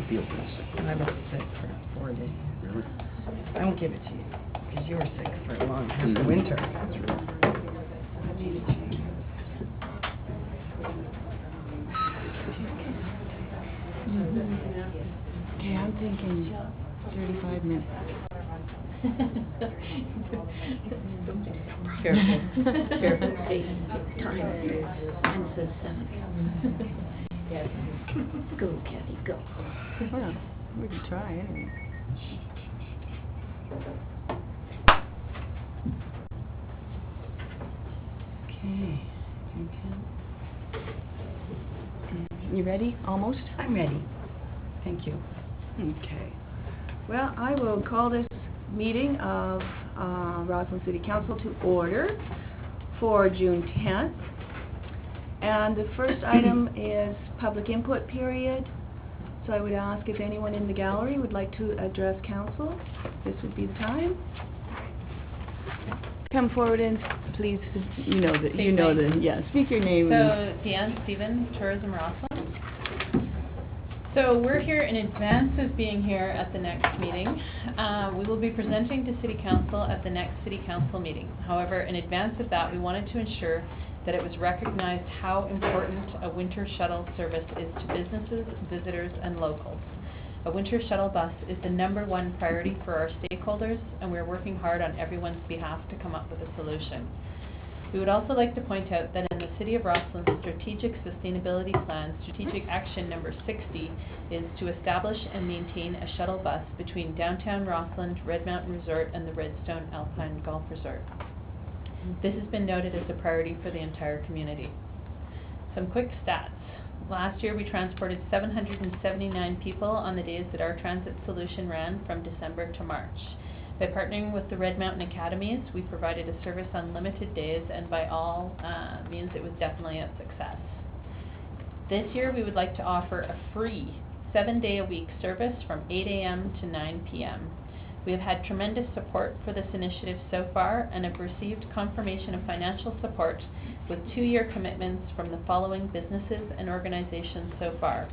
feel pretty sick. I was sick for 4 days. Really? I won't give it to you, because you were sick for a long half the winter. That's right. Okay, I'm thinking 35 minutes. Careful. Careful. Hey, time. And says 7. Go, Kathy, go. Well, we can try anyway. Okay. You ready? Almost? I'm ready. Thank you. Okay. Well, I will call this meeting of Roslyn City Council to order for June 10th. And the first item is public input period. So I would ask if anyone in the gallery would like to address council. This would be the time. Come forward and please, speak your name. So, Deanne Stevens, Tourism Roslyn. So we're here in advance of being here at the next meeting. We will be presenting to City Council at the next City Council meeting. However, in advance of that, we wanted to ensure that it was recognized how important a winter shuttle service is to businesses, visitors, and locals. A winter shuttle bus is the #1 priority for our stakeholders, and we're working hard on everyone's behalf to come up with a solution. We would also like to point out that in the City of Rosslyn's Strategic Sustainability Plan, Strategic Action number 60 is to establish and maintain a shuttle bus between downtown Rossland, Red Mountain Resort, and the Redstone Alpine Golf Resort. This has been noted as a priority for the entire community. Some quick stats. Last year we transported 779 people on the days that our transit solution ran from December to March. By partnering with the Red Mountain Academies, we provided a service on limited days, and by all means it was definitely a success. This year we would like to offer a free 7-day-a-week service from 8 a.m. to 9 p.m. We have had tremendous support for this initiative so far and have received confirmation of financial support with 2-year commitments from the following businesses and organizations so far: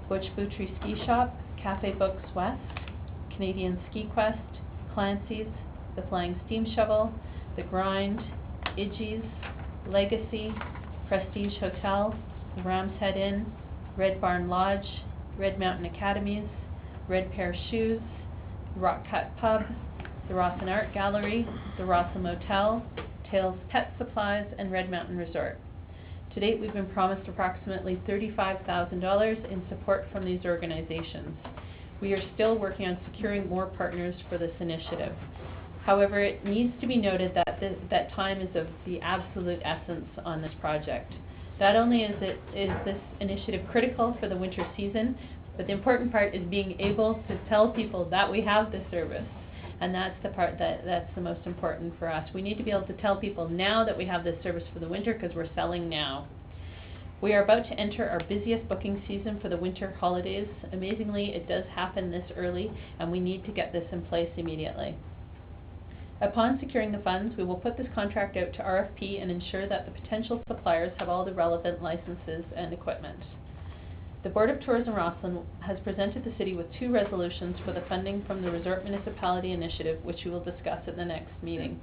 Butch Boutry Ski Shop, Cafe Books West, Canadian Ski Quest, Clancy's, The Flying Steam Shovel, The Grind, Idgie's, Legacy, Prestige Hotel, the Ram's Head Inn, Red Barn Lodge, Red Mountain Academies, Red Pear Shoes, the Rock Cut Pub, the Rosslyn Art Gallery, the Rosslyn Motel, Tales Pet Supplies, and Red Mountain Resort. To date, we've been promised approximately $35,000 in support from these organizations. We are still working on securing more partners for this initiative. However, it needs to be noted that that time is of the absolute essence on this project. Not only is this initiative critical for the winter season, but the important part is being able to tell people that we have this service. And that's the part that's the most important for us. We need to be able to tell people now that we have this service for the winter because we're selling now. We are about to enter our busiest booking season for the winter holidays. Amazingly, it does happen this early, and we need to get this in place immediately. Upon securing the funds, we will put this contract out to RFP and ensure that the potential suppliers have all the relevant licenses and equipment. The Board of Tourism Rosslyn has presented the City with 2 resolutions for the funding from the Resort Municipality Initiative, which we will discuss at the next meeting.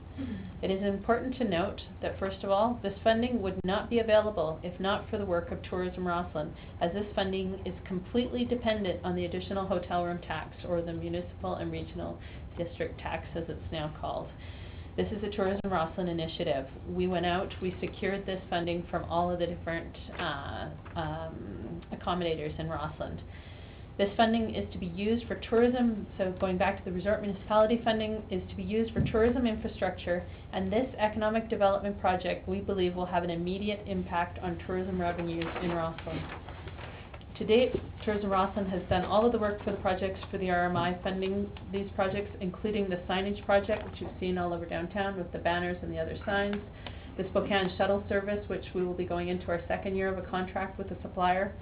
It is important to note that, first of all, this funding would not be available if not for the work of Tourism Rosslyn, as this funding is completely dependent on the additional hotel room tax, or the Municipal and Regional District tax as it's now called. This is a Tourism Rosslyn initiative. We went out, we secured this funding from all of the different accommodators in Rossland. This funding is to be used for tourism, so going back to the resort municipality funding, is to be used for tourism infrastructure, and this economic development project we believe will have an immediate impact on tourism revenues in Rossland. To date, Tourism Rosslyn has done all of the work for the projects for the RMI funding these projects, including the signage project, which you've seen all over downtown with the banners and the other signs, the Spokane shuttle service, which we will be going into our 2nd year of a contract with the supplier,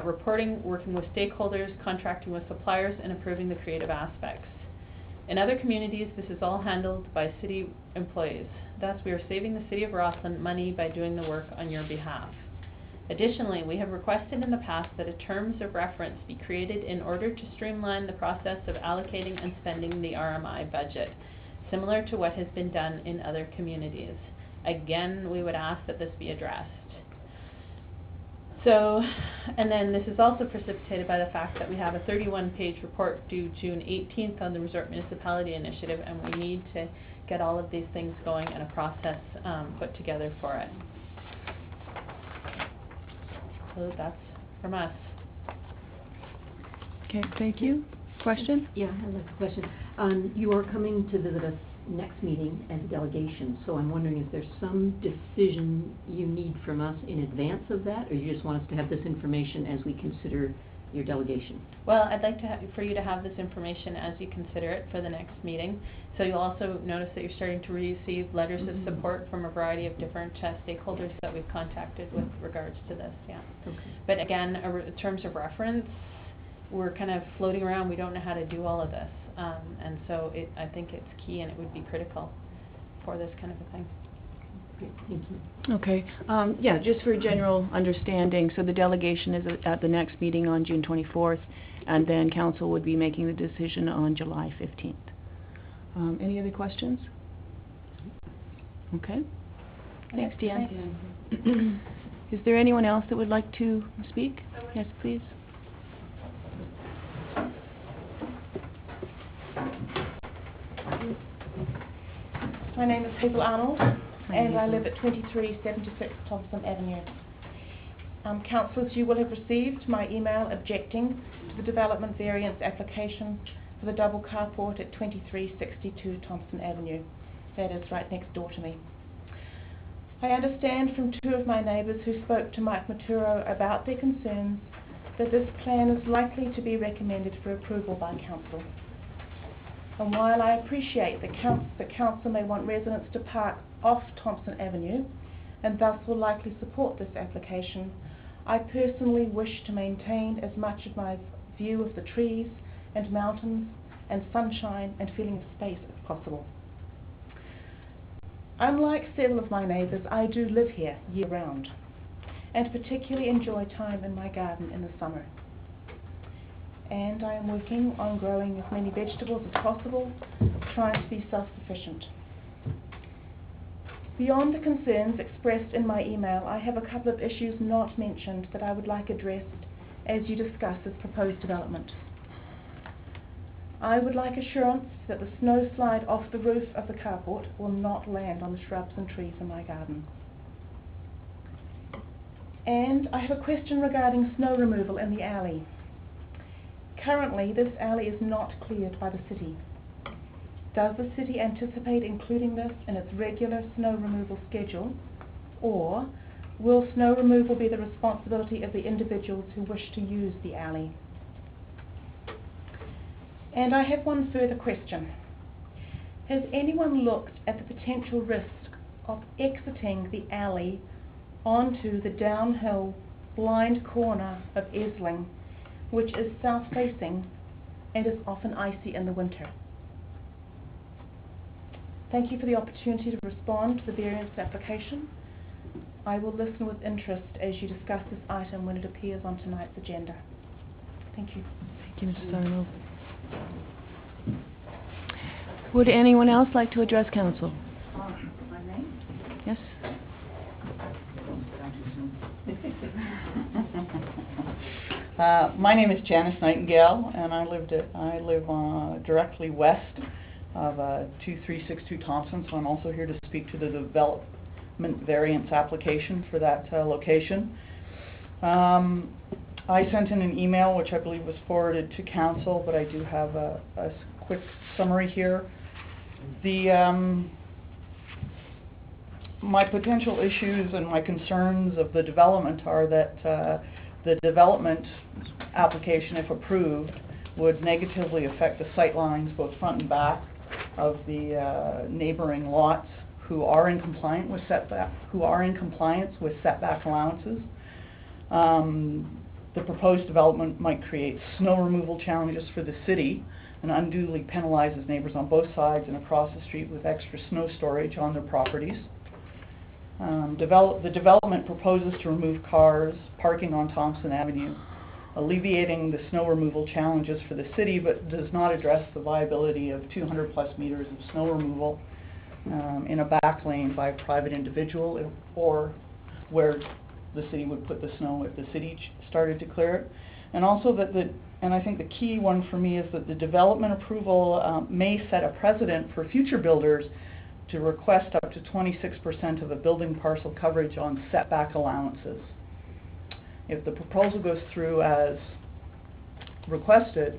reporting, working with stakeholders, contracting with suppliers, and approving the creative aspects. In other communities, this is all handled by city employees. Thus, we are saving the City of Rossland money by doing the work on your behalf. Additionally, we have requested in the past that a terms of reference be created in order to streamline the process of allocating and spending the RMI budget, similar to what has been done in other communities. Again, we would ask that this be addressed. So, and then this is also precipitated by the fact that we have a 31-page report due June 18th on the Resort Municipality Initiative, and we need to get all of these things going and a process put together for it. So that's from us. Okay, thank you. Question? Yeah, I have a question. You are coming to visit us next meeting as a delegation, so I'm wondering if there's some decision you need from us in advance of that, or you just want us to have this information as we consider your delegation? Well, I'd like to for you to have this information as you consider it for the next meeting. So you'll also notice that you're starting to receive letters of support from a variety of different stakeholders that we've contacted with regards to this, yeah. Okay. But again, in terms of reference, we're kind of floating around, we don't know how to do all of this. And so I think it's key and it would be critical for this kind of a thing. Great, thank you. Okay, yeah, just for general understanding, so the delegation is at the next meeting on June 24th, and then council would be making the decision on July 15th. Any other questions? Okay. Thanks, Deanne. Is there anyone else that would like to speak? Yes, please. My name is Hazel Arnold, and I live at 2376 Thompson Avenue. Councillors, you will have received my email objecting to the development variance application for the double carport at 2362 Thompson Avenue. That is right next door to me. I understand from two of my neighbours who spoke to Mike Maturo about their concerns that this plan is likely to be recommended for approval by council. And while I appreciate that council may want residents to park off Thompson Avenue, and thus will likely support this application, I personally wish to maintain as much of my view of the trees and mountains and sunshine and feeling of space as possible. Unlike several of my neighbours, I do live here year-round, and particularly enjoy time in my garden in the summer. And I am working on growing as many vegetables as possible, trying to be self-sufficient. Beyond the concerns expressed in my email, I have a couple of issues not mentioned that I would like addressed as you discuss this proposed development. I would like assurance that the snow slide off the roof of the carport will not land on the shrubs and trees in my garden. And I have a question regarding snow removal in the alley. Currently, this alley is not cleared by the city. Does the city anticipate including this in its regular snow removal schedule, or will snow removal be the responsibility of the individuals who wish to use the alley? And I have one further question. Has anyone looked at the potential risk of exiting the alley onto the downhill blind corner of Esling, which is south-facing and is often icy in the winter? Thank you for the opportunity to respond to the variance application. I will listen with interest as you discuss this item when it appears on tonight's agenda. Thank you. Thank you, Mrs. Arnold. Would anyone else like to address council? My name? Yes? My name is Janice Nightingale, and I live directly west of 2362 Thompson, so I'm also here to speak to the development variance application for that location. I sent in an email, which I believe was forwarded to council, but I do have a quick summary here. My potential issues and my concerns of the development are that the development application, if approved, would negatively affect the sight lines, both front and back, of the neighboring lots who are in compliance with setback allowances. The proposed development might create snow removal challenges for the city and unduly penalizes neighbors on both sides and across the street with extra snow storage on their properties. The development proposes to remove cars parking on Thompson Avenue, alleviating the snow removal challenges for the city, but does not address the viability of 200+ meters of snow removal in a back lane by a private individual, or where the city would put the snow if the city started to clear it. And also and I think the key one for me is that the development approval may set a precedent for future builders to request up to 26% of a building parcel coverage on setback allowances. If the proposal goes through as requested,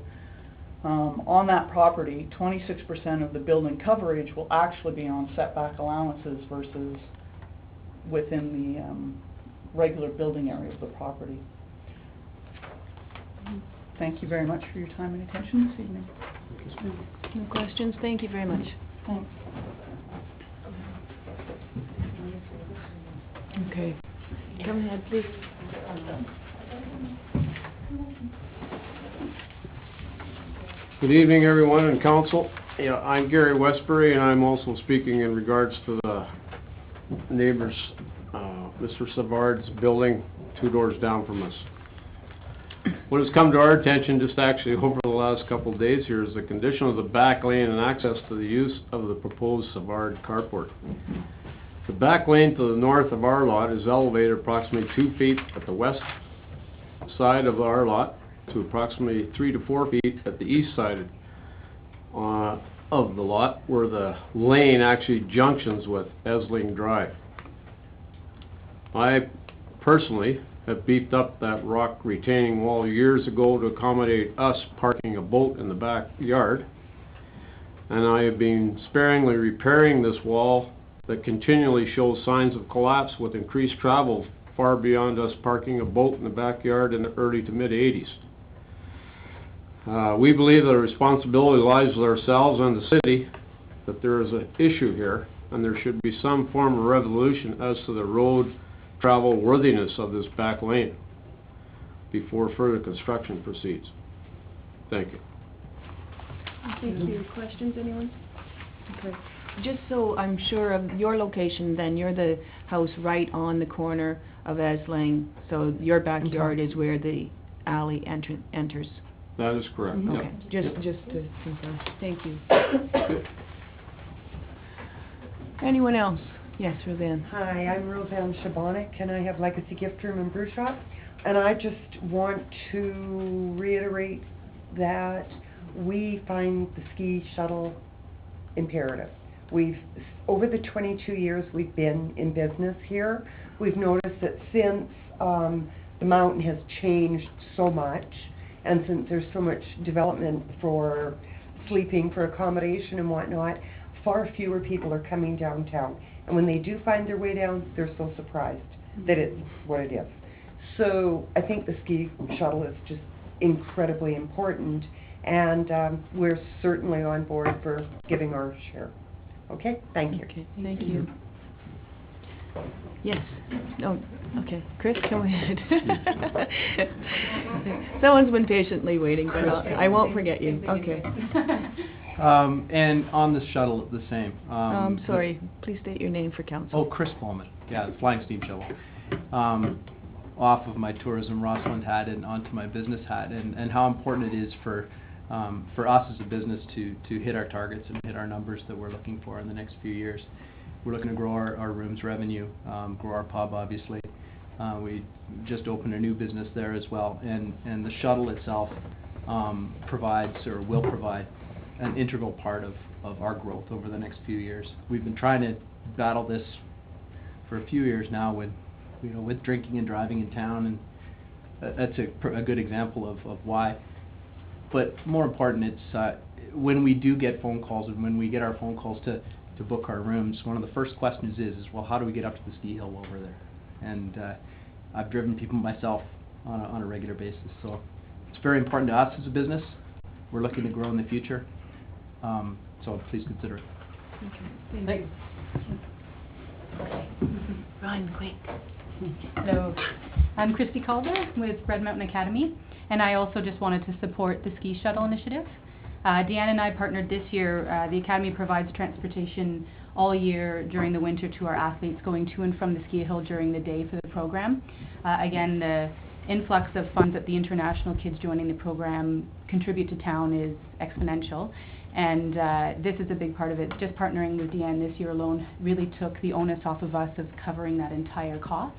on that property, 26% of the building coverage will actually be on setback allowances versus within the regular building area of the property. Thank you very much for your time and attention this evening. No questions? Thank you very much. Thanks. Okay. Come ahead, please. Good evening, everyone in council. Yeah, I'm Gary Westbury, and I'm also speaking in regards to the neighbors, Mr. Savard's building 2 doors down from us. What has come to our attention just actually over the last couple of days here is the condition of the back lane and access to the use of the proposed Savard carport. The back lane to the north of our lot is elevated approximately 2 feet at the west side of our lot to approximately 3 to 4 feet at the east side of the lot, where the lane actually junctions with Esling Drive. I personally have beefed up that rock retaining wall years ago to accommodate us parking a boat in the backyard, and I have been sparingly repairing this wall that continually shows signs of collapse with increased travel far beyond us parking a boat in the backyard in the early to mid-80s. We believe that our responsibility lies with ourselves and the city, that there is an issue here, and there should be some form of resolution as to the road travel worthiness of this back lane before further construction proceeds. Thank you. Thank you. Questions, anyone? Okay. Just so I'm sure of your location, then you're the house right on the corner of Esling, so your backyard is where the alley enters. That is correct. Okay. Just to confirm. Thank you. Anyone else? Yes, Roseanne. Hi, I'm Roseanne Shabonik, and I have Legacy Gift Room and Brew Shop. And I just want to reiterate that we find the ski shuttle imperative. Over the 22 years we've been in business here, we've noticed that since the mountain has changed so much, and since there's so much development for sleeping, for accommodation and whatnot, far fewer people are coming downtown. And when they do find their way down, they're so surprised that it's what it is. So I think the ski shuttle is just incredibly important, and we're certainly on board for giving our share. Okay, thank you. Okay, thank you. Yes. No. Okay, Chris, go ahead. Someone's been patiently waiting, but I won't forget you. Okay. And on the shuttle, the same. Sorry, please state your name for council. Oh, Chris Pullman. Yeah, the Flying Steam Shuttle. Off of my tourism Rossland hat and onto my business hat, and how important it is for us as a business to hit our targets and hit our numbers that we're looking for in the next few years. We're looking to grow our rooms revenue, grow our pub, obviously. We just opened a new business there as well, and the shuttle itself provides, or will provide, an integral part of our growth over the next few years. We've been trying to battle this for a few years now with drinking and driving in town, and that's a good example of why. But more important, it's when we do get phone calls, and when we get our phone calls to book our rooms, one of the first questions is well, how do we get up to the ski hill while we're there? And I've driven people myself on a regular basis, so it's very important to us as a business. We're looking to grow in the future, so please consider it. Okay, thank you. Run, quick. Hello, I'm Christy Calder with Red Mountain Academy, and I also just wanted to support the ski shuttle initiative. Deanne and I partnered this year. The Academy provides transportation all year during the winter to our athletes going to and from the ski hill during the day for the program. Again, the influx of funds that the international kids joining the program contribute to town is exponential, and this is a big part of it. Just partnering with Deanne this year alone really took the onus off of us of covering that entire cost,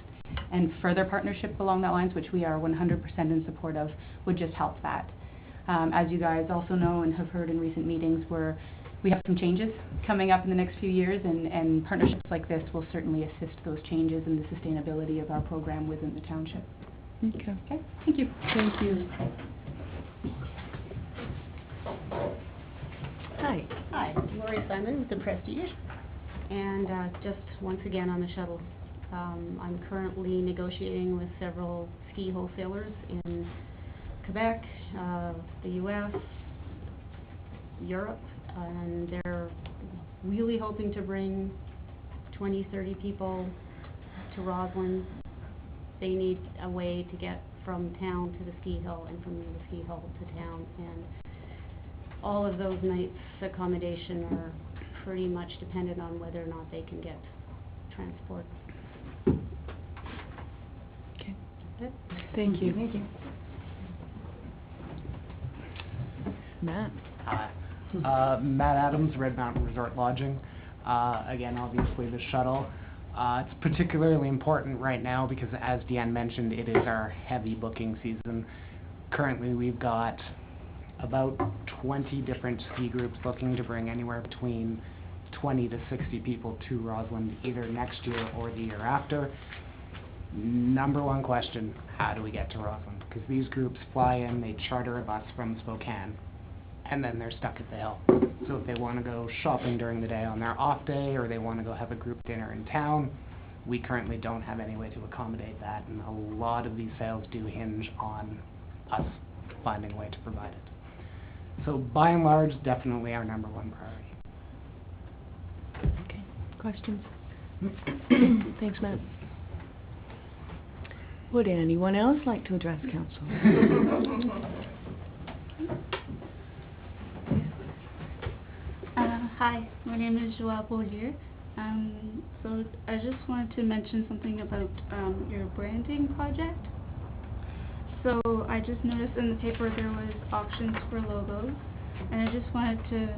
and further partnership along that lines, which we are 100% in support of, would just help that. As you guys also know and have heard in recent meetings, we have some changes coming up in the next few years, and partnerships like this will certainly assist those changes and the sustainability of our program within the township. Okay. Okay, thank you. Thank you. Hi. Hi, Lori Simon with the Prestige, and just once again on the shuttle. I'm currently negotiating with several ski wholesalers in Quebec, the U.S., Europe, and they're really hoping to bring 20, 30 people to Roslyn. They need a way to get from town to the ski hill and from the ski hill to town, and all of those nights' accommodation are pretty much dependent on whether or not they can get transport. Okay. That's it. Thank you. Thank you. Matt. Hi. Matt Adams, Red Mountain Resort Lodging. Again, obviously the shuttle. It's particularly important right now because, as Deanne mentioned, it is our heavy booking season. Currently, we've got about 20 different ski groups looking to bring anywhere between 20 to 60 people to Roslyn either next year or the year after. Number one question, how do we get to Roslyn? Because these groups fly in, they charter a bus from Spokane, and then they're stuck at the hill. So if they want to go shopping during the day on their off day, or they want to go have a group dinner in town, we currently don't have any way to accommodate that, and a lot of these sales do hinge on us finding a way to provide it. So by and large, definitely our number one priority. Okay. Questions? Thanks, Matt. Would anyone else like to address council? Hi, my name is Joelle Beaulieu. So I just wanted to mention something about your branding project. So I just noticed in the paper there was options for logos, and I just wanted to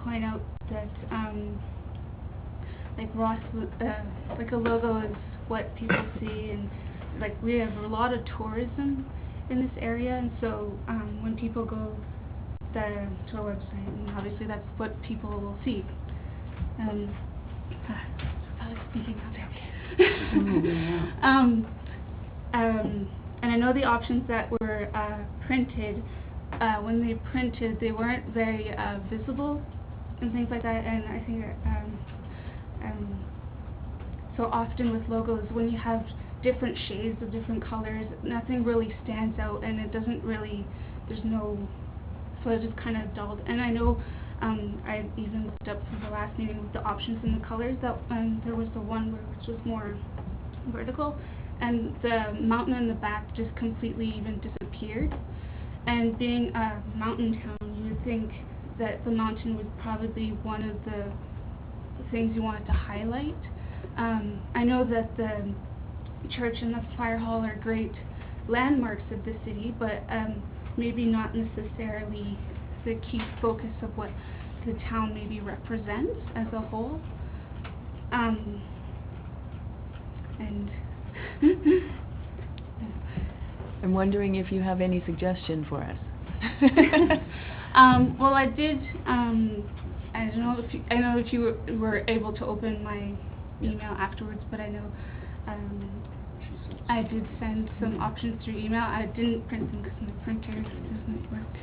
point out that like like a logo is what people see, and like we have a lot of tourism in this area, and so when people go to our website, and obviously that's what people will see. Public speaking out there. And I know the options that were printed, when they printed, they weren't very visible and things like that, and I think so often with logos, when you have different shades of different colors, nothing really stands out, and it doesn't really, so it just kind of dulled. And I know I even looked up for the last meeting with the options and the colors, that there was the one which was more vertical, and the mountain in the back just completely even disappeared. And being a mountain town, you would think that the mountain was probably one of the things you wanted to highlight. I know that the church and the fire hall are great landmarks of the city, but maybe not necessarily the key focus of what the town maybe represents as a whole. And I'm wondering if you have any suggestion for us. Well, I did. I don't know if you were able to open my email afterwards, but I know I did send some options through email. I didn't print them because my printer doesn't work.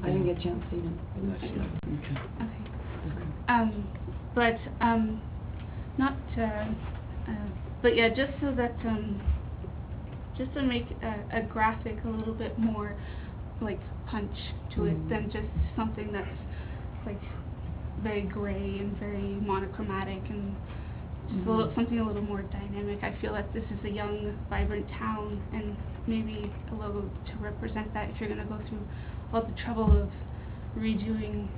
I didn't get a chance to see them. Okay. But not. But yeah, just so that just to make a graphic a little bit more like punch to it than just something that's like very gray and very monochromatic, and just something a little more dynamic. I feel that this is a young, vibrant town, and maybe a logo to represent that if you're going to go through all the trouble of redoing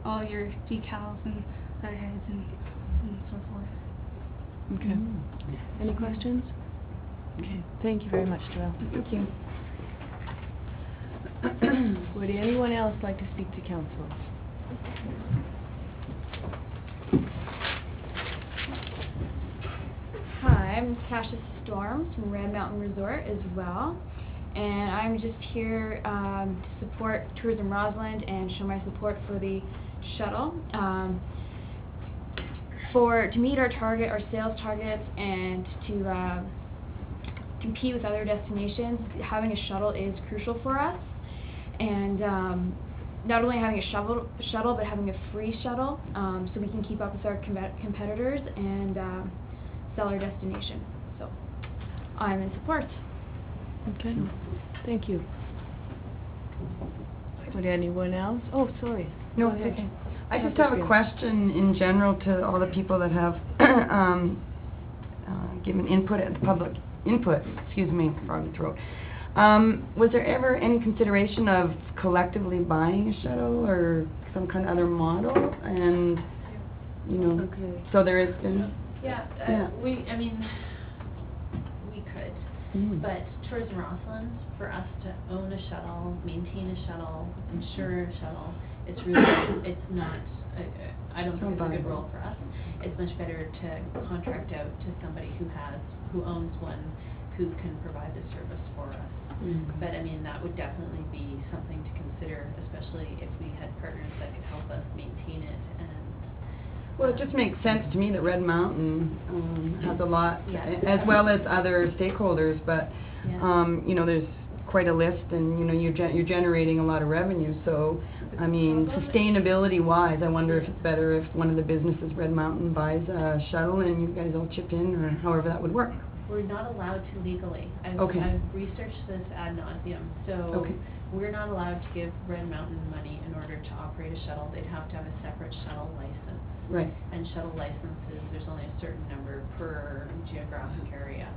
all your decals and letterheads and so forth. Okay. Any questions? Okay, thank you very much, Joelle. Thank you. Would anyone else like to speak to council? Hi, I'm Cassius Storm from Red Mountain Resort as well, and I'm just here to support Tourism Roseland and show my support for the shuttle. To meet our target, our sales targets, and to compete with other destinations, having a shuttle is crucial for us. And not only having a shuttle, but having a free shuttle, so we can keep up with our competitors and sell our destination. So I'm in support. Okay, thank you. Would anyone else? Oh, sorry. No, Go it's ahead. okay. I just Councillor have a Spear. question in general to all the people that have given input at the public input, froggy throat. Was there ever any consideration of collectively buying a shuttle or some kind of other model? And, Okay. so there is been... Yeah, Yeah. we could, but Tourism Roseland, for us to own a shuttle, maintain a shuttle, insure a shuttle, it's really, it's not, I don't think it's a good role for us. It's much better to contract out to somebody who owns one, who can provide the service for us. But I mean, that would definitely be something to consider, especially if we had partners that could help us maintain it and... Well, it just makes sense to me that Red Mountain has a lot, Yeah. as well as other stakeholders, but, Yeah. there's quite a list and, you're generating a lot of revenue, so, I mean, sustainability-wise, I wonder if it's better if one of the businesses, Red Mountain, buys a shuttle and you guys all chip in, or however that would work. We're not allowed to legally. I've researched this ad nauseum, so we're not allowed to give Red Mountain money in order to operate a shuttle. They'd have to have a separate shuttle license. Right. And shuttle licenses, there's only a certain number per geographic area.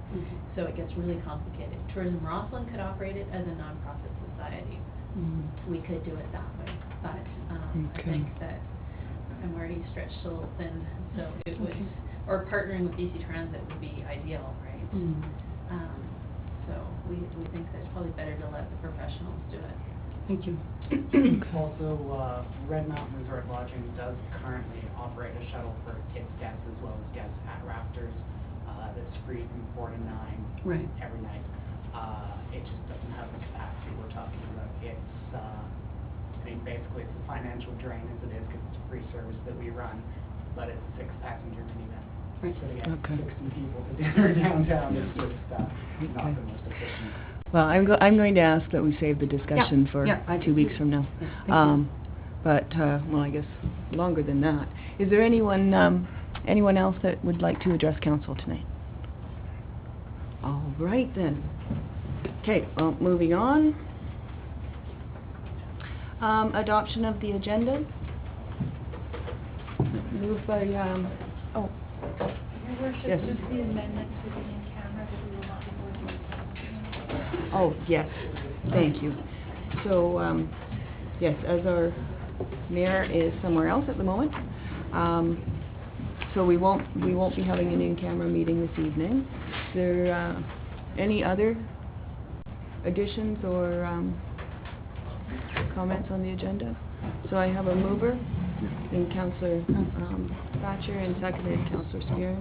So it gets really complicated. Tourism Roseland could operate it as a nonprofit society. We could do it that way, but I think that I'm already stretched a little thin, so it would, or partnering with BC Transit would be ideal, right? So we think that it's probably better to let the professionals do it. Thank you. Also, Red Mountain Resort Lodging does currently operate a shuttle for kids guests as well as guests at Rafters. That's free from 4 to 9 every night. It just doesn't have the capacity we're talking about. It's, I mean, basically it's a financial drain as it is because it's a free service that we run, but it's a 6-passenger minivan. So to get 60 people to dinner downtown is just not the most efficient. Well, I'm going to ask that we save the discussion for 2 weeks from now. Well, I guess longer than that. Is there anyone else that would like to address council tonight? All right then. Okay, well, moving on. Adoption of the agenda. Moved by, Your Worship, Yes. just the amendment to the in-camera that we will not be going to. oh, yes, thank you. So, yes, as our mayor is somewhere else at the moment, so we won't be having an in-camera meeting this evening. Is there any other additions or comments on the agenda? So I have a mover in Councillor Thatcher and seconded Councillor Spear.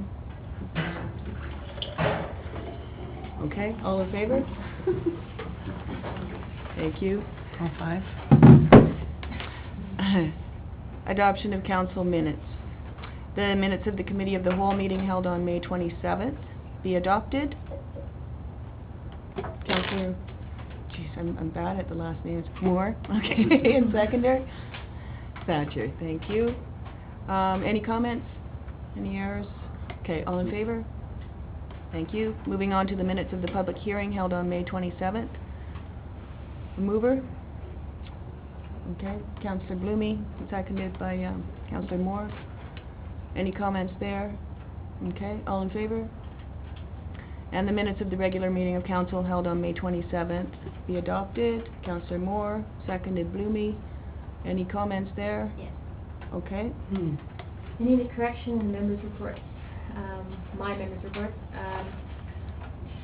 Okay, all in favor? Thank you. All 5. Adoption of council minutes. The minutes of the Committee of the Whole meeting held on May 27th be adopted. Councillor, jeez, I'm bad at the last names. Moore, okay, and seconder. Thatcher, thank you. Any comments? Any errors? Okay, all in favor? Thank you. Moving on to the minutes of the public hearing held on May 27th. A mover? Okay, Councillor Blumey, seconded by Councillor Moore. Any comments there? Okay, all in favor? And the minutes of the regular meeting of council held on May 27th be adopted. Councillor Moore, seconded Blumey. Any comments there? Yes. Okay. I need a correction in the members' reports, my members' reports.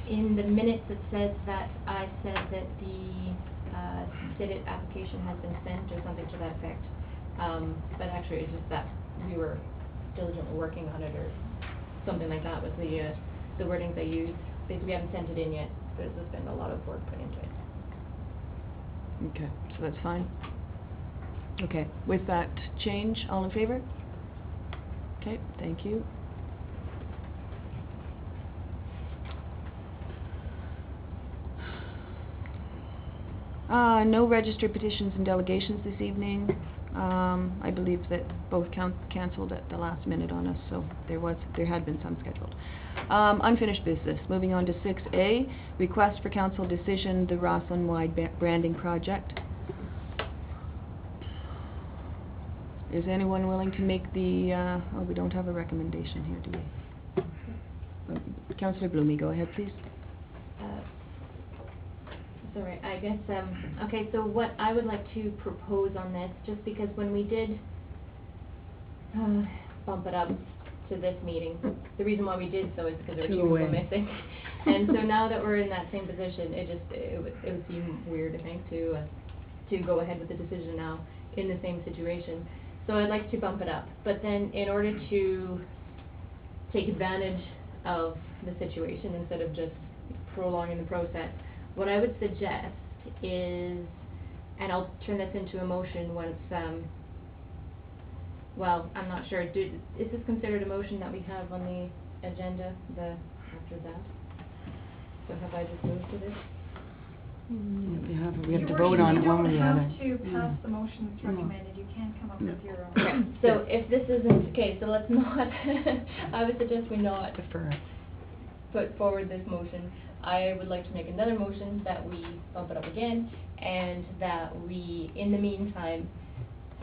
In the minutes it says that I said that the CIDIT application has been sent or something to that effect. But actually it's just that we were diligently working on it or something like that was the wordings I used. Because we haven't sent it in yet, but there's been a lot of work put into it. Okay, so that's fine. Okay, with that change, all in favor? Okay, thank you. No registered petitions and delegations this evening. I believe that both canceled at the last minute on us, so there had been some scheduled. Unfinished business. Moving on to 6A, request for council decision, the Roslyn-wide branding project. Is anyone willing to make the, oh, we don't have a recommendation here, do we? Councillor Blumey, go ahead, please. Sorry, I guess, okay, so what I would like to propose on this, just because when we did bump it up to this meeting, the reason why we did so is because there were 2 people missing. And so now that we're in that same position, it would seem weird, I think, to go ahead with the decision now in the same situation. So I'd like to bump it up. But then in order to take advantage of the situation instead of just prolonging the process, what I would suggest is, and I'll turn this into a motion once, well, I'm not sure, is this considered a motion that we have on the agenda, after that? So have I just moved to this? We have to vote on it one way or the other. You don't have to pass the motion that's recommended, you can come up with your own. Okay, so if this isn't, okay, so let's not, I would suggest we not Defer it. put forward this motion. I would like to make another motion that we bump it up again, and that we, in the meantime,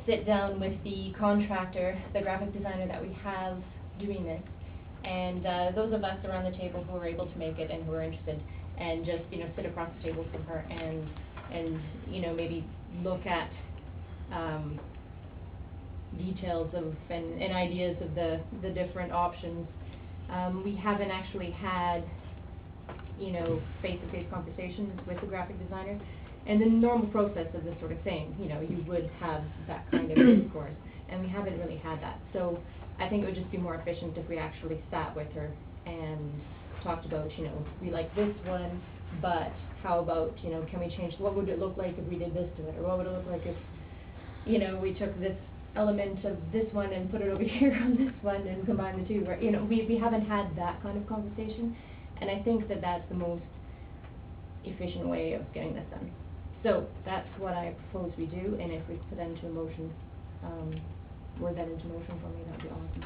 sit down with the contractor, the graphic designer that we have doing this, and those of us around the table who are able to make it and who are interested, and just, you know, sit across the table from her and you know, maybe look at details of and ideas of the different options. We haven't actually had, you know, face-to-face conversations with the graphic designer. And the normal process of this sort of thing, you know, you would have that kind of discourse, and we haven't really had that. So I think it would just be more efficient if we actually sat with her and talked about, you know, we like this one, but how about, you know, can we change, what would it look like if we did this to it, or what would it look like if, you know, we took this element of this one and put it over here on this one and combine the two, you know, we haven't had that kind of conversation. And I think that that's the most efficient way of getting this done. So that's what I propose we do, and if we put that into a motion, word that into motion for me, that'd be awesome.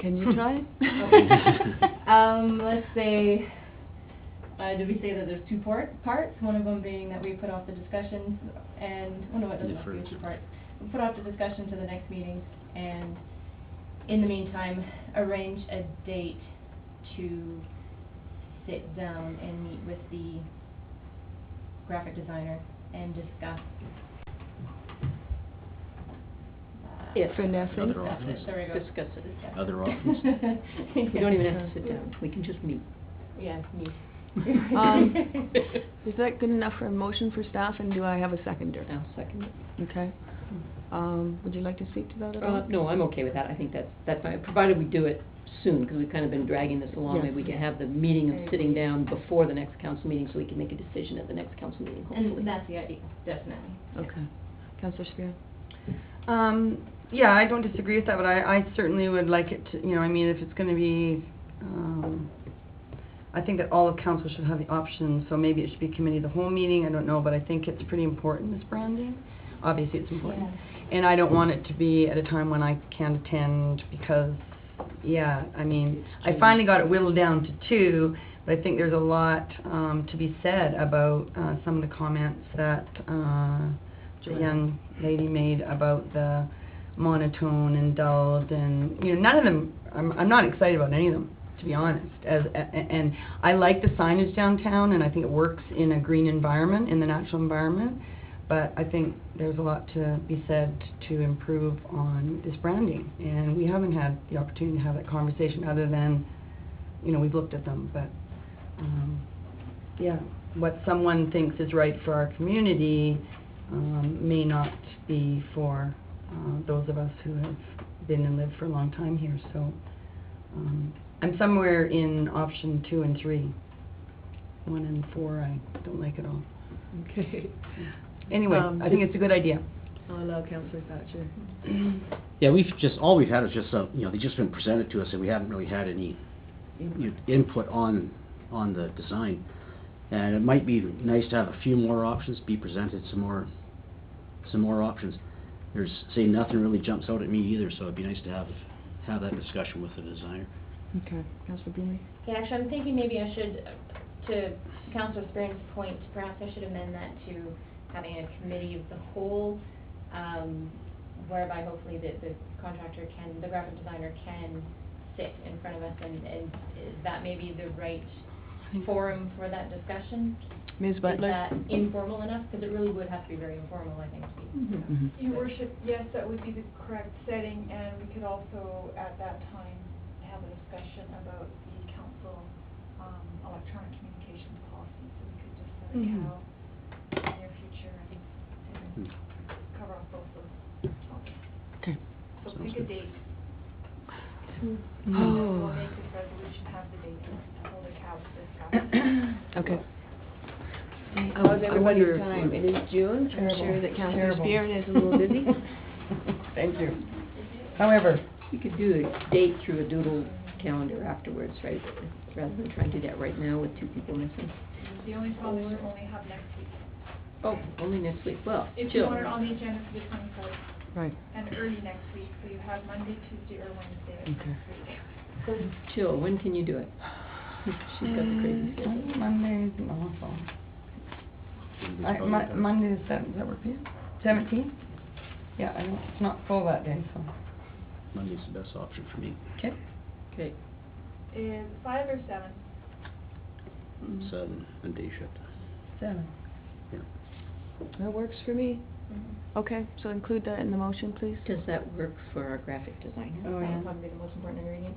Can you try? Okay. Let's say, did we say that there's 2 parts? One of them being that we put off the discussion, and, oh no, it doesn't have to be 2 parts. We put off the discussion to the next meeting, and in the meantime, arrange a date to sit down and meet with the graphic designer and discuss Finessing. Other options. There we go. Discuss it. Other options. We don't even have to sit down, we can just meet. Yeah, meet. Is that good enough for a motion for staff, and do I have a seconder? I'll second it. Okay. Would you like to speak to that at all? No, I'm okay with that, I think that's fine, provided we do it soon, because we've kind of been dragging this along. Yes. Maybe we can have the meeting of sitting down before the next council meeting, so we can make a decision at the next council meeting, hopefully. And that's the idea, definitely. Okay. Councillor Spear? Yeah, I don't disagree with that, but I certainly would like it to, you know, I mean, if it's gonna be, I think that all of council should have the option, so maybe it should be committee of the whole meeting, I don't know, but I think it's pretty important, this branding. Obviously, it's important. Yeah. And I don't want it to be at a time when I can't attend, because, yeah, I mean, I finally got it whittled down to 2, but I think there's a lot to be said about some of the comments that the young lady made about the monotone and dulled, and, you know, none of them, I'm not excited about any of them, to be honest. And I like the signage downtown, and I think it works in a green environment, in the natural environment, But I think there's a lot to be said to improve on this branding, and we haven't had the opportunity to have that conversation other than, we've looked at them, but, yeah, what someone thinks is right for our community, may not be for, those of us who have been and lived for a long time here, so, I'm somewhere in option 2 and 3. 1 and 4, I don't like at all. Okay. Anyway, I think it's a good idea. I'll allow Councillor Thatcher. Yeah, all we've had is just, they've just been presented to us, and we haven't really had any input on the design. And it might be nice to have a few more options, be presented some more options. Nothing really jumps out at me either, so it'd be nice to have that discussion with the designer. Okay, Councillor Brunley? Yeah, actually, I'm thinking maybe I should, to Councillor Spear's point, perhaps I should amend that to having a committee of the whole, whereby hopefully the contractor the graphic designer can sit in front of us, and is that maybe the right forum for that discussion? Ms. Butler? Is that informal enough? Because it really would have to be very informal, I think, to be. Your Worship, yes, that would be the correct setting, and we could also, at that time, have a discussion about the council electronic communications policy, so we could just set a cow in the near future and cover off both those topics. Okay. So pick a date. Oh. We'll make this resolution have the date to hold a cow to discuss. Okay. How's everybody's time? It is June. I'm sure that Councillor Spear is a little busy. Thank you. However, We could do a date through a doodle calendar afterwards, right? Rather than trying to do that right now with 2 people missing. The only problem is you only have next week. Oh, only next week. Well, If you want it on the agenda for the 23rd. Right. And early next week, so you have Monday, Tuesday, or Wednesday of Okay. next week. Jill, when can you do it? She's got the crazy schedule. Monday's awful. Monday the 7th, does that work for you? 17th? Yeah, it's not full that day, so. Monday's the best option for me. Okay. Okay. Is 5 or 7? 7 and day shift. 7. Yeah. That works for me. Okay, so include that in the motion, please. Does that work for our graphic designer? Oh, That'll yeah. probably be the most important ingredient.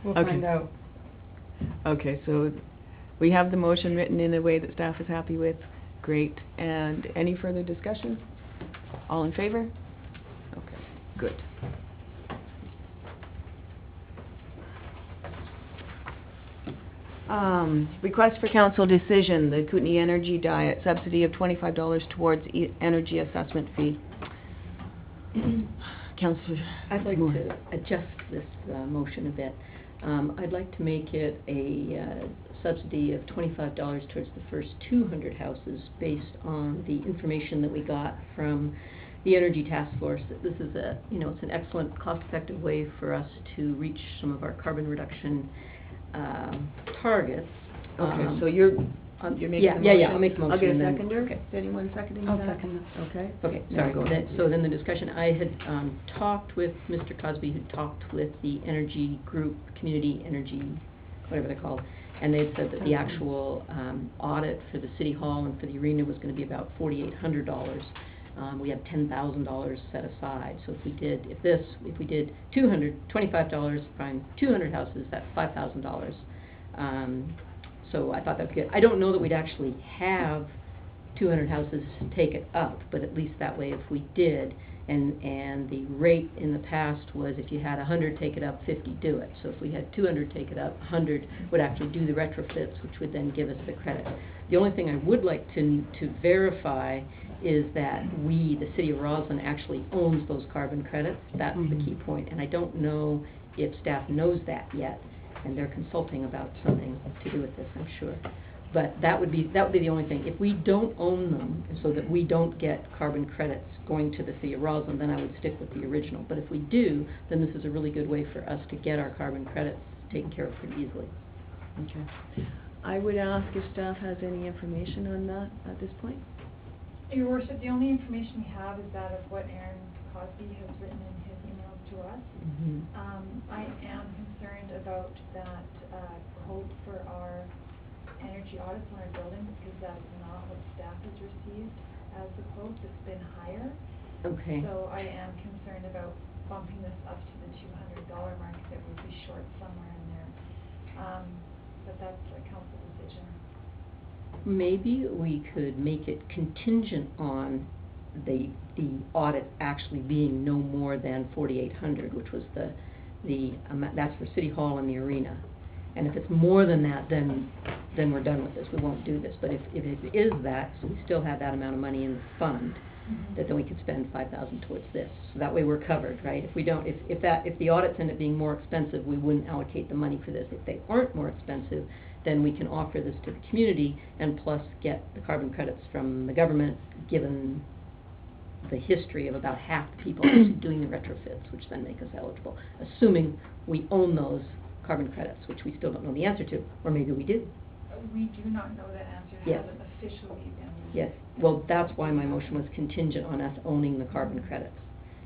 We'll Okay. find out. Okay, so we have the motion written in a way that staff is happy with. Great. And any further discussion? All in favor? Okay, good. Request for council decision, the Kootenai Energy Diet subsidy of $25 towards energy assessment fee. Councillor I'd like Moore. to adjust this motion a bit. I'd like to make it a subsidy of $25 towards the first 200 houses based on the information that we got from the Energy Task Force. That this is it's an excellent cost-effective way for us to reach some of our carbon reduction targets. Okay, so you're making the motion? Yeah, I'll make the motion. I'll get a and then- seconder. okay. Is anyone seconding that? I'll second that. Okay. Okay, Now sorry. go ahead. So then the discussion, I had talked with Mr. Cosby, who talked with the energy group, community energy, whatever they're called, and they said that the actual audit for the city hall and for the arena was going to be about $4,800. We have $10,000 set aside. So if we did $25 prime 200 houses, that's $5,000. So I thought that was good. I don't know that we'd actually have 200 houses take it up, but at least that way if we did, and the rate in the past was if you had 100 take it up, 50 do it. So if we had 200 take it up, 100 would actually do the retrofits, which would then give us the credit. The only thing I would like to verify is that we, the city of Roslyn, actually owns those carbon credits. That's the key point, and I don't know if staff knows that yet, and they're consulting about something to do with this, I'm sure. But that would be the only thing. If we don't own them, so that we don't get carbon credits going to the city of Roslyn, then I would stick with the original. But if we do, then this is a really good way for us to get our carbon credits taken care of pretty easily. Okay. I would ask if staff has any information on that at this point. Your Worship, the only information we have is that of what Aaron Cosby has written in his emails to us. I am concerned about that quote for our energy audits on our buildings, because that's not what staff has received as the quote. It's been higher. Okay. So I am concerned about bumping this up to the $200 mark, that would be short somewhere in there. But that's a council decision. Maybe we could make it contingent on the audit actually being no more than 4,800, which was the amount, that's for City Hall and the arena. And if it's more than that, then we're done with this. We won't do this. But if it is that, so we still have that amount of money in the fund, that then we could spend 5,000 towards this. So that way we're covered, right? If we don't, if the audits end up being more expensive, we wouldn't allocate the money for this. If they aren't more expensive, then we can offer this to the community and plus get the carbon credits from the government, given the history of about half the people actually doing the retrofits, which then make us eligible, assuming we own those carbon credits, which we still don't know the answer to, or maybe we do. We do not know that answer. It Yes. hasn't officially been. Yes, well, that's why my motion was contingent on us owning the carbon credits.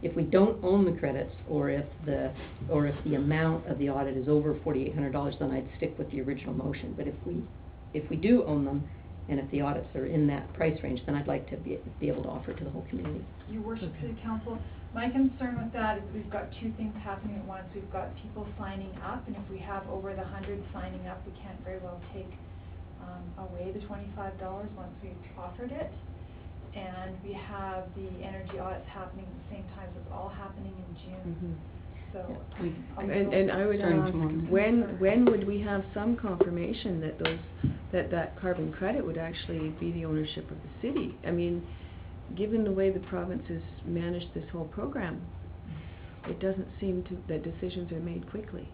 If we don't own the credits, or if the amount of the audit is over $4,800, then I'd stick with the original motion. But if we do own them, and if the audits are in that price range, then I'd like to be able to offer it to the whole community. Your Worship, City Council, my concern with that is we've got two things happening at once. We've got people signing up, and if we have over the 100 signing up, we can't very well take away the $25 once we've offered it. And we have the energy audits happening at the same time, so it's all happening in June. So, And I would ask, when would we have some confirmation that that carbon credit would actually be the ownership of the city? I mean, given the way the province has managed this whole program, it doesn't seem that decisions are made quickly.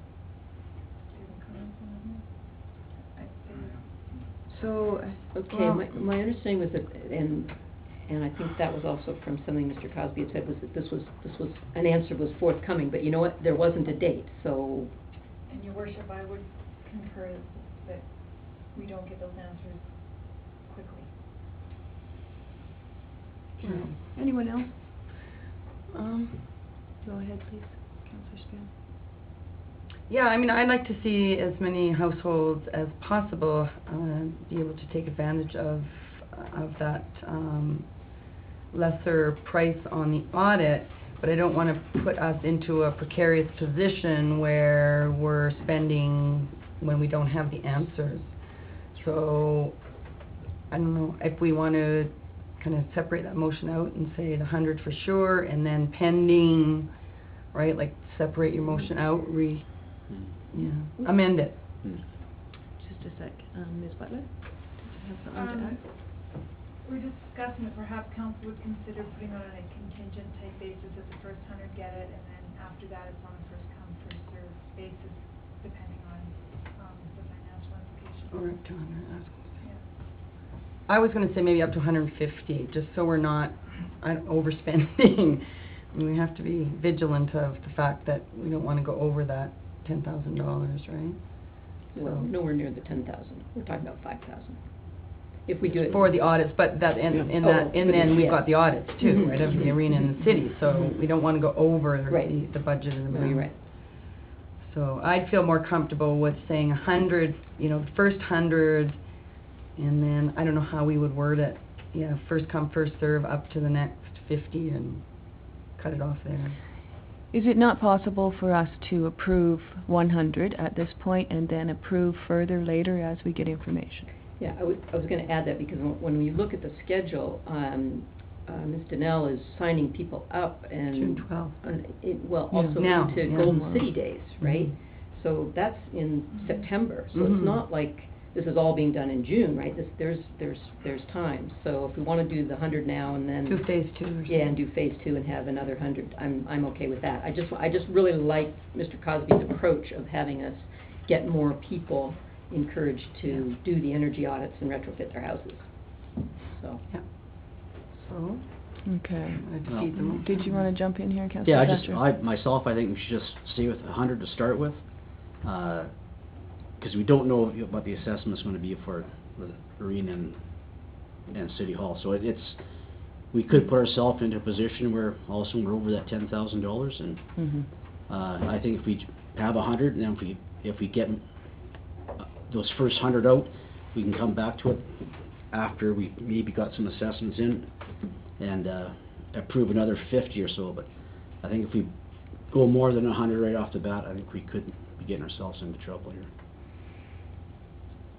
So, Okay, well, my understanding was that, and I think that was also from something Mr. Cosby had said, was that this was an answer was forthcoming, but you know what, there wasn't a date, so. And Your Worship, I would concur that we don't get those answers quickly. anyone else? Go ahead, please, Councillor Span. Yeah, I mean, I'd like to see as many households as possible be able to take advantage of that lesser price on the audit, but I don't want to put us into a precarious position where we're spending when we don't have the answers. So, I don't know, if we want to kind of separate that motion out and say the 100 for sure, and then pending, right, like separate your motion out, amend it. Just a sec. Ms. Butler, did you have something to add? We're discussing that perhaps council would consider putting on a contingent type basis that the first 100 get it, and then after that it's on a first come, first served basis, depending on the financial implications. Or up to 100. I was going to say maybe up to 150, just so we're not overspending. I mean, we have to be vigilant of the fact that we don't want to go over that $10,000, right? Well, nowhere near the 10,000. We're talking about 5,000. If we do it for the audits, but that then we've got the audits too, right, of the arena and the city. So we don't want to go over the budgeted amount. No, you're right. So I'd feel more comfortable with saying 100, the first 100, and then I don't know how we would word it. Yeah, first come, first serve, up to the next 50, and cut it off there. Is it not possible for us to approve 100 at this point and then approve further later as we get information? Yeah, I was going to add that because when we look at the schedule, Ms. Donnell is signing people up and June 12. Also now, into Golden City Days, right? So that's in September. So it's not like this is all being done in June, right? There's time. So if we want to do the 100 now and then do phase 2 or something. Yeah, and do phase 2 and have another 100, I'm okay with that. I just really like Mr. Cosby's approach of having us get more people encouraged to do the energy audits and retrofit their houses. So. Yeah. So. Okay. Did you want to jump in here, Councillor? Yeah, I think we should just stay with 100 to start with, because we don't know what the assessment's going to be for the arena and City Hall. So we could put ourselves into a position where all of a sudden we're over that $10,000, and I think if we have 100, and then if we get those first 100 out, we can come back to it after we maybe got some assessments in and approve another 50 or so, but I think if we go more than 100 right off the bat, I think we could be getting ourselves into trouble here.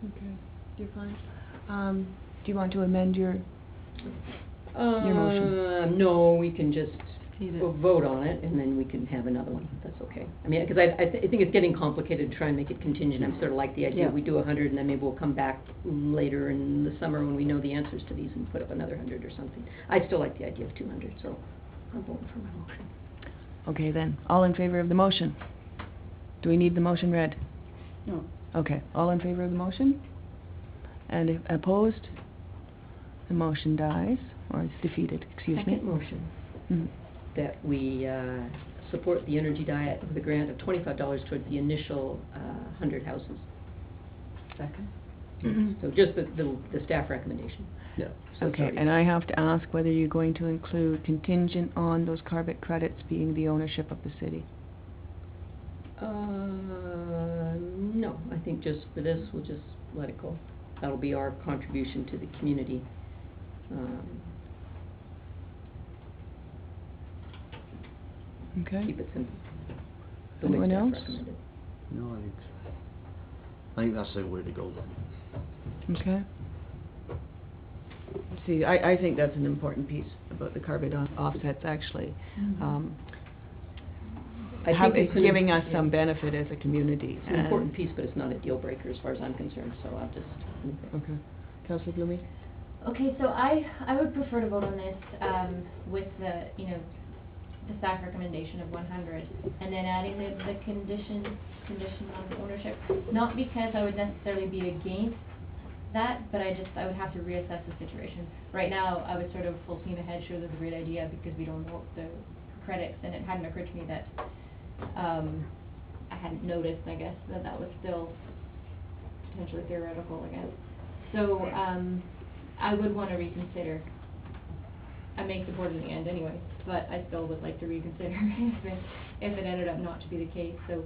Okay, you're fine. Do you want to amend your motion? No, we can just vote on it, and then we can have another one. That's okay. I mean, because I think it's getting complicated to try and make it contingent. I'm sort of like the idea, we do 100, and then maybe we'll come back later in the summer when we know the answers to these and put up another 100 or something. I still like the idea of 200, so I'm voting for my motion. Okay then, all in favor of the motion? Do we need the motion read? No. Okay, all in favor of the motion? And if opposed? The motion dies, or it's defeated, excuse me. Second motion. That we support the energy diet with a grant of $25 towards the initial 100 houses. Second. So just the staff recommendation. Yeah. So Okay, sorry. and I have to ask whether you're going to include contingent on those carbon credits being the ownership of the city. No, I think just for this, we'll just let it go. That'll be our contribution to the community. Okay. Keep it simple. The way Anyone staff else? recommended. No, I think that's the way to go. Okay. See, I think that's an important piece about the carbon offsets, actually. I think it's giving us some benefit as a community. It's an important piece, but it's not a deal breaker as far as I'm concerned, so I'll just move it. Okay. Councillor Blumey? Okay, so I would prefer to vote on this, with the, the staff recommendation of 100, and then adding the condition on ownership, not because I would necessarily be against that, but I would have to reassess the situation. Right now, I was sort of full steam ahead, sure that's a great idea, because we don't know the credits, and it hadn't occurred to me that, I hadn't noticed, I guess, that was still potentially theoretical, I guess. So, I would want to reconsider. I may support it in the end anyway, but I still would like to reconsider if it ended up not to be the case. So,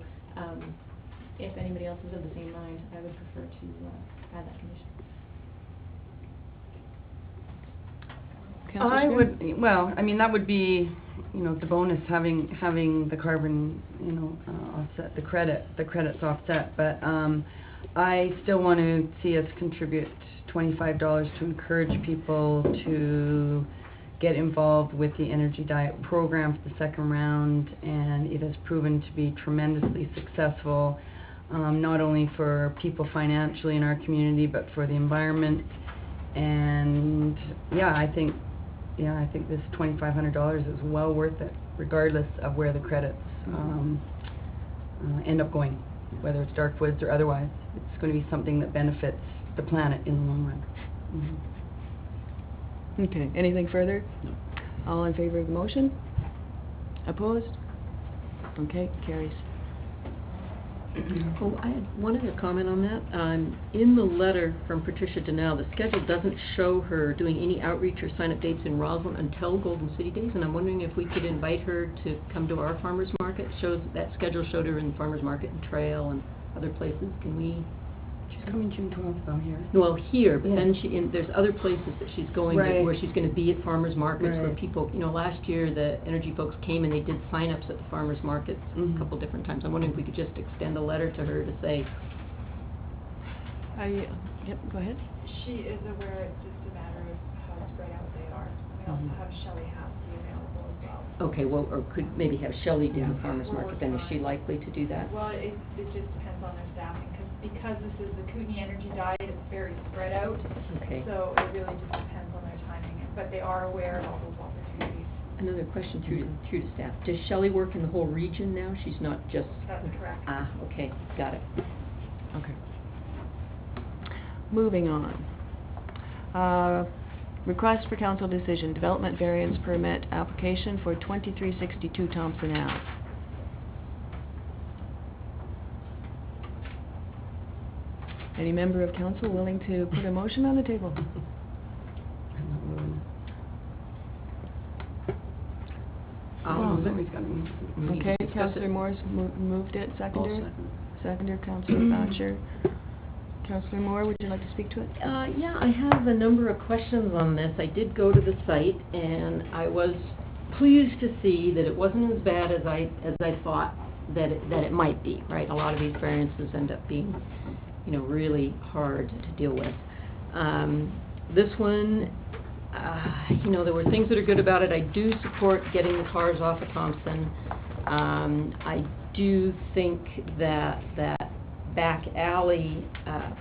if anybody else is of the same mind, I would prefer to add that condition. I would, well, I mean, that would be, the bonus, having the carbon, offset, the credits offset, but, I still want to see us contribute $25 to encourage people to get involved with the Energy Diet program for the second round, and it has proven to be tremendously successful, not only for people financially in our community, but for the environment. And I think this $2,500 is well worth it, regardless of where the credits end up going, whether it's dark woods or otherwise. It's going to be something that benefits the planet in the long run. Okay, anything further? No. All in favor of the motion? Opposed? Okay, carries. Oh, I had one other comment on that. In the letter from Patricia Donnell, the schedule doesn't show her doing any outreach or sign-up dates in Roslyn until Golden City Days, and I'm wondering if we could invite her to come to our farmers market. That schedule showed her in farmers market and Trail and other places. Can we? She's coming June 12th though here. Well, here, but then there's other places that she's going Right. where she's going to be at farmers markets where Right. people, last year the energy folks came and they did sign-ups at the farmers markets a couple different times. I'm wondering if we could just extend a letter to her to say. Yep, go ahead. She is aware, it's just a matter of how spread out they are. We also have Shelley Hassey available as well. Okay, well, or could maybe have Shelley do the farmers We're market then, is she working on it. likely to do that? Well, it just depends on their staffing, because this is the Kootenai Energy Diet, it's very spread out. Okay. So it really just depends on their timing, but they are aware of all those opportunities. Another question through to staff. Does Shelley work in the whole region now? She's not just... That's correct. Ah, okay, got it. Okay. Moving on. Request for council decision, development variance permit application for 2362 Thompson Ave. Any member of council willing to put a motion on the table? I'm not willing. I'll move it. Somebody's got to move. We need to Okay, discuss councillor it. Morris moved it, seconder? second. Seconder, councillor Thatcher. Councillor Moore, would you like to speak to it? Yeah, I have a number of questions on this. I did go to the site, and I was pleased to see that it wasn't as bad as I thought that it might be, right? A lot of these variances end up being, really hard to deal with. This one, there were things that are good about it. I do support getting the cars off of Thompson. I do think that back alley,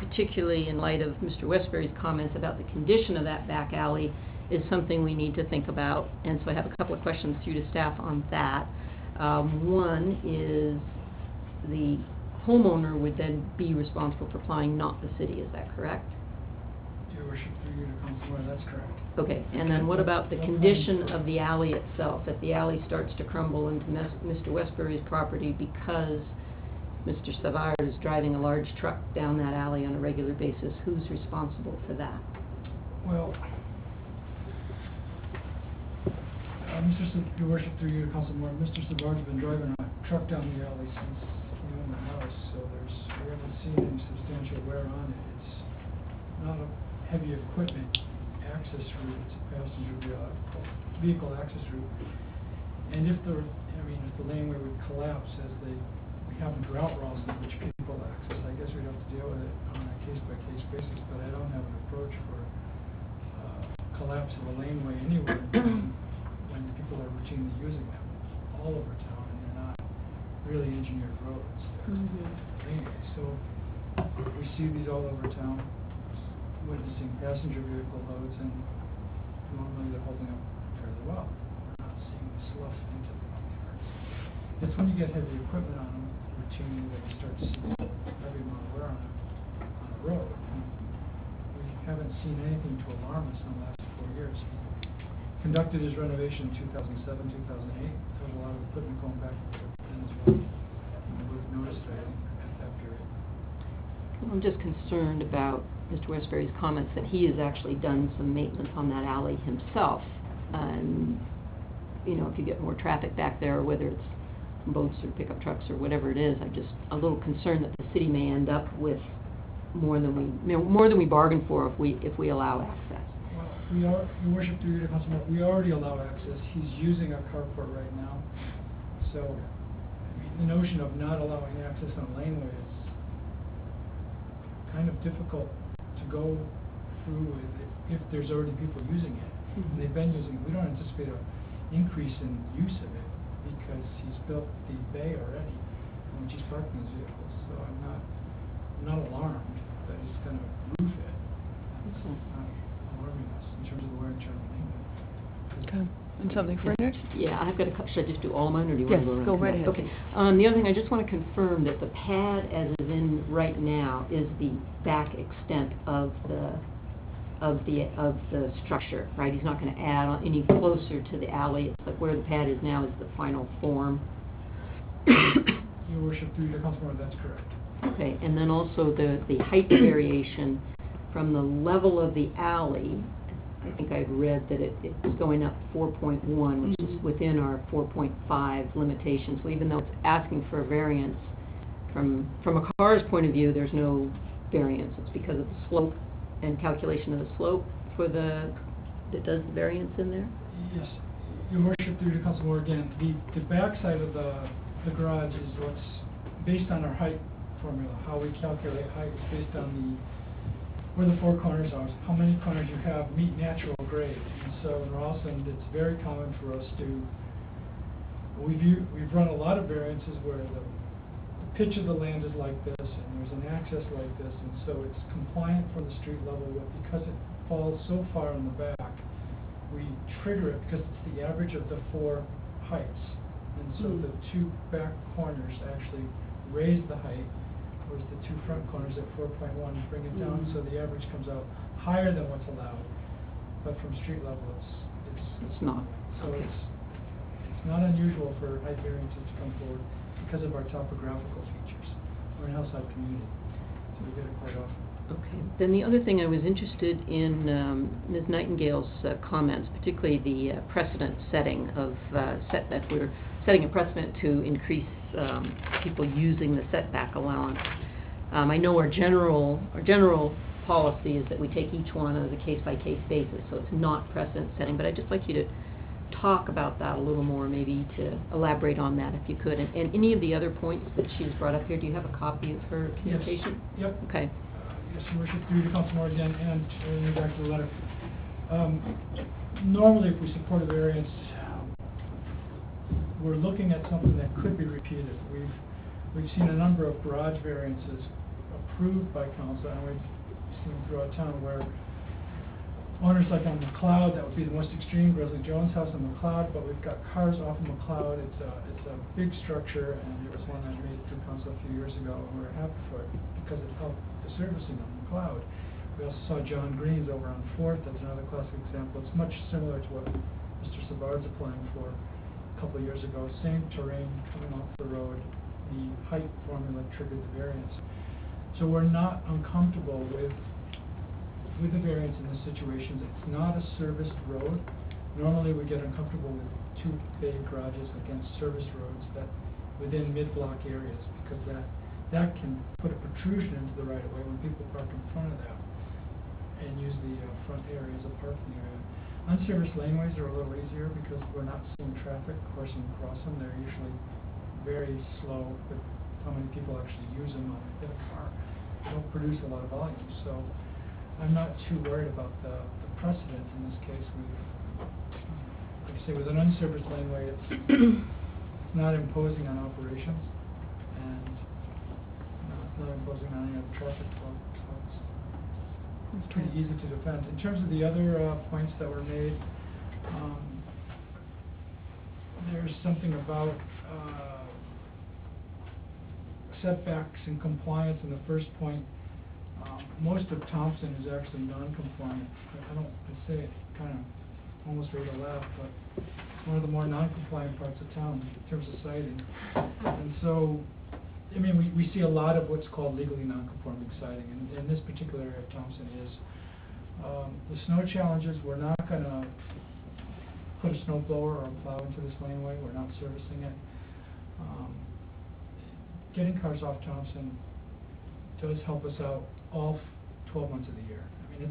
particularly in light of Mr. Westbury's comments about the condition of that back alley, is something we need to think about. And so I have a couple of questions through to staff on that. One is the homeowner would then be responsible for plowing, not the city. Is that correct? Your Worship, through you to Councilor, that's correct. Okay, and then what about the condition of the alley itself? If the alley starts to crumble into Mr. Westbury's property because Mr. Savard is driving a large truck down that alley on a regular basis, who's responsible for that? Well, Your Worship, through you to Councilor Moore, Mr. Savard's been driving a truck down the alley since he owned the house, so we haven't seen any substantial wear on it. It's not a heavy equipment access route, it's a passenger vehicle access route. And if the laneway would collapse as we happen throughout Roslyn, which people access, I guess we'd have to deal with it on a case-by-case basis, but I don't have an approach for collapse of a laneway anywhere when people are routinely using them all over town, and they're not really engineered roads. They're laneways. So we see these all over town, witnessing passenger vehicle loads, and normally they're holding up fairly well. We're not seeing slough into the backyard. It's when you get heavy equipment on them routinely that you start to see heavy amount of wear on a road. And we haven't seen anything to alarm us in the last 4 years. Conducted his renovation in 2007, 2008. There was a lot of equipment going back then as well. And we would have noticed that at that period. I'm just concerned about Mr. Westbury's comments that he has actually done some maintenance on that alley himself. And, if you get more traffic back there, whether it's boats or pickup trucks or whatever it is, I'm just a little concerned that the city may end up with more than we bargained for if we allow access. Well, Your Worship, through you to Councilor, we already allow access. He's using our carport right now. So, the notion of not allowing access on laneway is kind of difficult to go through with if there's already people using it. And they've been using it. We don't anticipate an increase in use of it because he's built the bay already in which he's parking his vehicles. So I'm not alarmed that he's going to roof it. It's not alarming us in terms of the wear and tear on the laneway. Okay. And something further? Yeah, I've got should I just do all of mine, or do you want to go around? Go right ahead. Okay. The other thing, I just want to confirm that the pad as is in right now is the back extent of the structure, right? He's not going to add on any closer to the alley. It's like where the pad is now is the final form. Your Worship, through your Councilor, that's correct. Okay, and then also the height variation from the level of the alley. I think I've read that it's going up 4.1, which is within our 4.5 limitation. So even though it's asking for a variance, from a car's point of view, there's no variance. It's because of the slope and calculation of the slope that does the variance in there? Yes. Your Worship, through your Councilor, again, the back side of the garage is what's based on our height formula. How we calculate height is based on where the four corners are, how many corners you have meet natural grade. And so in Roslyn, it's very common for us to, we've run a lot of variances where the pitch of the land is like this, and there's an access like this, and so it's compliant from the street level, but because it falls so far in the back, we trigger it because it's the average of the four heights. And so the two back corners actually raise the height, whereas the two front corners at 4.1 bring it down, so the average comes out higher than what's allowed. But from street level, it's not. So okay. It's not unusual for height variances to come forward because of our topographical features. We're an hillside community, so we get it quite often. Okay. Then the other thing I was interested in Ms. Nightingale's comments, particularly the precedent setting of that we're setting a precedent to increase people using the setback allowance. I know our general policy is that we take each one on a case-by-case basis, so it's not precedent setting, but I'd just like you to talk about that a little more, maybe to elaborate on that if you could. And any of the other points that she's brought up here, do you have a copy of her communication? Yes. Yep. Okay. Yes, Your Worship, through you to Councilor again, and back to the letter. Normally, if we support a variance, we're looking at something that could be repeated. We've seen a number of garage variances approved by council, and we've seen throughout town where owners like on McLeod, that would be the most extreme, Grizzly Jones House on McLeod, but we've got cars off of McLeod. It's a big structure, and there was one that made it through council a few years ago, and we were happy for it because it helped the servicing on McLeod. We also saw John Green's over on 4th. That's another classic example. It's much similar to what Mr. Savard's applying for a couple of years ago. Same terrain coming off the road. The height formula triggered the variance. So we're not uncomfortable with the variance in this situation. It's not a serviced road. Normally we get uncomfortable with two bay garages against service roads that within mid-block areas, because that can put a protrusion into the right-of-way when people park in front of that and use the front area as a parking area. Unserviced laneways are a little easier because we're not seeing traffic coursing across them. They're usually very slow, but how many people actually use them on a car? They don't produce a lot of volume, so I'm not too worried about the precedent in this case. Like I say, with an unserviced laneway, it's not imposing on operations, and it's not imposing on any of the traffic flow, so it's pretty easy to defend. In terms of the other points that were made, there's something about setbacks and compliance in the first point. Most of Thompson is actually non-compliant. I say it kind of almost ready to laugh, but it's one of the more non-compliant parts of town in terms of siting. And so, I mean, we see a lot of what's called legally non-conforming siting, and this particular area of Thompson is. The snow challenges, we're not going to put a snow blower or a plow into this laneway. We're not servicing it. Getting cars off Thompson does help us out all 12 months of the year. I mean,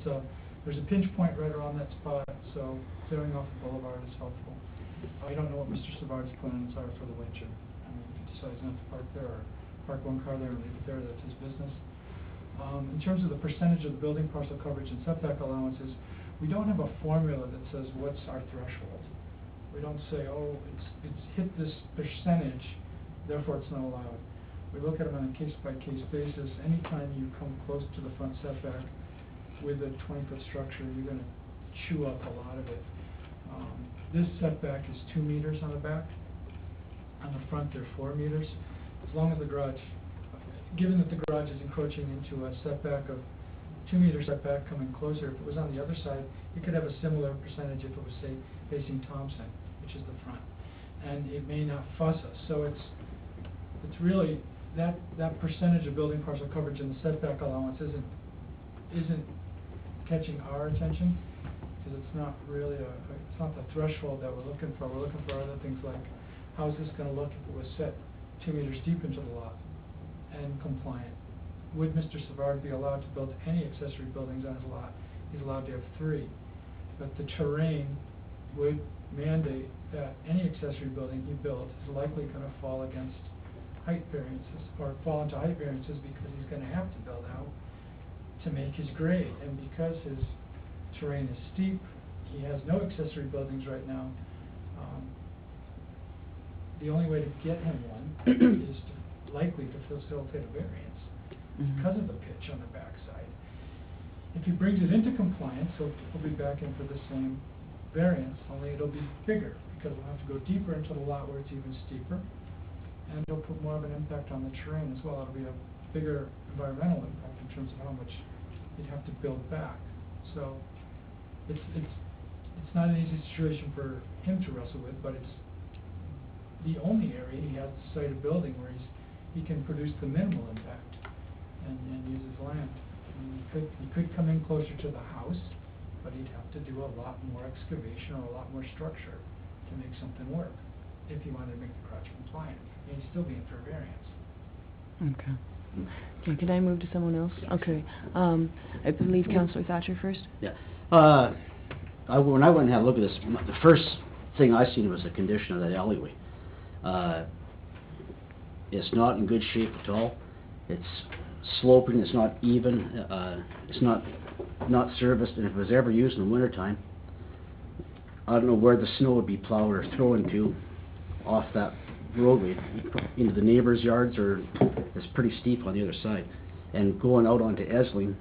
there's a pinch point right around that spot, so clearing off the boulevard is helpful. I don't know what Mr. Savard's plans are for the winter. I mean, if he decides not to park there or park one car there and leave it there, that's his business. In terms of the percentage of the building parcel coverage and setback allowances, we don't have a formula that says what's our threshold. We don't say, oh, it's hit this percentage, therefore it's not allowed. We look at them on a case-by-case basis. Anytime you come close to the front setback with a 20-foot structure, you're going to chew up a lot of it. This setback is 2 meters on the back. On the front, they're 4 meters. As long as the garage, given that the garage is encroaching into a setback of 2-meter setback coming closer, if it was on the other side, it could have a similar percentage if it was, say, facing Thompson, which is the front. And it may not fuss us. So it's really that percentage of building parcel coverage and the setback allowance isn't catching our attention, because it's not really it's not the threshold that we're looking for. We're looking for other things like, how's this going to look if it was set 2 meters deep into the lot and compliant? Would Mr. Savard be allowed to build any accessory buildings on his lot? He's allowed to have 3, but the terrain would mandate that any accessory building he builds is likely going to fall against height variances, or fall into height variances, because he's going to have to build out to make his grade. And because his terrain is steep, he has no accessory buildings right now. The only way to get him one is likely to facilitate a variance because of the pitch on the backside. If he brings it into compliance, he'll be back in for the same variance, only it'll be bigger, because we'll have to go deeper into the lot where it's even steeper. And it'll put more of an impact on the terrain as well. It'll be a bigger environmental impact in terms of how much you'd have to build back. So it's not an easy situation for him to wrestle with, but it's the only area he has to site a building where he can produce the minimal impact and use his land. I mean, he could come in closer to the house, but he'd have to do a lot more excavation or a lot more structure to make something work if he wanted to make the garage compliant. And he'd still be in for a variance. Okay. Okay, can I move to someone else? Okay, I believe Councillor Thatcher first. Yeah. When I went and had a look at this, the first thing I seen was the condition of that alleyway. It's not in good shape at all. It's sloping, it's not even, it's not serviced, and if it was ever used in the wintertime, I don't know where the snow would be plowed or thrown to off that roadway into the neighbors' yards, or it's pretty steep on the other side. And going out onto Esling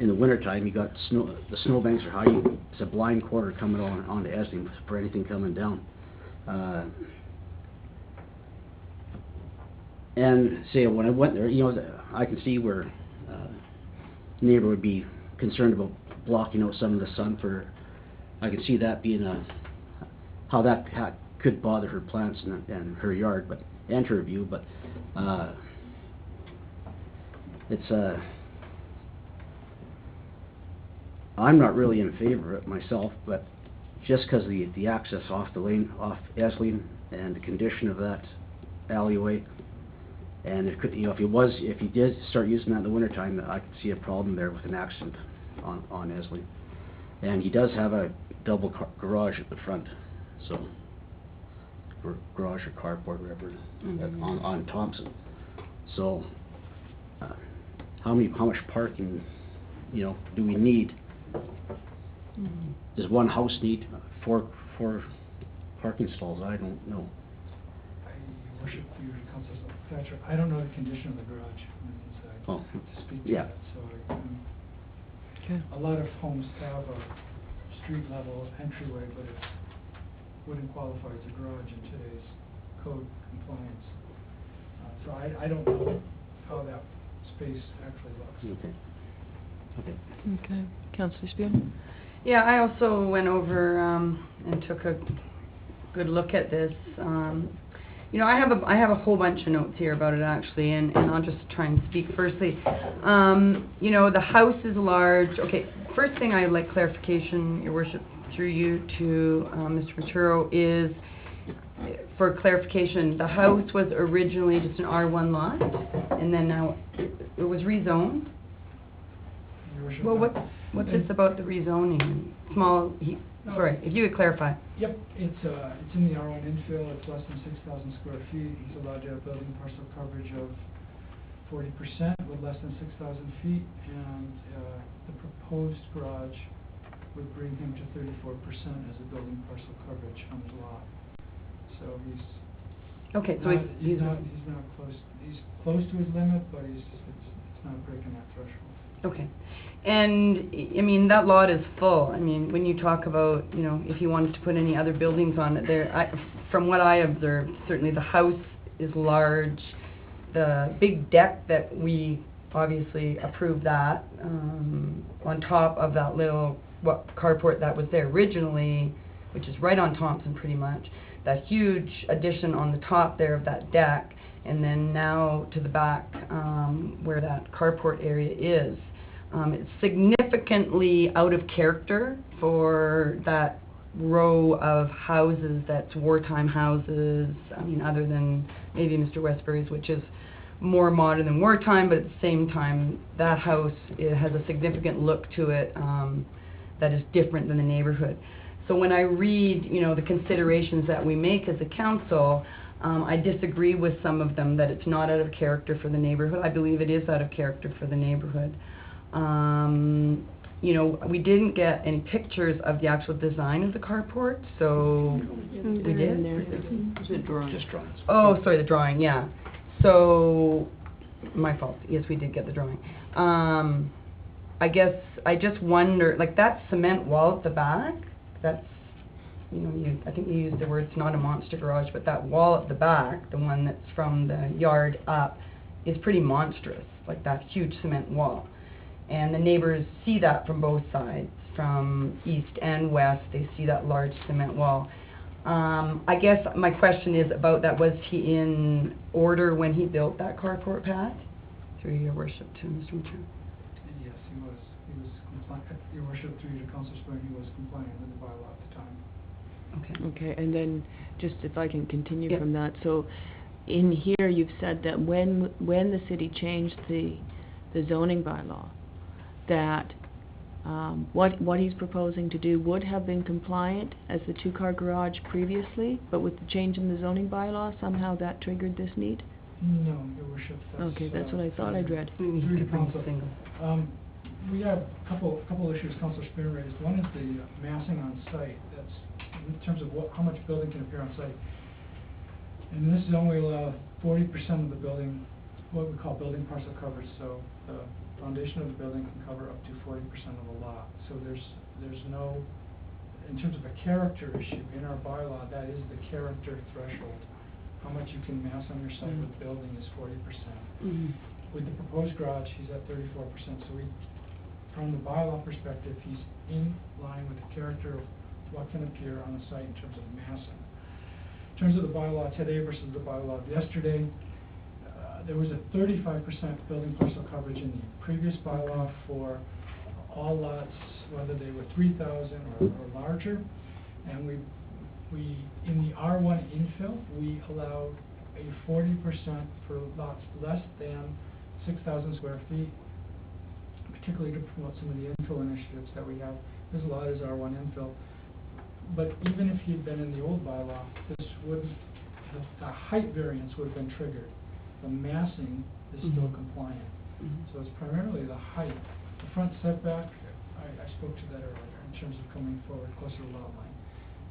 in the wintertime, you got snow, the snowbanks are high, it's a blind quarter coming onto Esling for anything coming down. And say when I went there, I can see where neighbor would be concerned about blocking out some of the sun for. I can see that being how that could bother her plants and her yard, and her view. But it's I'm not really in favor of it myself, but just because the access off the lane, off Esling, and the condition of that alleyway. And it could, if he did start using that in the wintertime, I could see a problem there with an accident on Esling. And he does have a double garage at the front, so garage or carport, whatever, on Thompson. So, how much parking, do we need? Does one house need four parking stalls? I don't know. Your worship, your Councillor Thatcher, I don't know the condition of the garage on the inside to speak to that. So a lot of homes have a street level entryway, but it wouldn't qualify as a garage in today's code compliance. So I don't know how that space actually looks. Okay, Councillor Spear. Yeah, I also went over and took a good look at this. I have a whole bunch of notes here about it actually, and I'll just try and speak firstly. The house is large. Okay, first thing I'd like clarification, Your Worship, through you to Mr. Ventura, is for clarification, the house was originally just an R1 lot, and then now it was rezoned. Your Worship, Well, what's this about the rezoning? Sorry, if you could clarify. Yep, it's in the R1 infill. It's less than 6,000 square feet. He's allowed to have building parcel coverage of 40% with less than 6,000 feet, and the proposed garage would bring him to 34% as a building parcel coverage on the lot. So he's not close. He's close to his limit, but it's not breaking that threshold. Okay. And, that lot is full. When you talk about, if you wanted to put any other buildings on it, from what I observed, certainly the house is large. The big deck that we obviously approved that, on top of that little carport that was there originally, which is right on Thompson pretty much, that huge addition on the top there of that deck, and then now to the back where that carport area is. It's significantly out of character for that row of houses that's wartime houses, other than maybe Mr. Westbury's, which is more modern than wartime, but at the same time, that house, it has a significant look to it that is different than the neighborhood. So when I read, the considerations that we make as a council, I disagree with some of them, that it's not out of character for the neighborhood. I believe it is out of character for the neighborhood. We didn't get any pictures of the actual design of the carport, so we did. Just drawings. Oh, sorry, the drawing, yeah. So, my fault. Yes, we did get the drawing. I guess I just wonder, like that cement wall at the back, that's, I think you used the word, it's not a monster garage, but that wall at the back, the one that's from the yard up, is pretty monstrous, like that huge cement wall. And the neighbors see that from both sides, from east and west. They see that large cement wall. I guess my question is about that. Was he in order when he built that carport path? Through your worship to Mr. Ventura. Yes, he was. He was compliant. Your worship, through you to Councillor Spring, he was compliant with the bylaw at the time. Okay. Okay, and then just if I can continue from that. So in here you've said that when the city changed the zoning bylaw, that what he's proposing to do would have been compliant as the two-car garage previously, but with the change in the zoning bylaw, somehow that triggered this need? No, Your Worship, that's... Okay, that's what I thought I'd read. Through the council. We have a couple issues Councillor Spear raised. One is the massing on site. That's in terms of how much building can appear on site. And this is only allow 40% of the building, what we call building parcel coverage. So the foundation of the building can cover up to 40% of the lot. So there's no, in terms of a character issue in our bylaw, that is the character threshold. How much you can mass on your site with the building is 40%. With the proposed garage, he's at 34%. So from the bylaw perspective, he's in line with the character of what can appear on the site in terms of massing. In terms of the bylaw today versus the bylaw of yesterday, there was a 35% building parcel coverage in the previous bylaw for all lots, whether they were 3,000 or larger, and we in the R1 infill, we allowed a 40% for lots less than 6,000 square feet, particularly to promote some of the infill initiatives that we have. This lot is R1 infill. But even if he'd been in the old bylaw, this wouldn't, the height variance would have been triggered. The massing is still compliant. So it's primarily the height. The front setback, I spoke to that earlier, in terms of coming forward closer to lot line.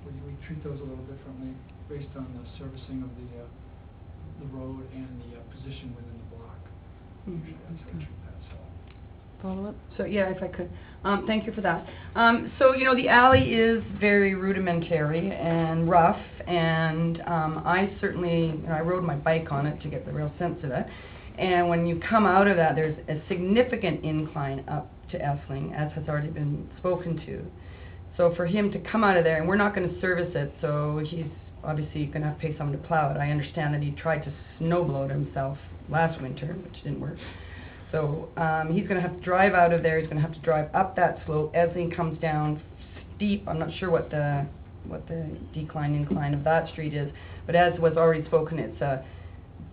We treat those a little differently based on the servicing of the road and the position within the block. Usually that's how we treat that, so. Follow-up? So, yeah, if I could. Thank you for that. So, you know, the alley is very rudimentary and rough, and I certainly, you know, I rode my bike on it to get the real sense of it. And when you come out of that, there's a significant incline up to Essling, as has already been spoken to. So for him to come out of there, and we're not going to service it, so he's obviously going to have to pay someone to plow it. I understand that he tried to snowblow it himself last winter, which didn't work. So he's going to have to drive out of there. He's going to have to drive up that slope. Essling comes down steep. I'm not sure what the incline of that street is, but as was already spoken, it's a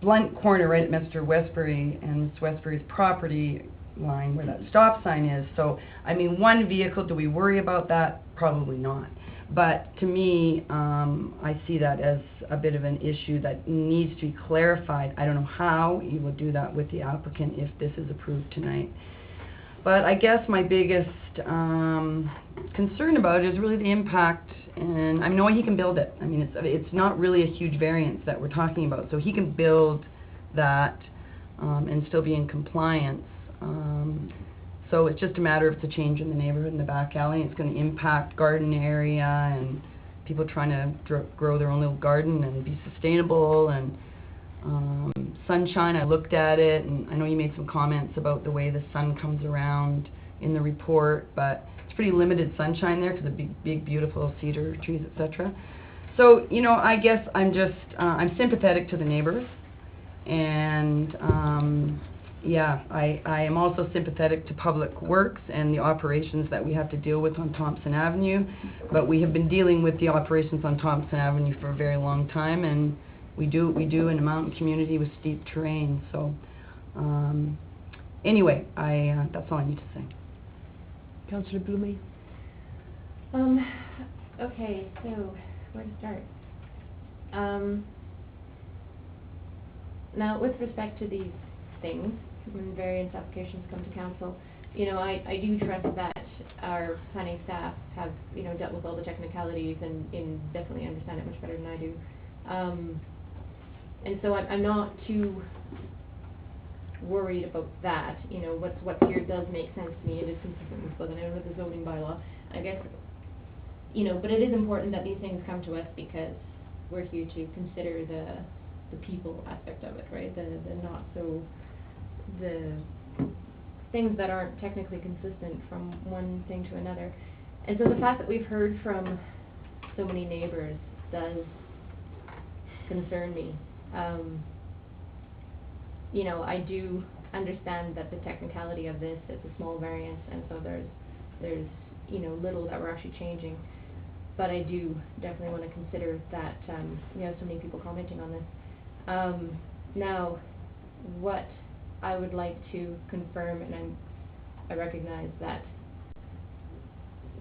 blunt corner right at Mr. Westbury and Mr. Westbury's property line where that stop sign is. So, I mean, one vehicle, do we worry about that? Probably not. But to me, I see that as a bit of an issue that needs to be clarified. I don't know how you will do that with the applicant if this is approved tonight. But I guess my biggest concern about it is really the impact, and I know he can build it. I mean, it's not really a huge variance that we're talking about, so he can build that and still be in compliance. So it's just a matter of the change in the neighborhood in the back alley. It's going to impact garden area and people trying to grow their own little garden and be sustainable. And sunshine, I looked at it, and I know you made some comments about the way the sun comes around in the report, but it's pretty limited sunshine there because of the big, beautiful cedar trees, etc. So, you know, I guess I'm just, I'm sympathetic to the neighbors, and yeah, I am also sympathetic to Public Works and the operations that we have to deal with on Thompson Avenue, but we have been dealing with the operations on Thompson Avenue for a very long time, and we do in a mountain community with steep terrain. So anyway, that's all I need to say. Councillor Blumey? Okay, so where to start? Now, with respect to these things, when variance applications come to council, you know, I do trust that our planning staff have, you know, dealt with all the technicalities and definitely understand it much better than I do. And so I'm not too worried about that. You know, what's here does make sense to me. It is consistent with both the zoning bylaw, I guess. You know, but it is important that these things come to us because we're here to consider the people aspect of it, right? The things that aren't technically consistent from one thing to another. And so the fact that we've heard from so many neighbors does concern me. You know, I do understand that the technicality of this is a small variance, and so there's you know, little that we're actually changing. But I do definitely want to consider that we have so many people commenting on this. Now, what I would like to confirm, and I recognize that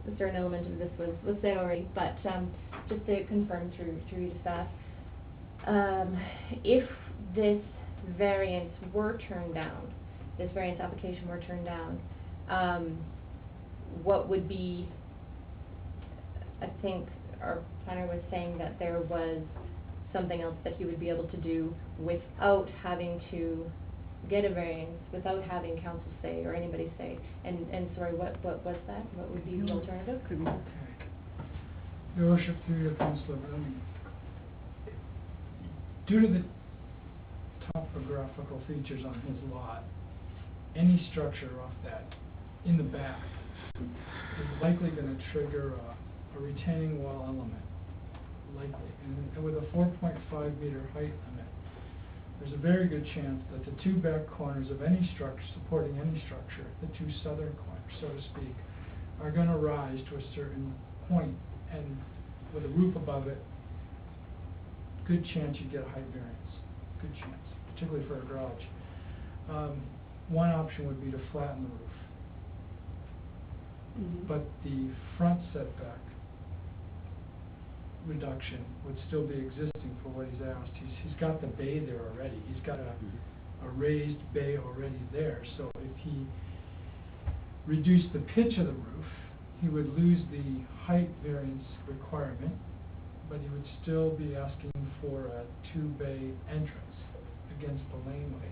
a certain element of this was said already, but just to confirm through you to staff, if this variance were turned down, this variance application were turned down, what would be, I think our planner was saying that there was something else that he would be able to do without having to get a variance, without having council say or anybody say. And sorry, what was that? What would be the alternative? Okay. Your worship, through your councillor, due to the topographical features on his lot, any structure off that in the back is likely going to trigger a retaining wall element, likely. And with a 4.5 meter height limit, there's a very good chance that the two back corners of any structure, supporting any structure, the two southern corners, so to speak, are going to rise to a certain point, and with a roof above it, good chance you get a height variance. Good chance, particularly for a garage. One option would be to flatten the roof. But the front setback reduction would still be existing for what he's asked. He's got the bay there already. He's got a raised bay already there. So if he reduced the pitch of the roof, he would lose the height variance requirement, but he would still be asking for a two-bay entrance against the laneway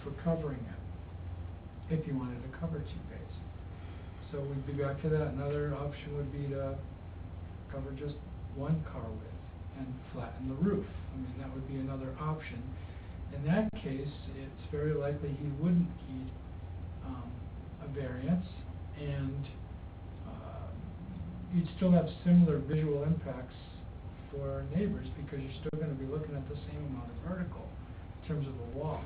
for covering it, if he wanted to cover two bays. So we'd be back to that. Another option would be to cover just one car width and flatten the roof. I mean, that would be another option. In that case, it's very likely he wouldn't need a variance, and you'd still have similar visual impacts for neighbors, because you're still going to be looking at the same amount of vertical in terms of the wall.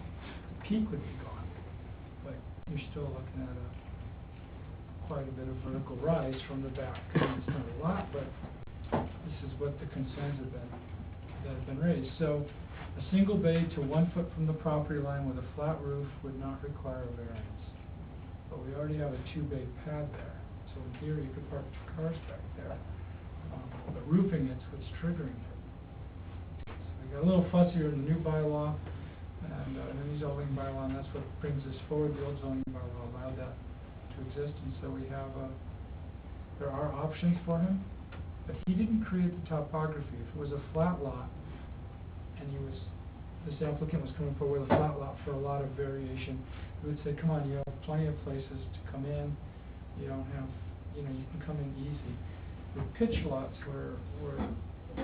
The peak would be gone, but you're still looking at quite a bit of vertical rise from the back. I mean, it's not a lot, but this is what the concerns that have been raised. So a single bay to 1 foot from the property line with a flat roof would not require a variance. But we already have a 2-bay pad there, so in theory you could park 2 cars back there. But roofing it's what's triggering it. So we got a little fussier in the new bylaw and the new zoning bylaw, and that's what brings us forward. The old zoning bylaw allowed that to exist, and so we have there are options for him, but he didn't create the topography. If it was a flat lot and this applicant was coming forward with a flat lot for a lot of variation, we would say, come on, you have plenty of places to come in, you don't have, you can come in easy. With pitch lots, we're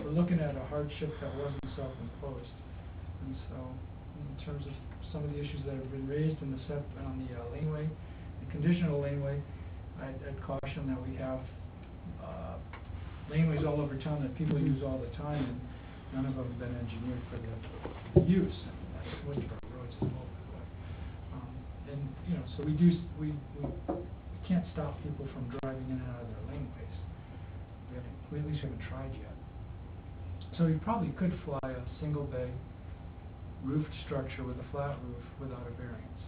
looking at a hardship that wasn't self-imposed, and so in terms of some of the issues that have been raised in on the laneway, the conditional laneway, I'd caution that we have laneways all over town that people use all the time, and none of them have been engineered for the use. And that's Winchburg roads as well, by the way. And so we can't stop people from driving in and out of their laneways. We at least haven't tried yet. So you probably could fly a single bay roofed structure with a flat roof without a variance.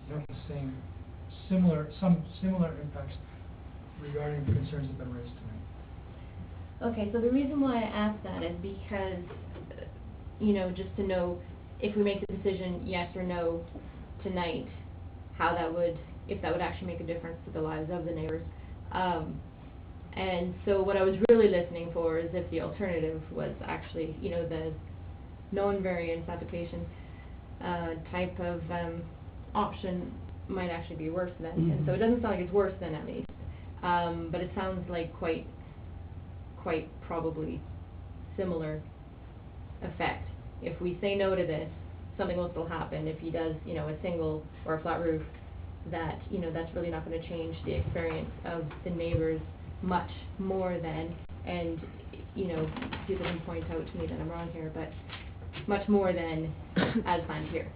You have the some similar impacts regarding the concerns that have been raised tonight. Okay, so the reason why I asked that is because, just to know if we make the decision yes or no tonight, if that would actually make a difference to the lives of the neighbors. And so what I was really listening for is if the alternative was actually, the non-variance application type of option might actually be worse than. And so it doesn't sound like it's worse than, at least. But it sounds like quite probably similar effect. If we say no to this, something will still happen. If he does, a single or a flat roof, that, that's really not going to change the experience of the neighbors much more than, and, people can point out to me that I'm wrong here, but much more than as planned here.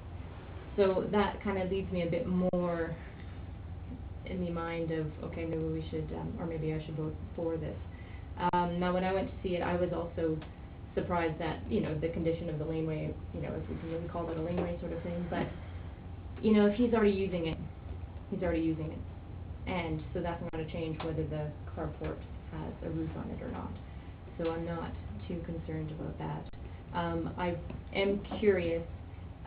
So that kind of leads me a bit more in the mind of, okay, maybe we should, or maybe I should vote for this. Now when I went to see it, I was also surprised at, you know, the condition of the laneway, you know, if we can really call that a laneway sort of thing, but, you know, if he's already using it, he's already using it. And so that's not gonna change whether the carport has a roof on it or not. So I'm not too concerned about that. I am curious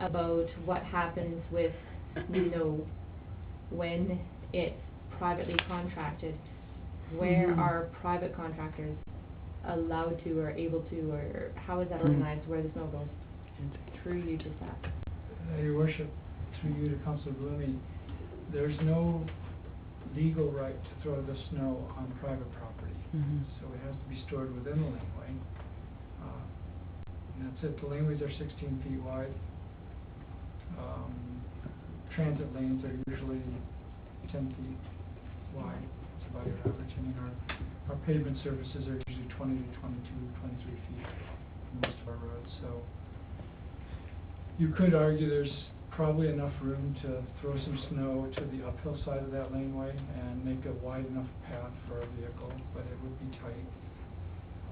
about what happens with snow when it's privately contracted. Where are private contractors allowed to or able to, or how is that organized, where the snow goes? Through you to staff. Your Worship, through you to Councillor Blooming, there's no legal right to throw the snow on private property. So it has to be stored within the laneway. And that's it. The laneways are 16 feet wide. Transit lanes are usually 10 feet wide. That's about your average. I mean, our pavement surfaces are usually 20 to 22, 23 feet in most of our roads. So you could argue there's probably enough room to throw some snow to the uphill side of that laneway and make a wide enough path for a vehicle, but it would be tight.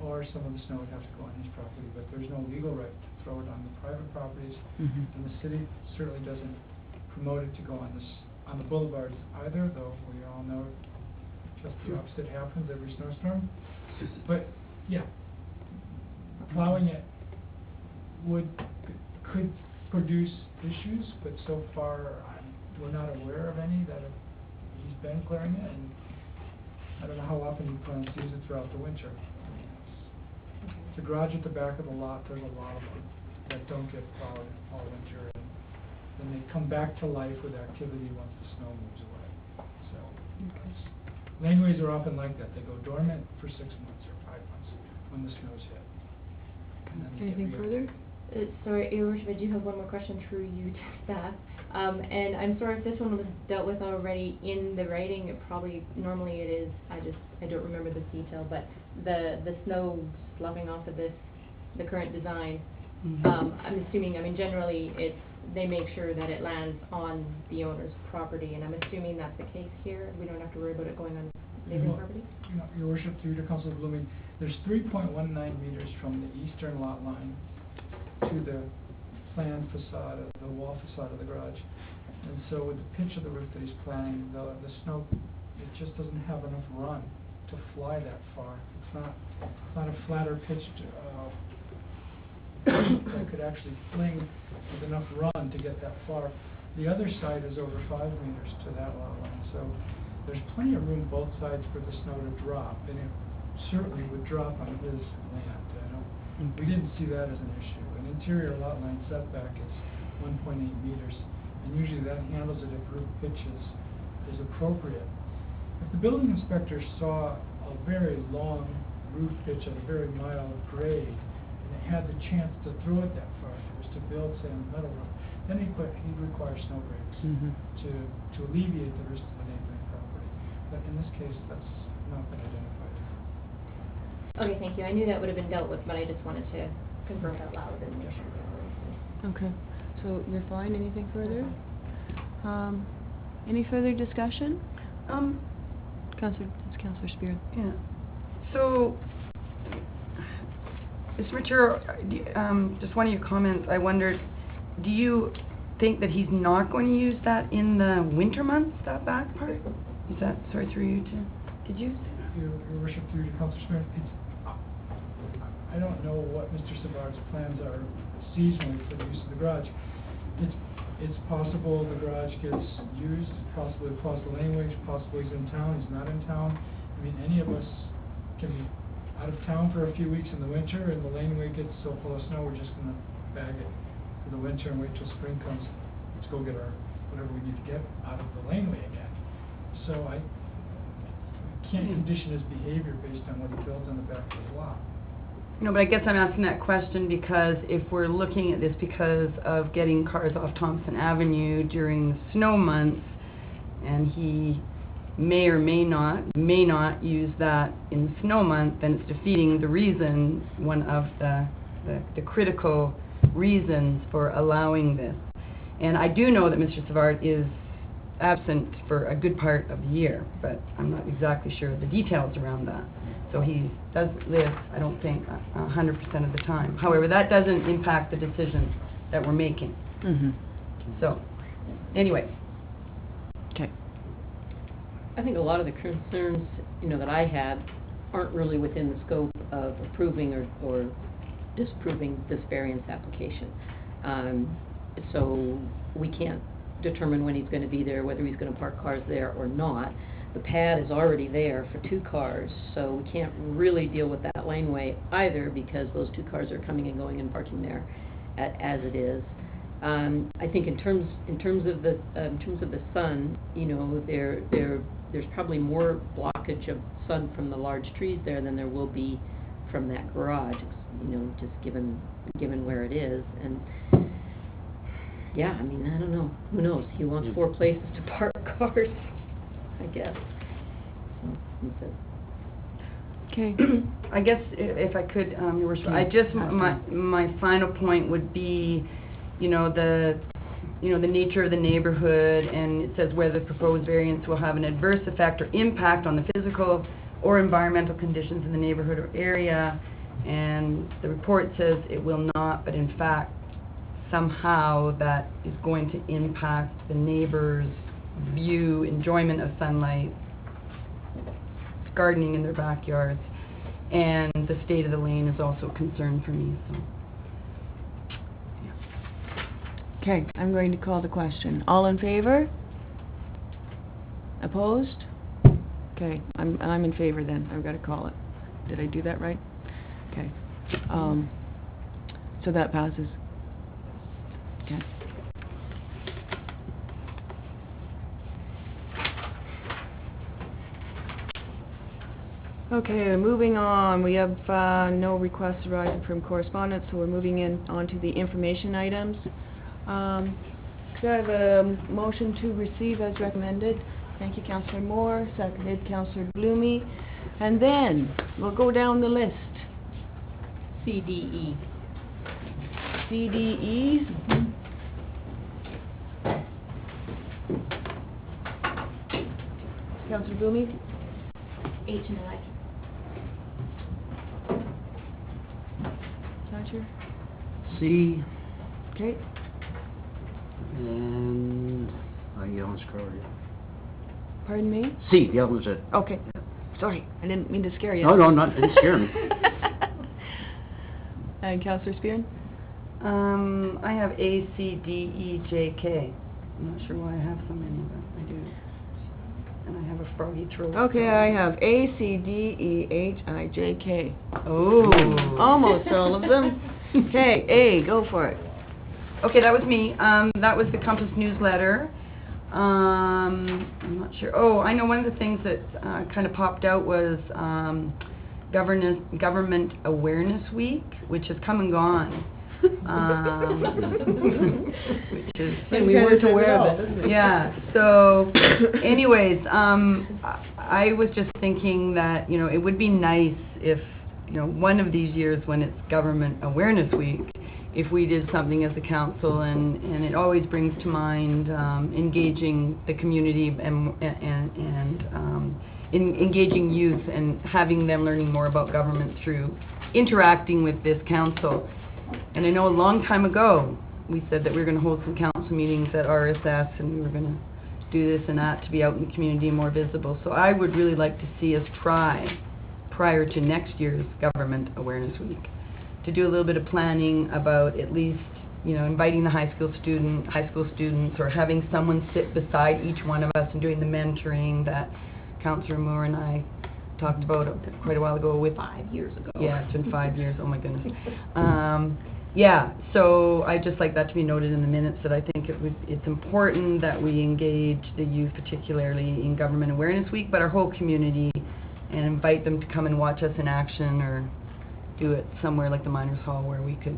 Or some of the snow would have to go on his property, but there's no legal right to throw it on the private properties. And the city certainly doesn't promote it to go on the boulevards either, though we all know just the opposite happens every snowstorm. But yeah, plowing it could produce issues, but so far we're not aware of any that he's been clearing it, and I don't know how often he plans to use it throughout the winter. The garage at the back of the lot, there's a lot of them that don't get plowed all winter, and then they come back to life with activity once the snow moves away. So laneways are often like that. They go dormant for 6 months or 5 months when the snow's hit. Anything further? Sorry, Your Worship, I do have one more question through you to staff. And I'm sorry if this one was dealt with already in the writing. It probably, normally it is, I don't remember this detail, but the snow sloughing off of the current design, I'm assuming, I mean, generally they make sure that it lands on the owner's property, and I'm assuming that's the case here. We don't have to worry about it going on neighbor's property? Your Worship, through to Councillor Blooming, there's 3.19 meters from the eastern lot line to the planned facade, the wall facade of the garage. And so with the pitch of the roof that he's planning, the snow, it just doesn't have enough run to fly that far. It's not a flatter pitched that could actually fling with enough run to get that far. The other side is over 5 meters to that lot line, so there's plenty of room both sides for the snow to drop, and it certainly would drop on his land. We didn't see that as an issue. An interior lot line setback is 1.8 meters, and usually that handles it if roof pitch is appropriate. If the building inspector saw a very long roof pitch at a very mild grade, and it had the chance to throw it that far, if it was to build, say, on the metal roof, then he'd require snow breaks to alleviate the risk to the neighboring property. But in this case, that's not been identified. Okay, thank you. I knew that would have been dealt with, but I just wanted to confirm out loud and make sure. Okay, so you're fine, anything further? Any further discussion? Councillor Spear. Yeah. So, Mr. Material, just one of your comments, I wondered, do you think that he's not going to use that in the winter months, that back part? Is that, sorry, through you too? Did you? Your Worship, through you, Councillor Smith, I don't know what Mr. Savard's plans are seasonally for the use of the garage. It's possible the garage gets used, possibly across the laneway, possibly he's in town, he's not in town. I mean, any of us can be out of town for a few weeks in the winter, and the laneway gets so full of snow, we're just gonna bag it for the winter and wait till spring comes to go get our, whatever we need to get out of the laneway again. So I can't condition his behavior based on what he builds on the back of his lot. No, but I guess I'm asking that question because if we're looking at this because of getting cars off Thompson Avenue during the snow months, and he may or may not use that in the snow month, then it's defeating the reason, one of the critical reasons for allowing this. And I do know that Mr. Savard is absent for a good part of the year, but I'm not exactly sure of the details around that. So he doesn't live, I don't think, 100% of the time. However, that doesn't impact the decision that we're making. Mm-hmm. So, anyway. Okay. I think a lot of the concerns, that I had aren't really within the scope of approving or disapproving this variance application. So we can't determine when he's going to be there, whether he's going to park cars there or not. The pad is already there for 2 cars, so we can't really deal with that laneway either, because those 2 cars are coming and going and parking there as it is. I think in terms of the sun, there's probably more blockage of sun from the large trees there than there will be from that garage, just given where it is. And yeah, I mean, I don't know. Who knows? He wants 4 places to park cars, I guess. So, that's it. Okay. I guess if I could, Your Worship, I just, my final point would be, the nature of the neighborhood, and it says whether the proposed variance will have an adverse effect or impact on the physical or environmental conditions in the neighborhood or area, and the report says it will not, but in fact, somehow that is going to impact the neighbors' enjoyment of sunlight, gardening in their backyards, and the state of the lane is also a concern for me. So, Okay, I'm going to call the question. All in favor? Opposed? Okay, I'm in favor then. I've got to call it. Did I do that right? Okay. So that passes. Okay. Okay, moving on. We have no requests arising from correspondence, so we're moving on to the information items. Could I have a motion to receive as recommended? Thank you, Councillor Moore. Seconded, Councillor Blumey. And then we'll go down the list. CDE. CDEs. Councillor Blumey? H and I. Roger? C, Okay. and, the other one's covered, yeah. Pardon me? C, the other one's it. Okay. Sorry, I didn't mean to scare you. No, didn't scare me. And Councillor Spearn? I have A, C, D, E, J, K. I'm not sure why I have so many, but I do. And I have a froggy throat. Okay, I have A, C, D, E, H, I, J, K. Oh. Almost all of them. Okay, A, go for it. Okay, that was me. That was the Compass newsletter. I'm not sure. Oh, I know one of the things that kind of popped out was Government Awareness Week, which has come and gone. Which is, and we weren't aware of it. Yeah. So, anyways, I was just thinking that it would be nice if one of these years when it's Government Awareness Week, if we did something as a council, and it always brings to mind engaging the community and engaging youth and having them learning more about government through interacting with this council. And I know a long time ago we said that we were going to hold some council meetings at RSS, and we were going to do this and that to be out in the community and more visible. So I would really like to see us try, prior to next year's Government Awareness Week, to do a little bit of planning about at least, inviting the high school students, or having someone sit beside each one of us and doing the mentoring that Councillor Moore and I talked about quite a while ago. 5 years ago. Yeah, it's been 5 years. Oh my goodness. Yeah, so I just like that to be noted in the minutes, that I think it's important that we engage the youth, particularly in Government Awareness Week, but our whole community, and invite them to come and watch us in action, or do it somewhere like the Miners Hall, where we could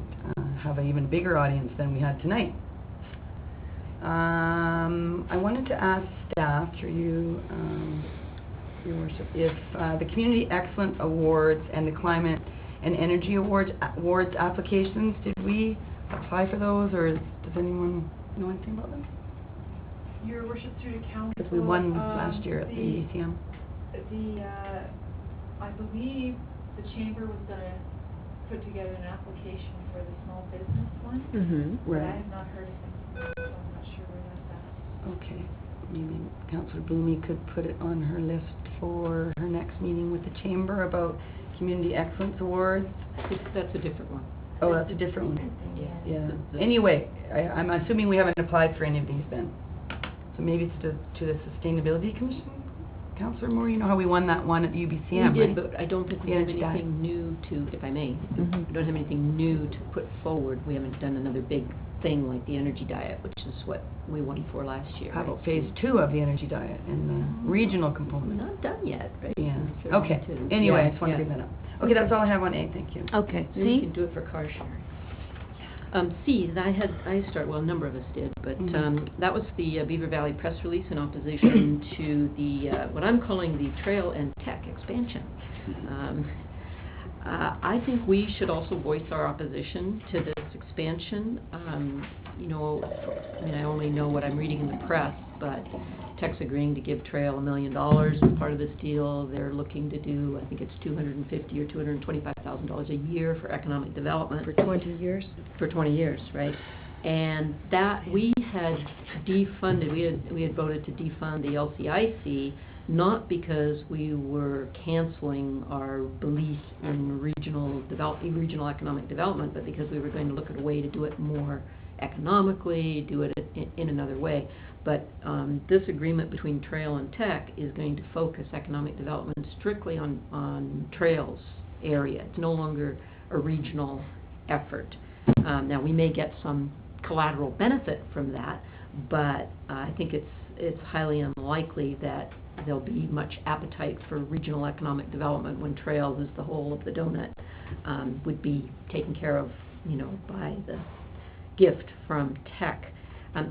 have an even bigger audience than we had tonight. I wanted to ask staff, through you, Your Worship, if the Community Excellence Awards and the Climate and Energy Awards applications, did we apply for those, or does anyone know anything about them? Your Worship, through the council. Because we won last year at the ACM. The I believe the chamber was gonna put together an application for the small business one. But I Right. have not heard anything, so I'm not sure where that's at. Okay, maybe Councillor Blumey could put it on her list for her next meeting with the chamber about Community Excellence Awards. That's a different one. Oh, that's a different one. Yeah. The- Anyway, I'm assuming we haven't applied for any of these then. So maybe it's to the Sustainability Commission? Councillor Moore, you know how we won that one at the UBCM, We right? did, but I don't think we The have energy diet. anything new to, if I may, Mhm. we don't have anything new to put forward. We haven't done another big thing like the energy diet, which is what we won for last year. How right? about phase 2 of the energy diet and the regional We're component? not done yet, right? Yeah, We're fairly okay. to- Anyway, I yeah, just wanted to yeah. bring that up. Okay, that's all I have on A, thank you. Okay, Maybe we C? can do it for car sharing. C, a number of us did, but Mhm. that was the Beaver Valley press release in opposition to the, what I'm calling the trail and tech expansion. I think we should also voice our opposition to this expansion. You know, I mean, I only know what I'm reading in the press, but Tech's agreeing to give Trail $1 million as part of this deal. They're looking to do, I think it's $250,000 or $225,000 a year for economic development. For 20 years? For 20 years, right? And that, we had defunded, we had voted to defund the LCIC, not because we were canceling our belief in regional economic development, but because we were going to look at a way to do it more economically, do it in another way. But this agreement between Trail and Tech is going to focus economic development strictly on Trail's area. It's no longer a regional effort. Now, we may get some collateral benefit from that, but I think it's highly unlikely that there'll be much appetite for regional economic development when Trails is the whole of the donut, would be taken care of, you know, by the gift from Tech.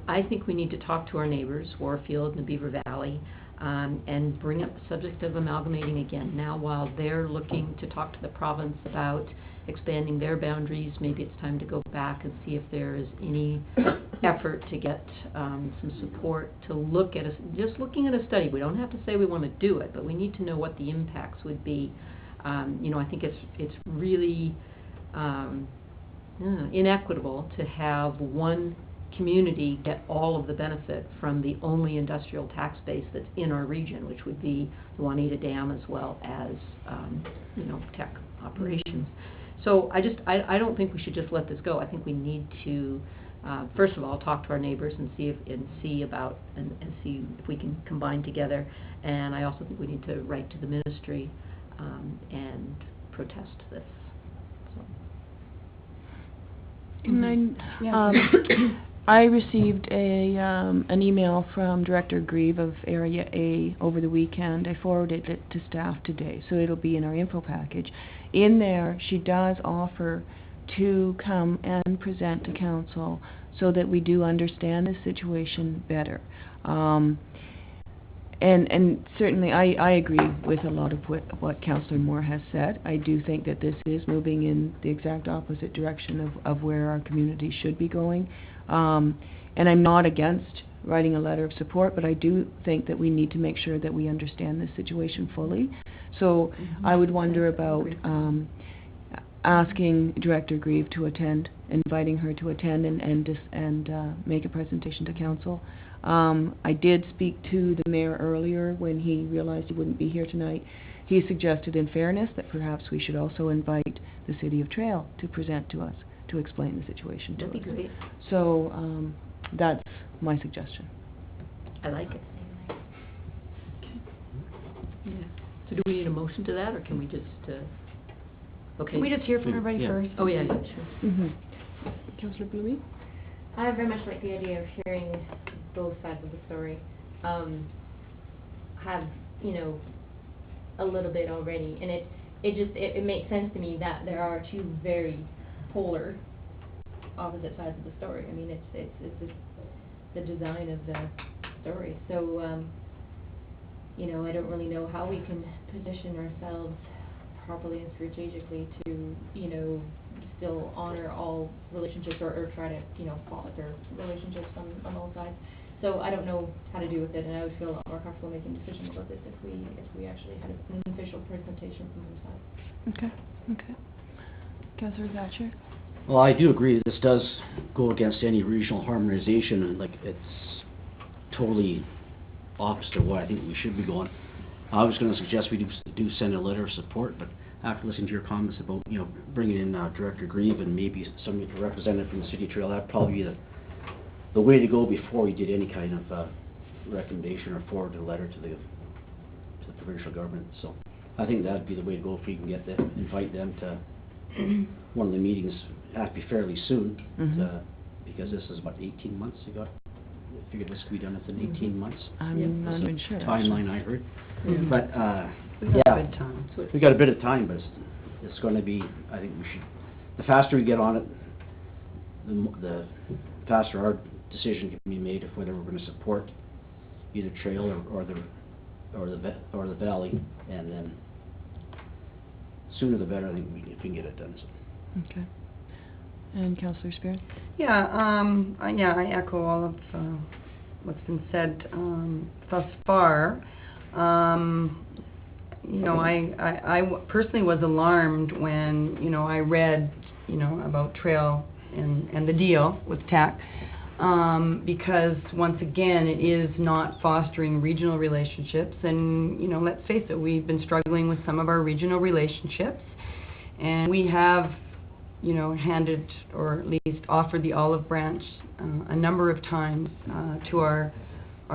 I think we need to talk to our neighbors, Warfield and the Beaver Valley, and bring up the subject of amalgamating again. Now, while they're looking to talk to the province about expanding their boundaries, maybe it's time to go back and see if there is any effort to get some support to look at just looking at a study. We don't have to say we want to do it, but we need to know what the impacts would be. You know, I think it's really inequitable to have one community get all of the benefit from the only industrial tax base that's in our region, which would be the Juanita Dam as well as, you know, Tech operations. So I don't think we should just let this go. I think we need to, first of all, talk to our neighbors and see if we can combine together. And I also think we need to write to the ministry and protest this. So. And I received an email from Director Grieve of Area A over the weekend. I forwarded it to staff today, so it'll be in our info package. In there, she does offer to come and present to council so that we do understand the situation better. And certainly I agree with a lot of what Councillor Moore has said. I do think that this is moving in the exact opposite direction of where our community should be going. And I'm not against writing a letter of support, but I do think that we need to make sure that we understand this situation fully. So I would wonder about asking Director Grieve to attend, inviting her to attend and make a presentation to council. I did speak to the mayor earlier when he realized he wouldn't be here tonight. He suggested, in fairness, that perhaps we should also invite the City of Trail to present to us, to explain the situation to us. That'd be great. So that's my suggestion. I like it. Yeah. So do we need a motion to that, or can we just, okay? Can we just hear from everybody first? Oh, yeah, sure. Councillor Blumey? I very much like the idea of hearing both sides of the story. Have, you know, a little bit already, and it makes sense to me that there are two very polar opposite sides of the story. I mean, it's the design of the story. So, you know, I don't really know how we can position ourselves properly and strategically to, you know, still honor all relationships or try to, you know, foster relationships on both sides. So I don't know how to do with it, and I would feel a lot more comfortable making decisions about this if we actually had an official presentation from both sides. Okay, okay. Councillor Thatcher? Well, I do agree that this does go against any regional harmonization, and like it's totally opposite of what I think we should be going. I was going to suggest we do send a letter of support, but after listening to your comments about, you know, bringing in Director Grieve and maybe somebody representative from the City Trail, that'd probably be the way to go before we did any kind of recommendation or forward a letter to the provincial government. So I think that'd be the way to go if we can get them, invite them to one of the meetings. Have to be fairly soon, because this is about 18 months ago. I figured this could be done within 18 months. I'm not even sure. Timeline I heard. But we got a bit of time. We got a bit of time, but it's going to be. I think we should. The faster we get on it, the faster our decision can be made of whether we're going to support either trail or the valley, and then sooner the better. I think if we can get it done. So. Okay. And Councillor Spear? Yeah, I echo all of what's been said thus far. You know, I personally was alarmed when, you know, I read, you know, about trail and the deal with TAC, because once again it is not fostering regional relationships, and, you know, let's face it, we've been struggling with some of our regional relationships, and we have, you know, handed or at least offered the olive branch a number of times to our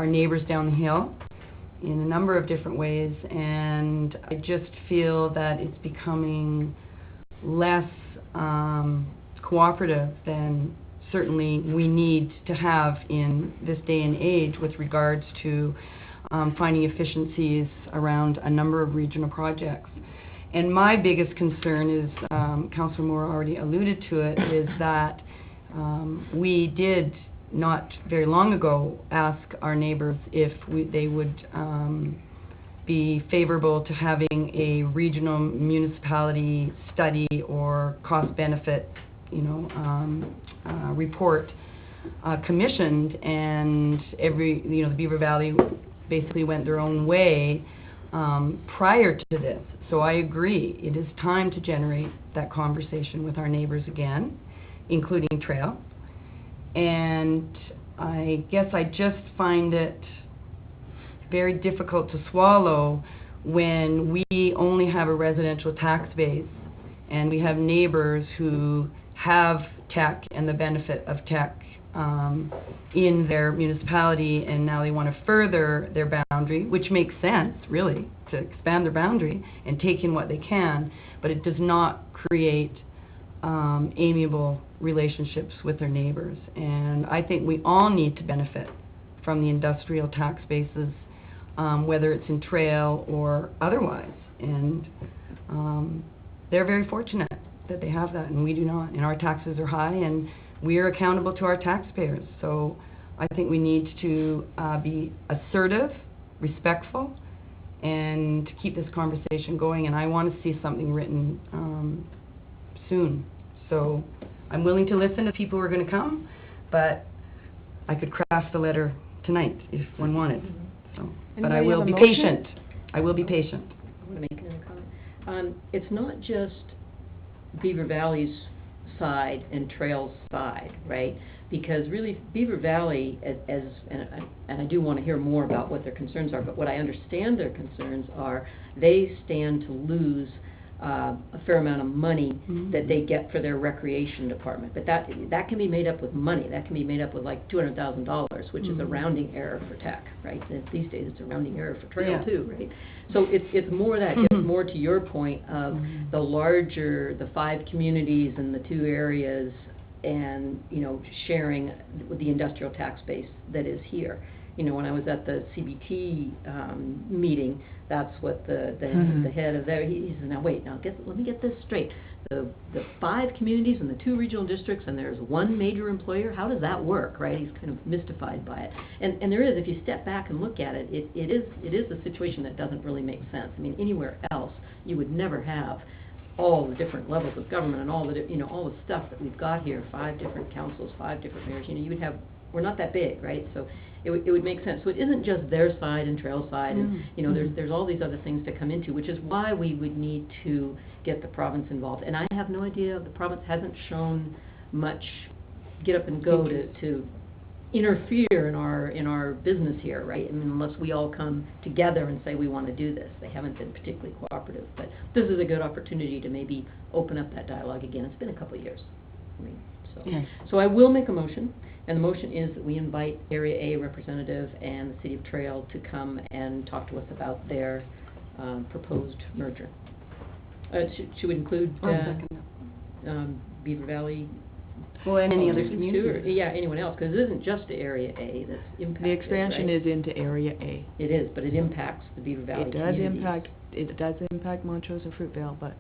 neighbors down the hill in a number of different ways, and I just feel that it's becoming less cooperative than certainly we need to have in this day and age with regards to finding efficiencies around a number of regional projects. And my biggest concern is, Councillor Moore already alluded to it, is that we did not very long ago ask our neighbors if they would be favorable to having a regional municipality study or cost-benefit, you know, report commissioned, and the Beaver Valley basically went their own way prior to this. So I agree, it is time to generate that conversation with our neighbors again, including Trail. And I guess I just find it very difficult to swallow when we only have a residential tax base and we have neighbors who have tech and the benefit of tech in their municipality, and now they want to further their boundary, which makes sense, really, to expand their boundary and take in what they can, but it does not create amiable relationships with their neighbors. And I think we all need to benefit from the industrial tax bases, whether it's in Trail or otherwise. And they're very fortunate that they have that, and we do not. And our taxes are high, and we are accountable to our taxpayers. So I think we need to be assertive, respectful, and keep this conversation going. And I want to see something written soon. So I'm willing to listen to people who are going to come, but I could craft the letter tonight if one wanted. So, but I will be patient. I will be patient. I want to make another comment. It's not just Beaver Valley's side and Trail's side, right? Because really, Beaver Valley, and I do want to hear more about what their concerns are, but what I understand their concerns are, they stand to lose a fair amount of money that they get for their recreation department. But that can be made up with money. That can be made up with like $200,000, which is a rounding error for tech, right? And these days it's a rounding error for Trail too, right? So it's more that gets more to your point of the larger, the 5 communities and the 2 areas, and, you know, sharing with the industrial tax base that is here. You know, when I was at the CBT meeting, that's what the head of there, he said, now wait, let me get this straight. The 5 communities and the 2 regional districts, and there's 1 major employer, how does that work, right? He's kind of mystified by it. And there is, if you step back and look at it, it is a situation that doesn't really make sense. I mean, anywhere else, you would never have all the different levels of government and all the, you know, all the stuff that we've got here, 5 different councils, 5 different mayors. You know, you would have we're not that big, right? So it would make sense. So it isn't just their side and trail side, and, you know, there's all these other things to come into, which is why we would need to get the province involved. And I have no idea, the province hasn't shown much get up and go to interfere in our business here, right? I mean, unless we all come together and say we want to do this. They haven't been particularly cooperative, but this is a good opportunity to maybe open up that dialogue again. It's been a couple of years. I mean, so. Yes. So I will make a motion, and the motion is that we invite Area A representative and the City of Trail to come and talk to us about their proposed merger. Should we include Beaver Valley? Well, and any other communities too, or, yeah, anyone else, because it isn't just Area A that's impacted, The expansion right? is into Area A. It is, but it impacts the Beaver Valley communities. It does impact Montrose and Fruitvale, but,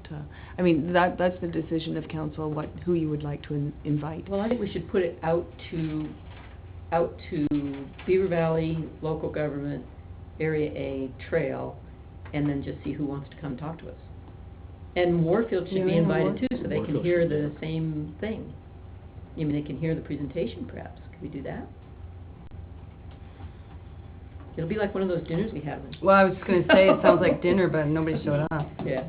I mean, that's the decision of council, who you would like to invite. Well, I think we should put it out to Beaver Valley, local government, Area A, Trail, and then just see who wants to come talk to us. And Warfield should be invited too, so they can hear the same thing. I mean, they can hear the presentation perhaps. Could we do that? It'll be like one of those dinners we have. Well, I was going to say, it sounds like dinner, but nobody showed up. Yeah.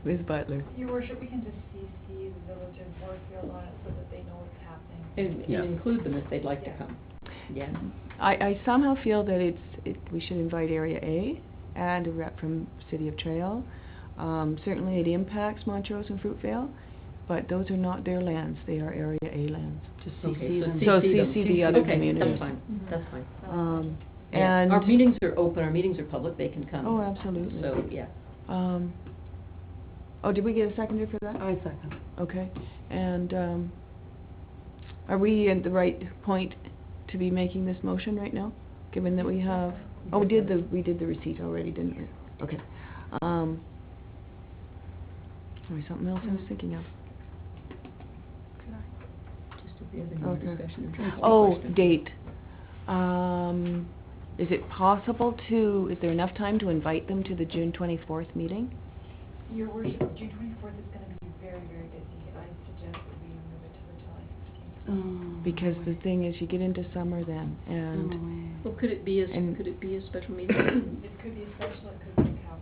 Ms. Butler. Your worship, we can just CC the village of Warfield on it so that they know what's happening. And include them if they'd like to come. Yeah. I somehow feel that we should invite Area A and a rep from City of Trail. Certainly it impacts Montrose and Fruitvale, but those are not their lands, they are Area A lands. Just CC them. So CC the other okay, communities. that's fine, that's fine. And our meetings are open, our meetings are public, they can come. Oh, absolutely. So, yeah. Did we get a seconder for that? I second. Okay, and, are we at the right point to be making this motion right now, given that we have, we did the receipt already, didn't we? Okay. Sorry, something else I was thinking of. Just if you have any more discussion. Date. Is it possible is there enough time to invite them to the June 24th meeting? Your worship, June 24th is going to be very, very busy. I suggest that we move it to the July 16th. Because the thing is, you get into summer then, and... Well, could it be a special meeting? It could be a special, it could be a cow.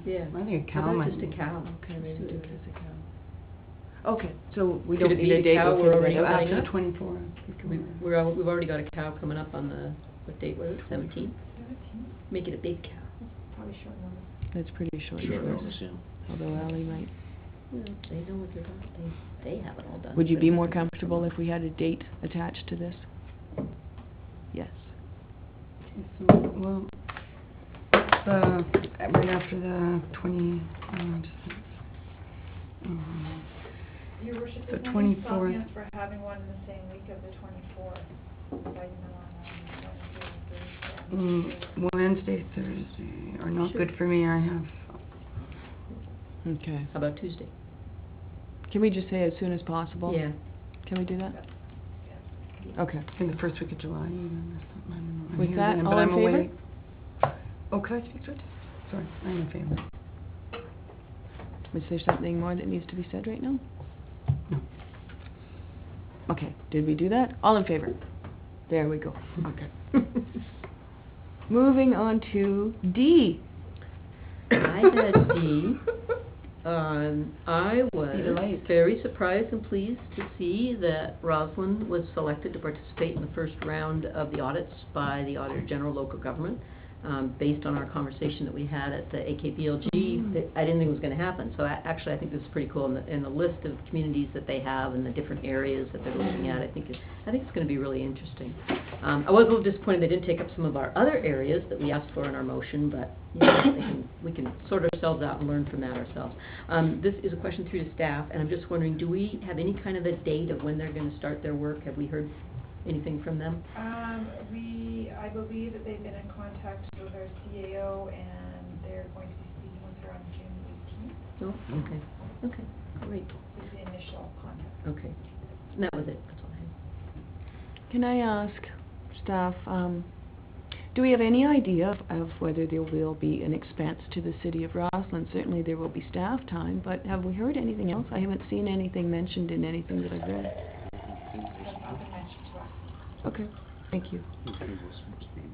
Yeah. I think a cow How about might just a cow? Okay, maybe do it as a cow. Okay, so we Could don't it need be a a date. cow? We're already After the planning 24th. We've already got a cow coming up on the, what date was it, 17th? Make it a big cow. Probably short notice. That's pretty short notice. Although Ally might... Well, they know what they're doing. They have it all done. Would you be more comfortable if we had a date attached to this? Yes. Well, right after the 20, Your worship, the is nothing stopping 24th. us for having one in the same week of the 24th, inviting them on Wednesday or Thursday. Wednesday, Thursday are not good for me. I have. Okay. How about Tuesday? Can we just say as soon as possible? Yeah. Can we do that? Okay. In the first week of July, even, or something. I don't know. I'm With here that, then, all but in I'm favor? away. Oh, could I speak to it? Sorry, I'm in favor. Is there something more that needs to be said right now? No. Okay, did we do that? All in favor? There we go. Okay. Moving on to D. I had D. I was very surprised and pleased to see that Roslyn was selected to participate in the first round of the audits by the Auditor General Local Government. Based on our conversation that we had at the AKBLG, I didn't think it was going to happen. So actually, I think this is pretty cool. In the list of communities that they have and the different areas that they're looking at, I think it's going to be really interesting. I was a little disappointed they didn't take up some of our other areas that we asked for in our motion, but you know, we can sort ourselves out and learn from that ourselves. This is a question through the staff, and I'm just wondering, do we have any kind of a date of when they're going to start their work? Have we heard anything from them? I believe that they've been in contact with our CAO, and they're going to be speaking with her on June 18th. Oh, okay. Okay, great. This is the initial contact. Okay. And that was it. That's all I had. Can I ask staff, do we have any idea of whether there will be an expense to the city of Roslyn? Certainly there will be staff time, but have we heard anything else? I haven't seen anything mentioned in anything that I've read. Okay, thank you. Okay, we'll speed.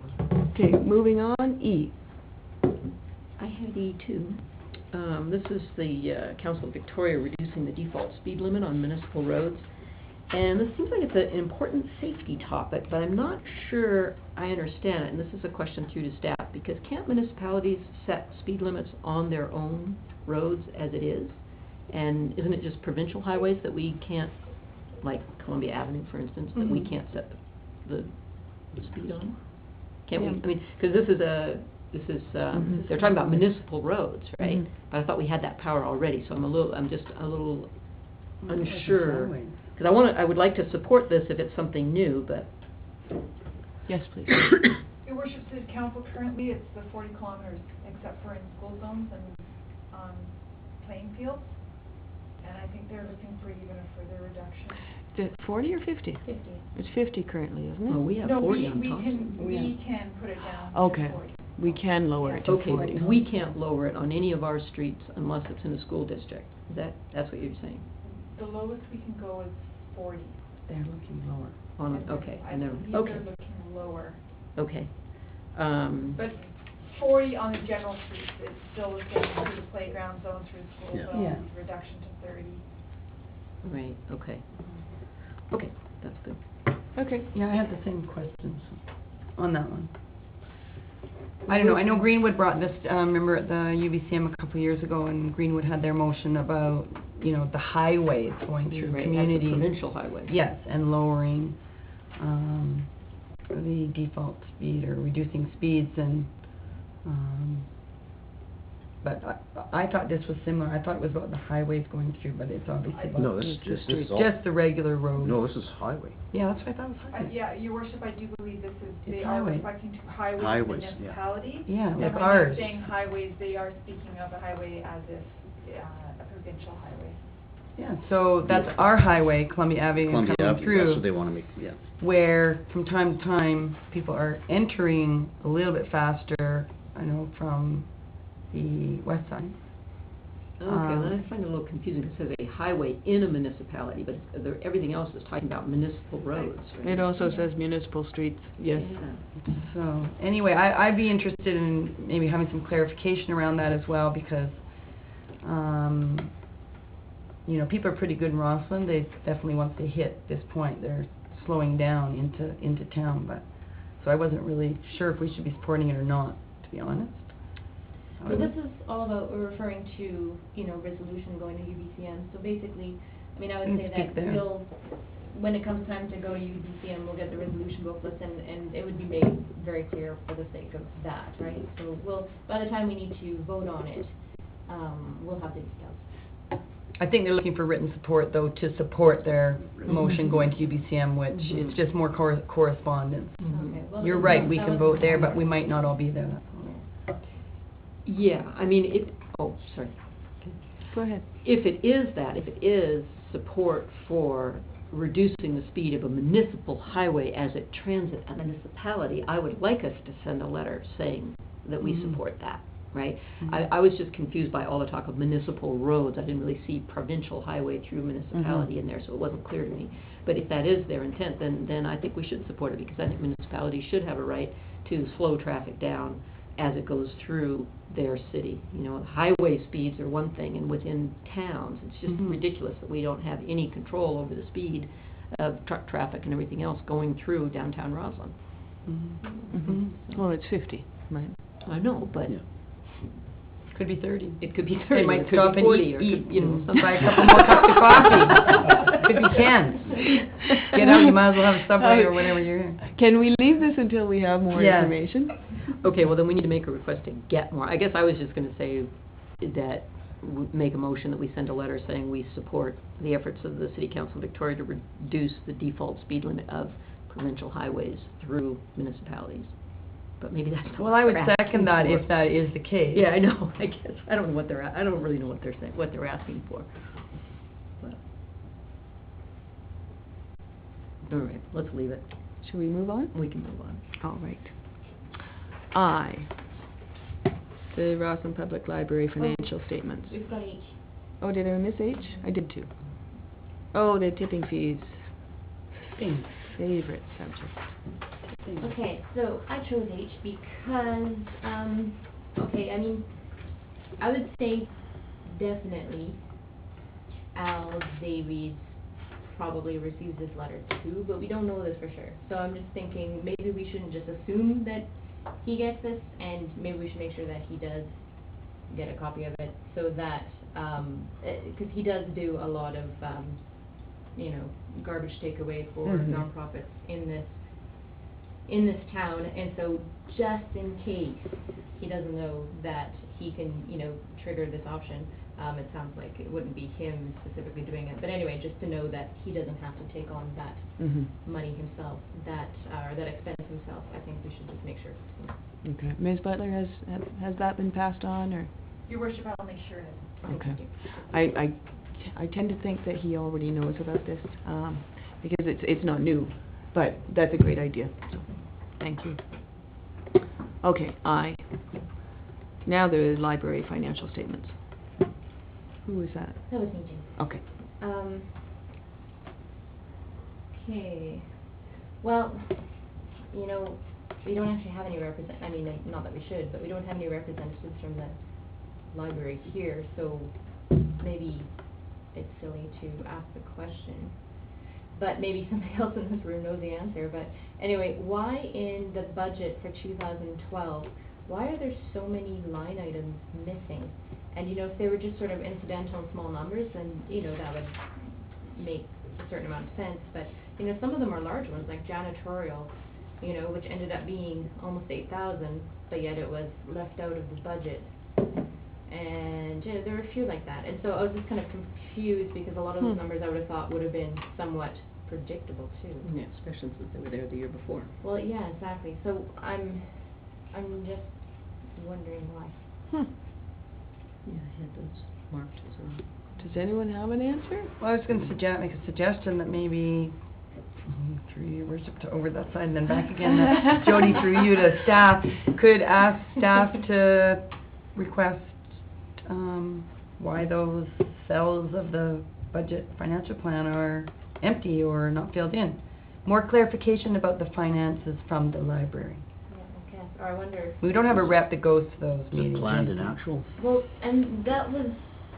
Okay, moving on, E. I have E2. This is the Council of Victoria reducing the default speed limit on municipal roads. And this seems like it's an important safety topic, but I'm not sure I understand it. And this is a question through to staff, because can't municipalities set speed limits on their own roads as it is? And isn't it just provincial highways that we can't, like Columbia Avenue, for instance, that we can't set the speed on? Can't we? I mean, because this is they're talking about municipal roads, right? But I thought we had that power already, so I'm just a little unsure. Because I would like to support this if it's something new, but. Yes, please. Your Worship, City Council, currently it's the 40 kilometers, except for in school zones and playing fields. And I think they're looking for even a further reduction. Is it 40 or 50? 50. It's 50 currently, isn't it? Well, we have No, 40 we on top. we can put it down to Okay, 40. we can lower it to Okay, 40. but we can't lower it on any of our streets unless it's in a school district. That's what you're saying? The lowest we can go is 40. They're looking lower. Okay, I and believe they're, okay, they're looking lower. okay. But 40 on the general streets is still the same through the playground zone, through the school Yeah. zones, reduction to 30. Right, okay. Okay, that's good. Okay. Yeah, I had the same questions on that one. I don't know, I know Greenwood brought this, remember at the UBCM a couple of years ago, and Greenwood had their motion about, the highways going through Right, communities. that's a provincial highway. Yes, and lowering, the default speed or reducing speeds and, but I thought this was similar. I thought it was about the highways going through, but it's obviously about No, this is all. just the regular road. No, this is highway. Yeah, that's what I thought was highway. Yeah, Your Worship, I do believe this is, It's they are highway. reflecting to highways Highways, and yeah. municipalities. Yeah, And like when ours. they're saying highways, they are speaking of a highway as if, a provincial highway. Yeah, so that's our highway, Columbia Avenue, Columbia coming Avenue, through. that's what they wanna make, yeah. Where from time to time, people are entering a little bit faster, I know, from the west side. Okay, well, I find it a little confusing. It says a highway in a municipality, but everything else is talking about municipal roads, right? It also says municipal streets, yes. Yeah. So, anyway, I'd be interested in maybe having some clarification around that as well, because, people are pretty good in Rossland. They definitely, once they hit this point, they're slowing down into town, but, so I wasn't really sure if we should be supporting it or not, to be honest. So this is all about, we're referring to, resolution going to UBCM. So basically, I would say Speak that there. when it comes time to go to UBCM, we'll get the resolution booklets and it would be made very clear for the sake of that, right? So by the time we need to vote on it, we'll have the details. I think they're looking for written support, though, to support their motion going to UBCM, which it's just more correspondence. Okay, well, You're right, we can vote there, but we might not all be there, that's all. Yeah, sorry. Go ahead. If it is support for reducing the speed of a municipal highway as it transits a municipality, I would like us to send a letter saying that we support that, right? I was just confused by all the talk of municipal roads. I didn't really see provincial highway through municipality in there, so it wasn't clear to me. But if that is their intent, then I think we should support it, because I think municipalities should have a right to slow traffic down as it goes through their city. Highway speeds are one thing, and within towns, it's just ridiculous that we don't have any control over the speed of truck traffic and everything else going through downtown Roslyn. Well, it's 50, right? I know, but Could be 30. it could be 30, They or might it could stop be and 40, or it eat, could, buy a couple more cups of coffee. Could be cans. Get out, you might as well have a Subway or whatever you're in. Can we leave this until we have more Yes. information? Okay, well, then we need to make a request to get more. I guess I was just gonna say that, make a motion that we send a letter saying we support the efforts of the City Council of Victoria to reduce the default speed limit of provincial highways through municipalities. But maybe that's not Well, what I would they're asking second that for. if that is the case. Yeah, I know, I guess. I don't know what I don't really know what they're saying, what they're asking for. But. All right, let's leave it. Should we move on? We can move on. All right. I, the Roslyn Public Library financial statements. We've got H. Oh, did I miss H? I did too. Oh, the tipping fees. favorite subject. Okay, so I chose H because, okay, I mean, I would say definitely Al Davies probably receives this letter too, but we don't know this for sure. So I'm just thinking maybe we shouldn't just assume that he gets this, and maybe we should make sure that he does get a copy of it, so that, because he does do a lot of, you know, garbage takeaway for nonprofits in this town, and so just in case he doesn't know that he can, you know, trigger this option, it sounds like it wouldn't be him specifically doing it, but anyway, just to know that he doesn't have to take on that money himself, that, or that expense himself, I think we should just make sure. Okay. Ms. Butler, has that been passed on, or? Your worship, I'll make sure it is. Okay. I tend to think that he already knows about this, because it's not new, but that's a great idea, so, thank you. Okay, now the library financial statements. Who was that? That was me, Jane. Okay. Okay. Well, you know, we don't actually have any I mean, not that we should, but we don't have any representatives from the library here, so maybe it's silly to ask the question. But maybe somebody else in this room knows the answer. But anyway, why in the budget for 2012, why are there so many line items missing? And you know, if they were just sort of incidental and small numbers, then, you know, that would make a certain amount of sense. But, you know, some of them are large ones, like janitorial, you know, which ended up being almost 8,000, but yet it was left out of the budget. And, you know, there were a few like that. And so I was just kind of confused, because a lot of those numbers I would have thought would have been somewhat predictable too. Yeah, especially since they were there the year before. Well, yeah, exactly. So I'm just wondering why. Yeah, I had those marked as well. Does anyone have an answer? Well, I was going to make a suggestion that maybe, through your worship to over that side and then back again, that Jody, through you to staff, could ask staff to request why those cells of the budget financial plan are empty or not filled in. More clarification about the finances from the library. Yeah, okay. Or I wonder. We don't have a rep that goes to those meetings. Planned and actual. Well, and that was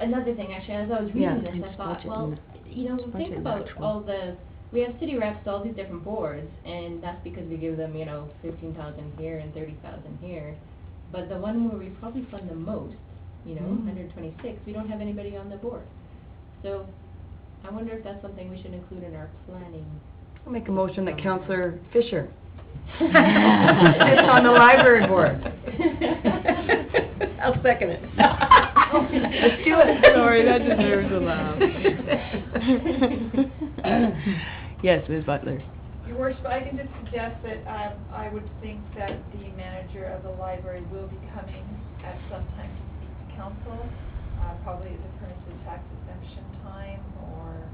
another thing, actually. As I was reading this, I thought, budget well, you know, think about actual. all the, we have city reps to all these different boards, and that's because we give them, you know, 15,000 here and 30,000 here. But the one where we probably fund the most, you know, 126, we don't have anybody on the board. So I wonder if that's something we should include in our planning. I'll make a motion that Councillor Fisher sits on the library board. I'll second it. Let's do it. Sorry, that deserves a laugh. Yes, Ms. Butler. Your worship, I can just suggest that I would think that the manager of the library will be coming at some time to speak to council, probably at the permissive tax exemption time, or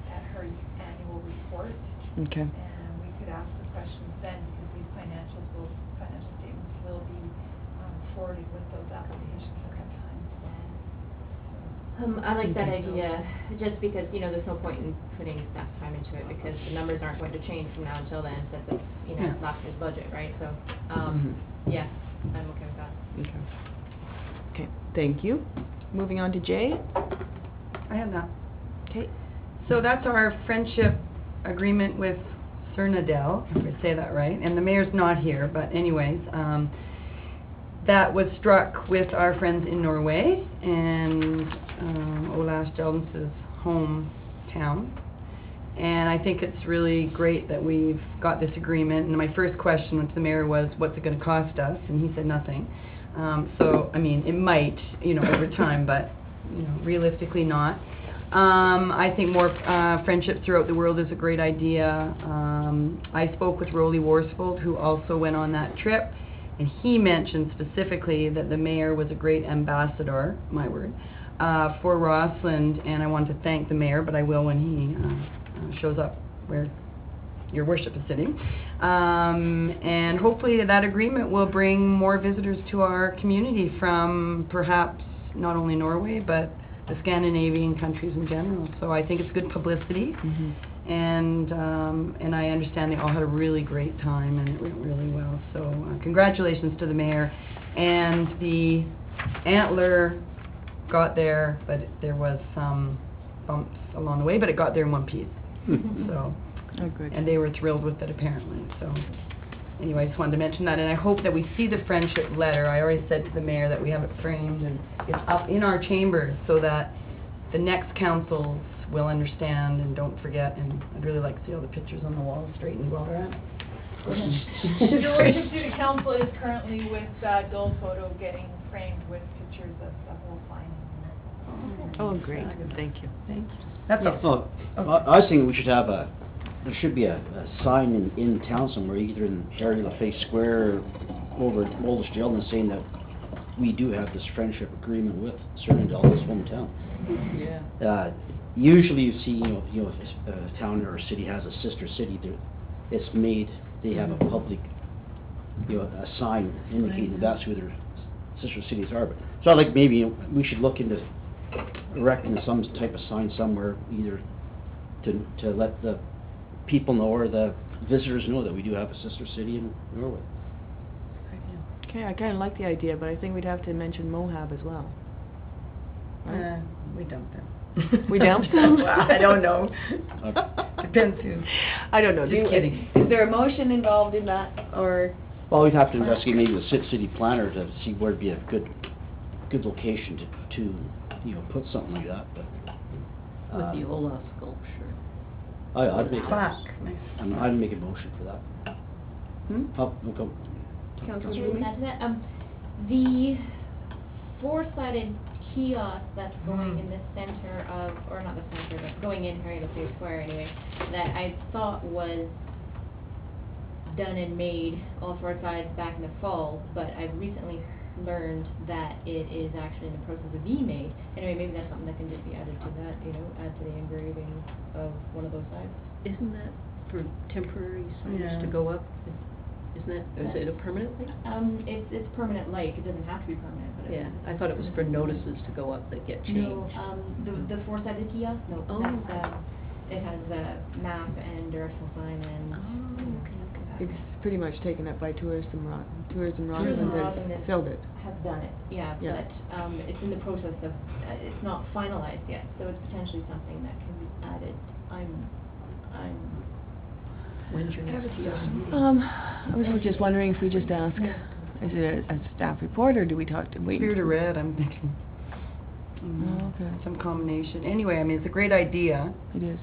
at her annual report. Okay. And we could ask the questions then, because these financial statements will be forwarded with those applications at that time. I like that idea, just because, you know, there's no point in putting staff time into it, because the numbers aren't going to change from now until then, since it's, you know, last year's budget, right? So, yeah, I'm okay with that. Okay. Okay, thank you. Moving on to J. I have that. Okay. So that's our friendship agreement with Cernadel, if I say that right, and the mayor's not here, but anyways, that was struck with our friends in Norway and Olas Gjeldens's hometown. And I think it's really great that we've got this agreement. And my first question to the mayor was, what's it going to cost us? And he said nothing. So, I mean, it might, you know, over time, but, you know, realistically not. I think more friendship throughout the world is a great idea. I spoke with Rolly Worsfold, who also went on that trip, and he mentioned specifically that the mayor was a great ambassador, my word, for Rossland, and I want to thank the mayor, but I will when he shows up where your worship is sitting. And hopefully that agreement will bring more visitors to our community from perhaps not only Norway, but the Scandinavian countries in general. So I think it's good publicity. and I understand they all had a really great time, and it went really well. So congratulations to the mayor. And the Antler got there, but there was some bumps along the way, but it got there in one piece. So, Oh, good. and they were thrilled with it apparently. So anyway, I just wanted to mention that, and I hope that we see the friendship letter. I already said to the mayor that we have it framed and it's up in our chambers so that the next councils will understand and don't forget, and I'd really like to see all the pictures on the wall straightened while they're at it. Your worship, City Council is currently with Dull Photo getting framed with pictures of the whole sign. Oh, great, thank you. Thank you. That's Oh, I was thinking we should have there should be a sign in town somewhere, either in Harry LaFace Square or over at Oldest Jail, saying that we do have this friendship agreement with Cernindale, this hometown. Yeah. Usually you see, if a town or a city has a sister city, it's made, they have a public, a sign indicating that's who their sister cities are. But so I like maybe we should look into erecting some type of sign somewhere, either to let the people know or the visitors know that we do have a sister city in Norway. Okay, I kinda like the idea, but I think we'd have to mention Moab as well. Right? We dumped them. We dumped Well, them? I don't know. Depends who. I don't know. Just kidding. Is there a motion involved in that, or? Well, we'd have to investigate maybe the city planner to see where'd be a good location to put something like that, but. With the Ola sculpture. I'd make Plaque. I'd make a motion for that. We'll go. Councilor Can I add to that? The four-sided kiosk that's going in the center of, or not the center, but going in Harry LaFace Square anyway, that I thought was done and made all four sides back in the fall, but I've recently learned that it is actually in the process of being made. Anyway, maybe that's something that can just be added to that, add to the engraving of one of those sides. Isn't that for temporary signs to go up? Isn't that, is it a permanent thing? It's permanent like, it doesn't have to be permanent, but Yeah, I thought it was for notices to go up that get changed. No, the four-sided kiosk, no, Oh. that's, it has a map and directional sign and. It's pretty much taken up by Tourism Roslin that filled it. Has done it, yeah, Yeah. but, it's in the process of, it's not finalized yet, so it's potentially something that can be added. When's your next kiosk? I was just wondering if we just ask, is it a staff report, or do we talk to, wait? Spirit of Red, I'm thinking. Okay. Some combination. Anyway, I mean, it's a great idea. It is.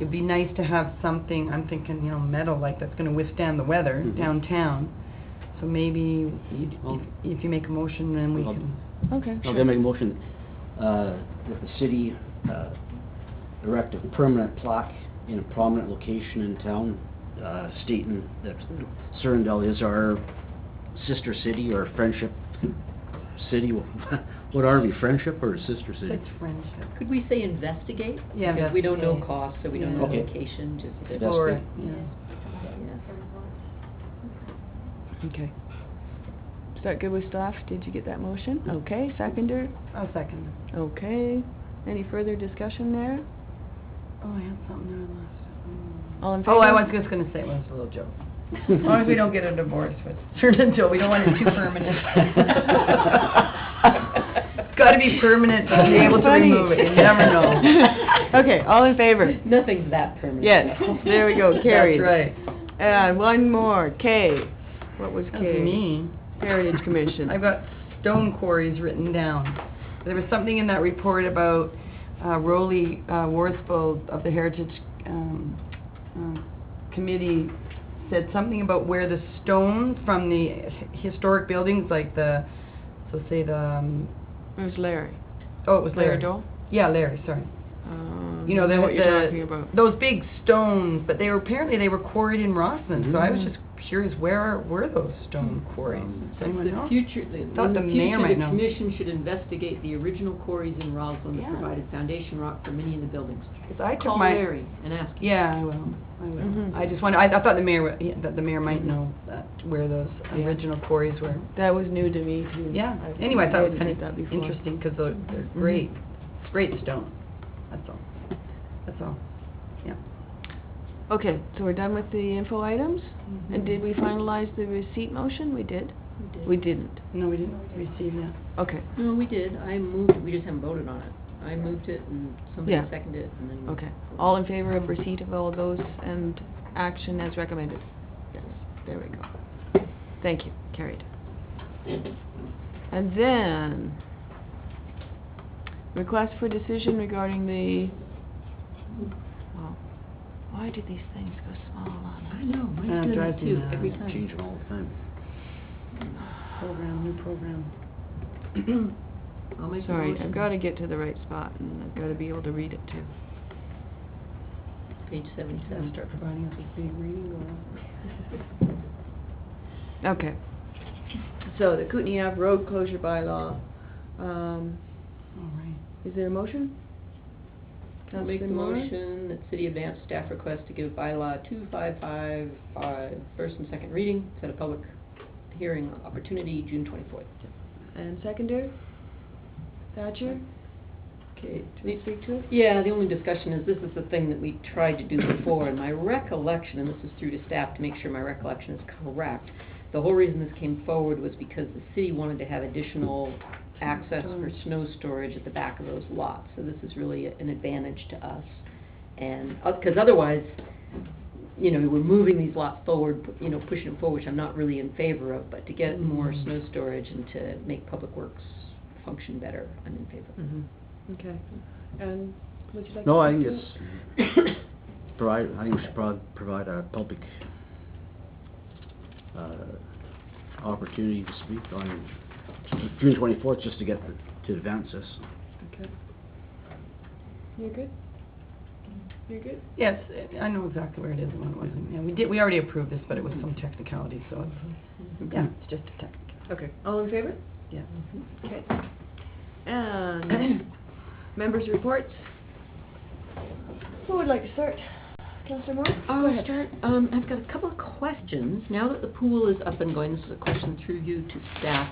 It'd be nice to have something, I'm thinking, metal, like that's gonna withstand the weather downtown. So maybe if you make a motion, then we can. Okay, I'm sure. gonna make a motion, that the city, erect a permanent plaque in a prominent location in town, stating that Cernindale is our sister city or friendship city. What are we, friendship or sister city? It's friendship. Could we say investigate? Yeah, Because we don't know investigate. cost, so we don't know Okay. location, just. Explore it, Okay. Is that good with staff? Did you get that motion? Okay, seconder? I'll second. Okay. Any further discussion there? Oh, I had something there last. All in favor? Oh, I was just gonna say it was a little joke. As long as we don't get a divorce with Cernindale, we don't want it too permanent. It's gotta be permanent to be able to Funny. remove it, you never know. Okay, all in favor? Nothing's that permanent. Yes, there we go, carried. That's right. And one more, K. What was That's K? me. Heritage Commission. I've got stone quarries written down. There was something in that report about Rolly Worsfold of the Heritage Committee said something about where the stone from the historic buildings, like it was Larry. Oh, it was Larry. Larry Dole? Yeah, Larry, sorry. I know what you're talking about. Those big stones, but they were quarried in Roslin, so I was just curious, where were those stone quarries? Does anyone know? Thought the mayor might know. The commission should investigate the original quarries in Roslin that provided foundation rock for many of the buildings. Call Larry and ask him. Yeah, I will. I just wonder, I thought the mayor might know where those original quarries were. That was new to me too. Yeah, anyway, I thought it was kind that of before. interesting, because they're great. It's great stone. That's all. Yeah. Okay, so we're done with the info items? And did we finalize the receipt motion? We did? We didn't. No, we didn't receive that. Okay. No, we did. I moved it. We just haven't voted on it. I moved it and somebody Yeah. seconded it and then. Okay. All in favor of receipt of all of those and action as recommended? Yes, there we go. Thank you, carried. And then, request for decision regarding the, well, why do these things go small on us? I know, mine's doing that too, every time. Change them all the time. Program, new program. I'll make a Sorry, motion. I've gotta get to the right spot and I've gotta be able to read it too. Page 77. Start providing us with big reading or? Okay. So, the Kootenai Ave road closure bylaw, All right. is there a motion? I'll make the Councillor Moore? motion that city advance staff request to give bylaw 2555 first and second reading, set a public hearing opportunity June 24th. And seconder? Thatcher? Okay. Do we speak to it? Yeah, the only discussion is this is the thing that we tried to do before, and my recollection, and this is through to staff to make sure my recollection is correct, the whole reason this came forward was because the city wanted to have additional access for snow storage at the back of those lots. So this is really an advantage to us. And, because otherwise, you know, we're moving these lots forward, you know, pushing them forward, which I'm not really in favor of, but to get more snow storage and to make Public Works function better, I'm in favor. Mm-hmm. Okay. And would you like No, to I think speak to it? it's, I think we should provide a public, opportunity to speak on June 24th, just to get to advance this. Okay. You're good? You're good? Yes, I know exactly where it is and what it wasn't. Yeah, we already approved this, but it was some technicality, so it's, yeah, it's just a technicality. Okay. All in favor? Yeah. Okay. And members' reports? Who would like to start? Councillor Moore? I'll start. I've got a couple of questions. Now that the pool is up and going, this is a question through you to staff.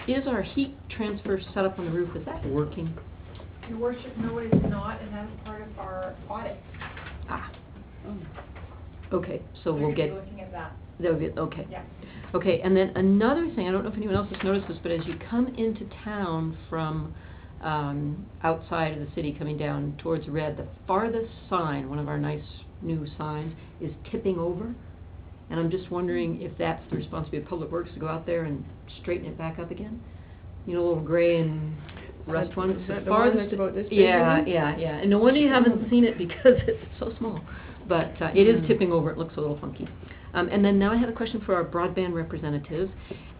Is our heat transfer set up on the roof, is that working? Your worship, no, it is not, and that is part of our audit. Ah. Okay, so we'll get. We're looking at that. That'll be, okay. Yeah. Okay, and then another thing, I don't know if anyone else has noticed this, but as you come into town from outside of the city coming down towards Red, the farthest sign, one of our nice new signs, is tipping over. And I'm just wondering if that's the responsibility of Public Works to go out there and straighten it back up again? You know, little gray and rust one. Is that the one that's about this big? Yeah. And no wonder you haven't seen it because it's so small. But it is tipping over, it looks a little funky. And then now I have a question for our broadband representatives.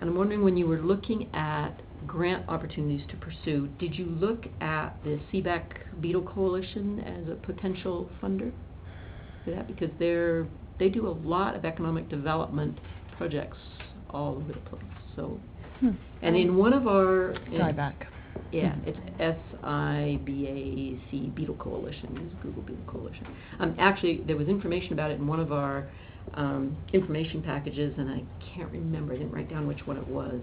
And I'm wondering, when you were looking at grant opportunities to pursue, did you look at the CBAC Beetle Coalition as a potential funder for that? Because they do a lot of economic development projects all over the place. So, and in one of our CBAC. Yeah, it's SIBAC Beetle Coalition. It's Google Beetle Coalition. Actually, there was information about it in one of our information packages, and I can't remember. I didn't write down which one it was.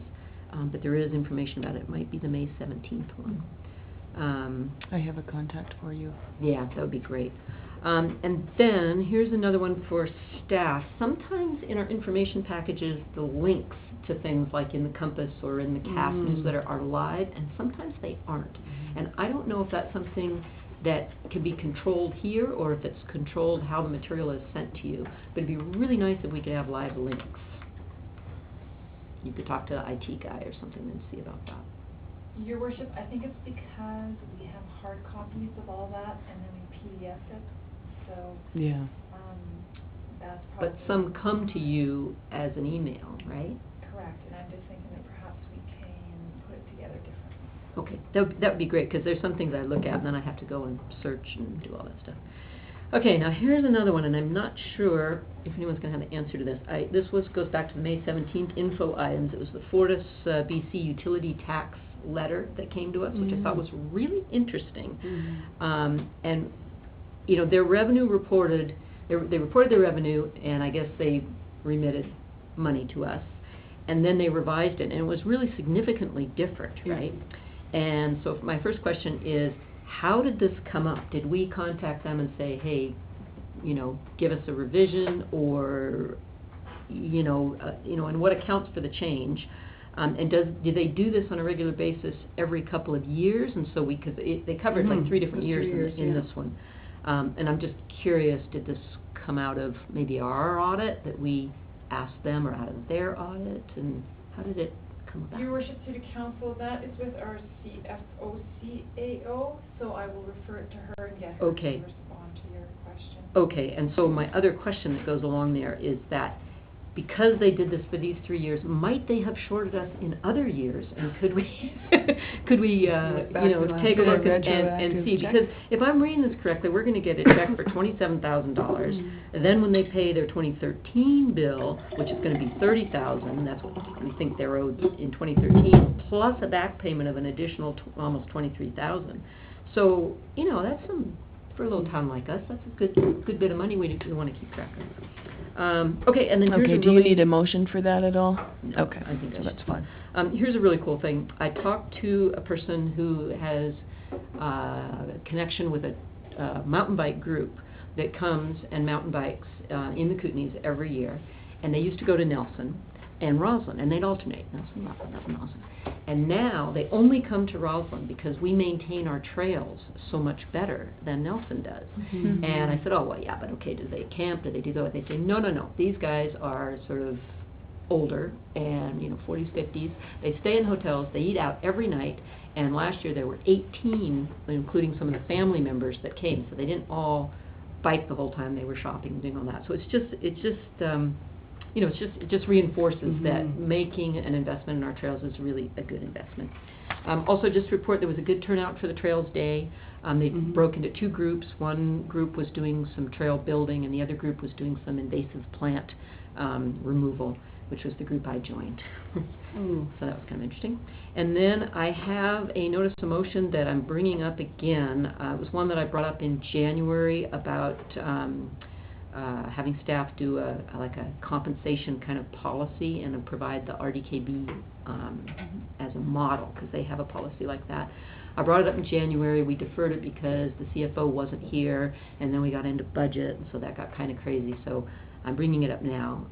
But there is information about it. It might be the May 17th one. I have a contact for you. Yeah, that would be great. And then, here's another one for staff. Sometimes in our information packages, the links to things like in the Compass or in the CAS newsletter are live, and sometimes they aren't. And I don't know if that's something that can be controlled here, or if it's controlled how the material is sent to you. But it'd be really nice if we could have live links. You could talk to the IT guy or something and see about that. Your worship, I think it's because we have hard copies of all that, and then we PDF it, so. Yeah. That's probably. But some come to you as an email, right? Correct, and I'm just thinking that perhaps we can put it together differently. Okay, that would be great, because there's some things I look at and then I have to go and search and do all that stuff. Okay, now here's another one, and I'm not sure if anyone's going to have an answer to this. This goes back to the May 17th info items. It was the Fortis BC utility tax letter that came to us, which I thought was really interesting. And, you know, their revenue reported, they reported their revenue, and I guess they remitted money to us. And then they revised it, and it was really significantly different, right? And so my first question is, how did this come up? Did we contact them and say, hey, give us a revision or, and what accounts for the change? And do they do this on a regular basis every couple of years? And so because they covered like 3 different years in this one. And I'm just curious, did this come out of maybe our audit that we asked them, or out of their audit, and how did it come about? Your Worship, City Council, that is with our CFO, CAO, so I will refer it to her and get her to respond to your question. Okay, and so my other question that goes along there is that because they did this for these 3 years, might they have shorted us in other years? And could we, take a look and see? Because if I'm reading this correctly, we're going to get a check for $27,000. And then when they pay their 2013 bill, which is going to be $30,000, that's what we think they're owed in 2013, plus a back payment of an additional almost $23,000. So, that's for a little town like us, that's a good bit of money we want to keep track of. Okay, and then here's do you need a motion for that at all? No, okay, I think so that's fine. Here's a really cool thing. I talked to a person who has a connection with a mountain bike group that comes and mountain bikes in the Kootenays every year, and they used to go to Nelson and Roslyn, and they'd alternate, Nelson, Roslyn. And now they only come to Roslyn because we maintain our trails so much better than Nelson does. Mm-hmm. And I said, oh, well, yeah, but okay, do they camp? Do they do that? They say, no. These guys are sort of older and, 40s, 50s. They stay in hotels. They eat out every night. And last year there were 18, including some of the family members that came. So they didn't all bike the whole time they were shopping and doing all that. So it just reinforces that making an investment in our trails is really a good investment. Also, just to report, there was a good turnout for the Trails Day. They broke into 2 groups. One group was doing some trail building, and the other group was doing some invasive plant removal, which was the group I joined. So that was kind of interesting. And then I have a notice of motion that I'm bringing up again. It was one that I brought up in January about having staff do a compensation kind of policy and provide the RDKB as a model, because they have a policy like that. I brought it up in January. We deferred it because the CFO wasn't here, and then we got into budget, and so that got kind of crazy. So I'm bringing it up now,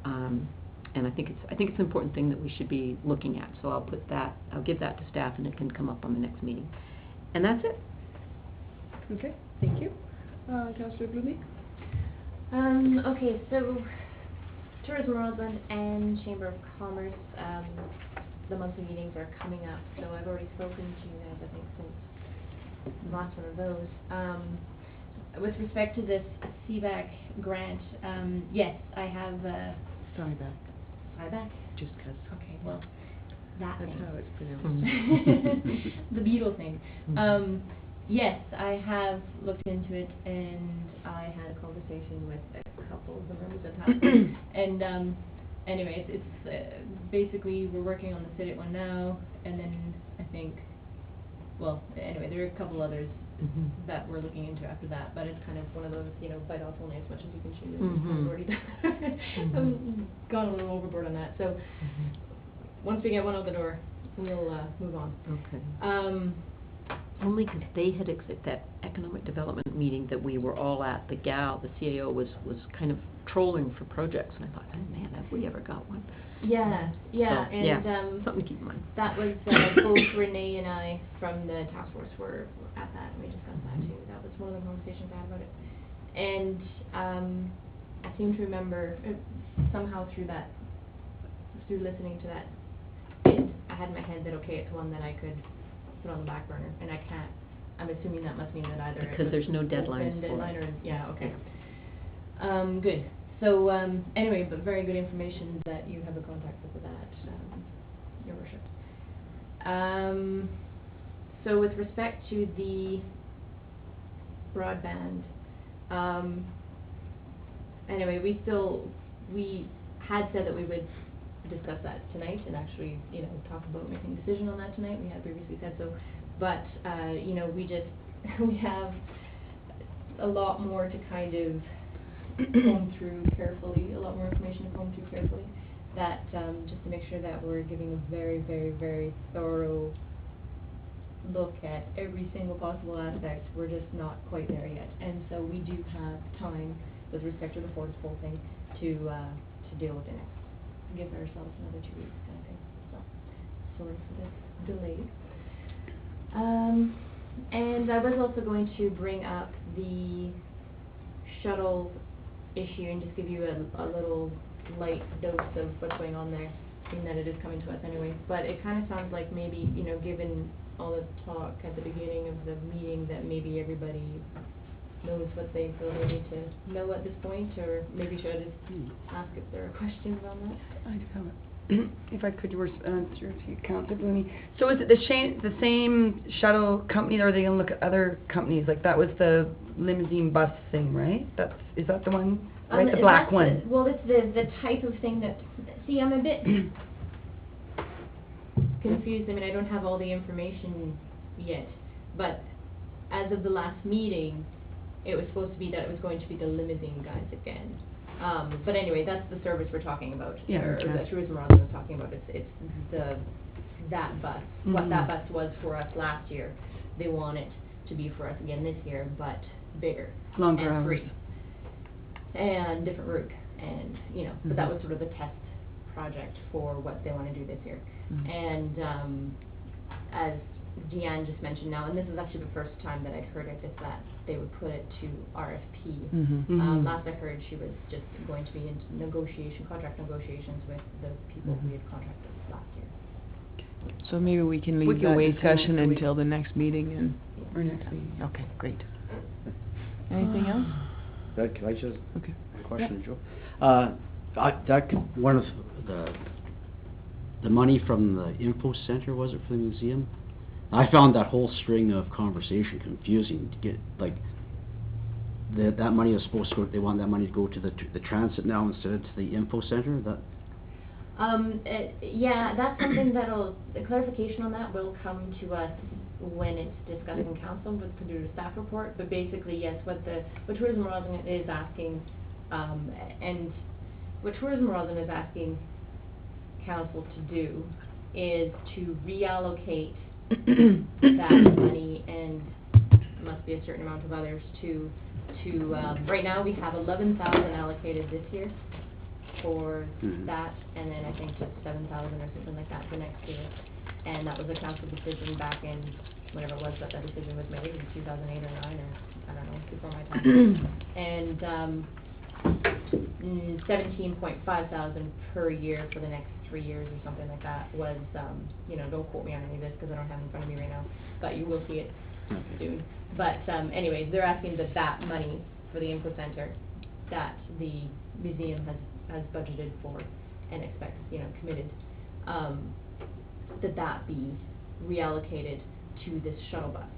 and I think it's an important thing that we should be looking at. So I'll give that to staff, and it can come up on the next meeting. And that's it. Okay, thank you. Councillor Blumey? Okay, so Tourism Roslyn and Chamber of Commerce, the monthly meetings are coming up, so I've already spoken to you guys, I think, since the last one of those. With respect to this CBAC grant, yes, I have Cyback? Just 'cause. Okay, well, that's how it's pronounced. The beetle thing. Yes, I have looked into it, and I had a conversation with a couple of the members of the task force. And anyway, it's basically we're working on the FIDIT one now, and then I think, well, anyway, there are a couple others that we're looking into after that. But it's kind of one of those, bite off only as much as you can chew. I've already I've gone a little overboard on that. So once we get one out the door, we'll move on. Okay. Only because they had that economic development meeting that we were all at, the CAO was kind of trolling for projects, and I thought, oh man, have we ever got one? Yeah, and something to keep in mind. That was both Renee and I from the task force were at that, and we discussed that too. That was one of the conversations I had about it. And I seem to remember somehow through listening to that, I had in my head that okay, it's one that I could put on the back burner, and I can't. I'm assuming that must mean that either because there's no deadlines for it. Or, yeah, okay. Good. So anyway, but very good information that you have a contact with that, Your Worship. So with respect to the broadband, anyway, we had said that we would discuss that tonight and actually, talk about making a decision on that tonight. We had previously said so, but we have a lot more to kind of comb through carefully, a lot more information to comb through carefully, that just to make sure that we're giving a very, very, very thorough look at every single possible aspect. We're just not quite there yet, and so we do have time with respect to the Ford's Pole thing, to deal with it next. Give ourselves another 2 weeks kind of thing. So, sorry for the delay. And I was also going to bring up the shuttle issue and just give you a little light dose of what's going on there, seeing that it is coming to us anyway. But it kind of sounds like maybe, you know, given all the talk at the beginning of the meeting, that maybe everybody knows what they feel they need to know at this point, or maybe should I just ask if there are questions on that? I have it. If I could answer to you, Councillor Bloomie. So is it the same shuttle company, or are they going to look at other companies? Like that was the limousine bus thing, right? Is that the one? Right, the black one. Well, it's the type of thing that, see, I'm a bit confused. I mean, I don't have all the information yet, but as of the last meeting, it was supposed to be that it was going to be the limousine guys again. But anyway, that's the service we're talking about. Yeah, or that Tourism Roslin was talking about. It's that bus. What that bus was for us last year, they want it to be for us again this year, but bigger. Longer and hours. Free. And different route. And, you know, but that was sort of the test project for what they want to do this year. And as Deanne just mentioned now, and this is actually the first time that I'd heard it, is that they would put it to RFP. Last I heard, she was just going to be in contract negotiations with the people we had contracted last year. So maybe we can leave that discussion until the next meeting and... Or next meeting. Okay, great. Anything else? Can I just, okay. Question, Joe? One of the money from the info center, was it, for the museum? I found that whole string of conversation confusing to get, like, that money was supposed to go, they want that money to go to the transit now instead of to the info center, Yeah, that's something the clarification on that will come to us when it's discussed in council with the due to staff report. But basically, yes, what Tourism Roslin is asking, and what Tourism Roslin is asking council to do is to reallocate that money, and must be a certain amount of others to right now we have 11,000 allocated this year for that, and then I think just 7,000 or something like that for next year. And that was a council decision back in whenever it was that decision was made, in 2008 or 9, or I don't know, before my time. And 17.5 thousand per year for the next 3 years or something like that was, you know, don't quote me on any of this because I don't have it in front of me right now, but you will see it soon. But anyways, they're asking that money for the info center that the museum has budgeted for and expects, you know, committed, that be reallocated to this shuttle bus.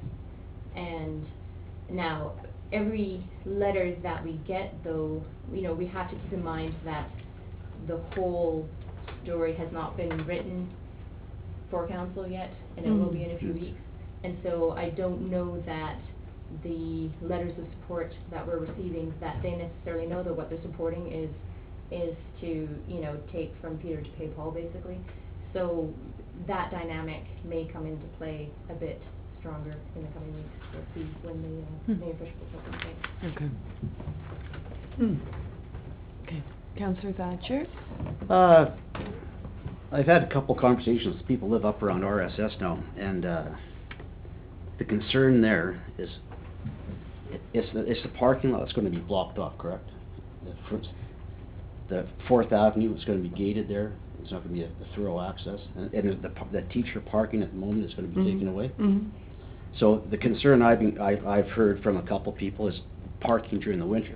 And now, every letter that we get, though, you know, we have to keep in mind that the whole story has not been written for council yet, and it will be in a few weeks. And so I don't know that the letters of support that we're receiving, that they necessarily know that what they're supporting is to, you know, take from Peter to pay Paul, basically. So that dynamic may come into play a bit stronger in the coming weeks. We'll see when the official put something. Okay. Okay. Councillor Thatcher? I've had a couple conversations with people who live up around RSS now, and the concern there is it's the parking lot that's going to be blocked off, correct? The 4th Avenue is going to be gated there. It's not going to be a thorough access, and the teacher parking at the moment is going to be taken away. So the concern I've heard from a couple people is parking during the winter.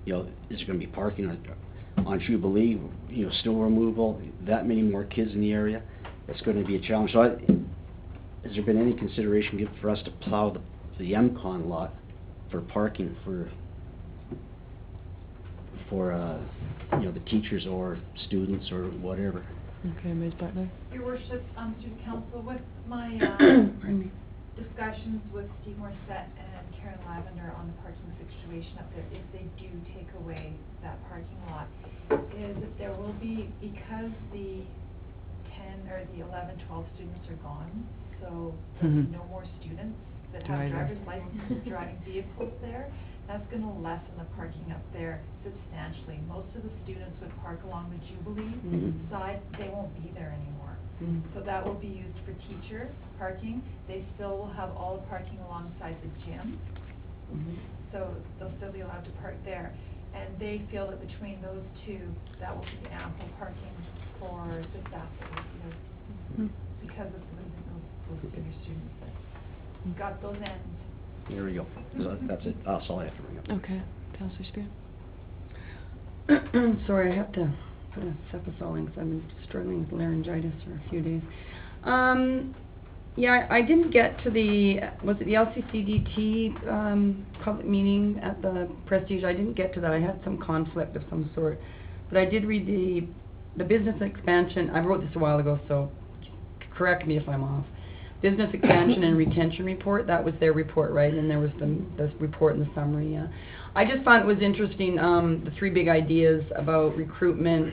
You know, is there going to be parking on Jubilee? You know, snow removal. That many more kids in the area. It's going to be a challenge. So, has there been any consideration given for us to plow the MCON lot for parking for you know, the teachers or students or whatever? Okay, Ms. Butler. Your Worship, Student Council, with my discussions with Steve Morissette and Karen Lavender on the parking situation up there, if they do take away that parking lot, is that there will be, because the 10 or the 11, 12 students are gone, so there's no more students that have driver's licenses driving vehicles there. that's gonna lessen the parking up there substantially. Most of the students would park along the Jubilee side, they won't be there anymore. So that will be used for teacher parking. They still will have all the parking alongside the gym. So they'll still be allowed to park there. And they feel that between those two, that will be ample parking for the staff that will be there because of losing those senior students. But you've got those ends. There we go. So that's it. That's all I have to bring up. Okay, Councillor Spear. Sorry, I have to put a Cephalin because I've been struggling with laryngitis for a few days. Yeah, I didn't get to the, was it the LCCDT public meeting at the Prestige? I didn't get to that. I had some conflict of some sort. But I did read the business expansion. I wrote this a while ago, so correct me if I'm off. Business expansion and retention report, that was their report, right? And there was the report and the summary, yeah. I just found it was interesting, the three big ideas about recruitment,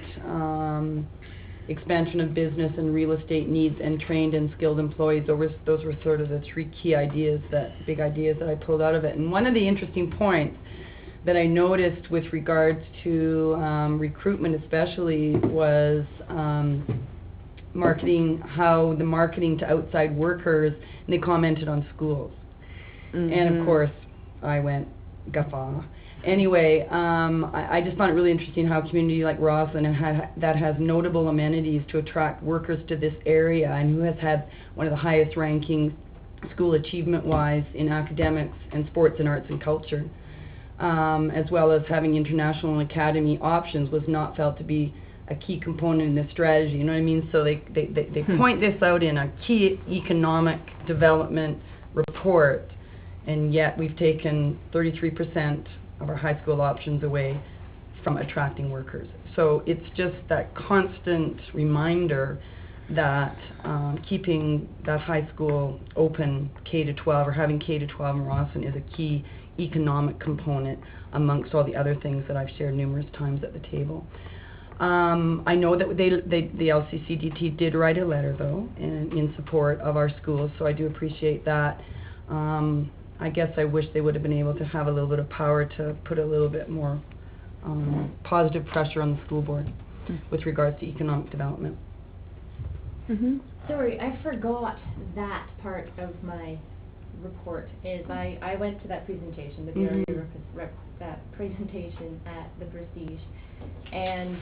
expansion of business and real estate needs, and trained and skilled employees. Those were sort of the three key ideas, big ideas that I pulled out of it. And one of the interesting points that I noticed with regards to recruitment especially was how the marketing to outside workers, and they commented on schools. And of course, I went guffaw. Anyway, I just found it really interesting how a community like Roslyn that has notable amenities to attract workers to this area, and who has had one of the highest ranking school achievement-wise in academics and sports and arts and culture, as well as having international and academy options, was not felt to be a key component in this strategy. You know what I mean? So they point this out in a key economic development report, and yet we've taken 33% of our high school options away from attracting workers. So it's just that constant reminder that keeping that high school open K-12 or having K-12 in Roslyn is a key economic component amongst all the other things that I've shared numerous times at the table. I know that the LCCDT did write a letter, though, in support of our schools, so I do appreciate that. I guess I wish they would have been able to have a little bit of power to put a little bit more positive pressure on the school board with regards to economic development. Sorry, I forgot that part of my report. I went to that presentation, the BRA that presentation at the Prestige, and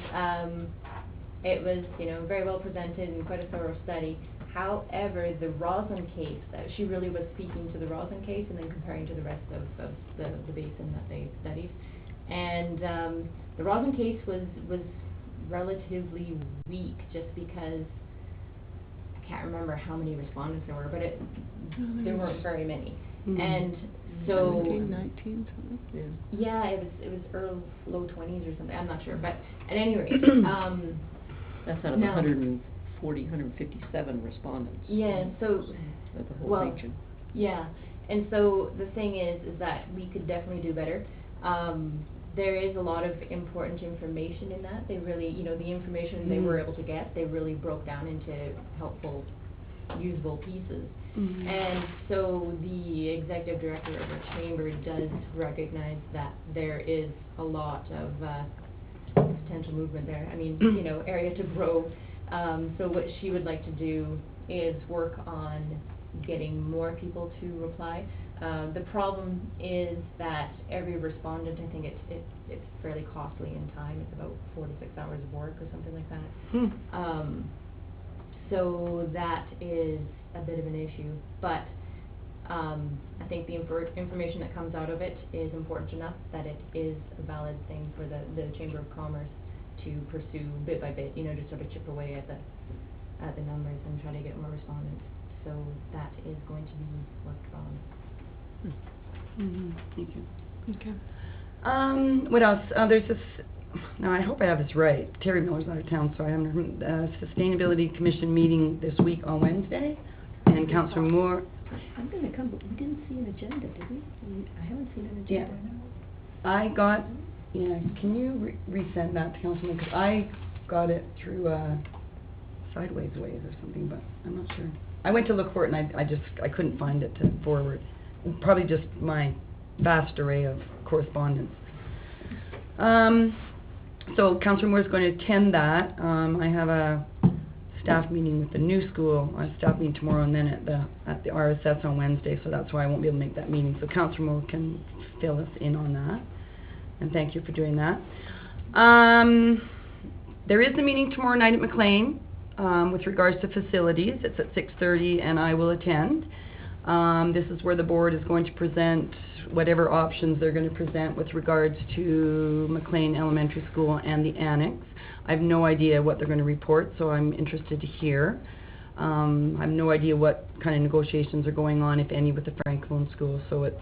it was, very well presented and quite a thorough study. However, the Roslyn case, she really was speaking to the Roslyn case and then comparing to the rest of the basin that they studied. And the Roslyn case was relatively weak just because I can't remember how many respondents there were, but there weren't very many. And so 19, something? Yeah, it was early, low 20s or something. I'm not sure, but at any rate, that's out of 157 respondents. Yeah, so of the whole region. Yeah, and so the thing is that we could definitely do better. There is a lot of important information in that. They really, the information they were able to get, they really broke down into helpful, usable pieces. And so the executive director of our chamber does recognize that there is a lot of potential movement there. I mean, area to grow. So what she would like to do is work on getting more people to reply. The problem is that every respondent, I think it's fairly costly in time. It's about 4 to 6 hours of work or something like that. So that is a bit of an issue, but I think the information that comes out of it is important enough that it is a valid thing for the Chamber of Commerce to pursue bit by bit, just sort of chip away at the numbers and try to get more respondents. So that is going to be worked on. Thank you. Okay. What else? There's this. Now, I hope I have this right. Terry Miller's out of town, so I haven't heard. Sustainability Commission meeting this week on Wednesday, and Councillor Moore. I'm going to come, but we didn't see an agenda, did we? I haven't seen an agenda. Yeah. I got. Yeah. Can you resend that to Councilman? Because I got it through Sideways Ways or something, but I'm not sure. I went to look for it, and I couldn't find it to forward. Probably just my vast array of correspondence. So Councillor Moore is going to attend that. I have a staff meeting with the new school, a staff meeting tomorrow, and then at the RSS on Wednesday, so that's why I won't be able to make that meeting. So Councillor Moore can fill us in on that, and thank you for doing that. There is a meeting tomorrow night at McLean with regards to facilities. It's at 6:30, and I will attend. This is where the board is going to present whatever options they're going to present with regards to McLean Elementary School and the annex. I have no idea what they're going to report, so I'm interested to hear. I have no idea what kind of negotiations are going on, if any, with the Franklin School, so it's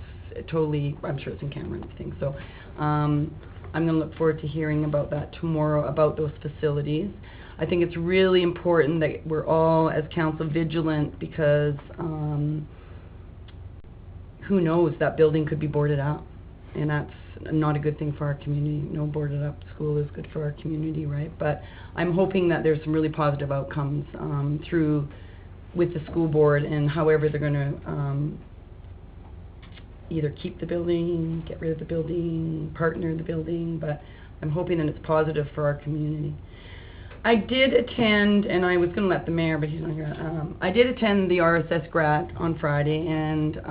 totally, I'm sure it's in camera and everything. So I'm going to look forward to hearing about that tomorrow, about those facilities. I think it's really important that we're all, as council, vigilant, because who knows, that building could be boarded up, and that's not a good thing for our community. No boarded up school is good for our community, right? But I'm hoping that there's some really positive outcomes through with the school board, and however they're going to either keep the building, get rid of the building, partner the building, but I'm hoping that it's positive for our community. I did attend, and I was going to let the mayor, but he's not here. I did attend the RSS grad on Friday, and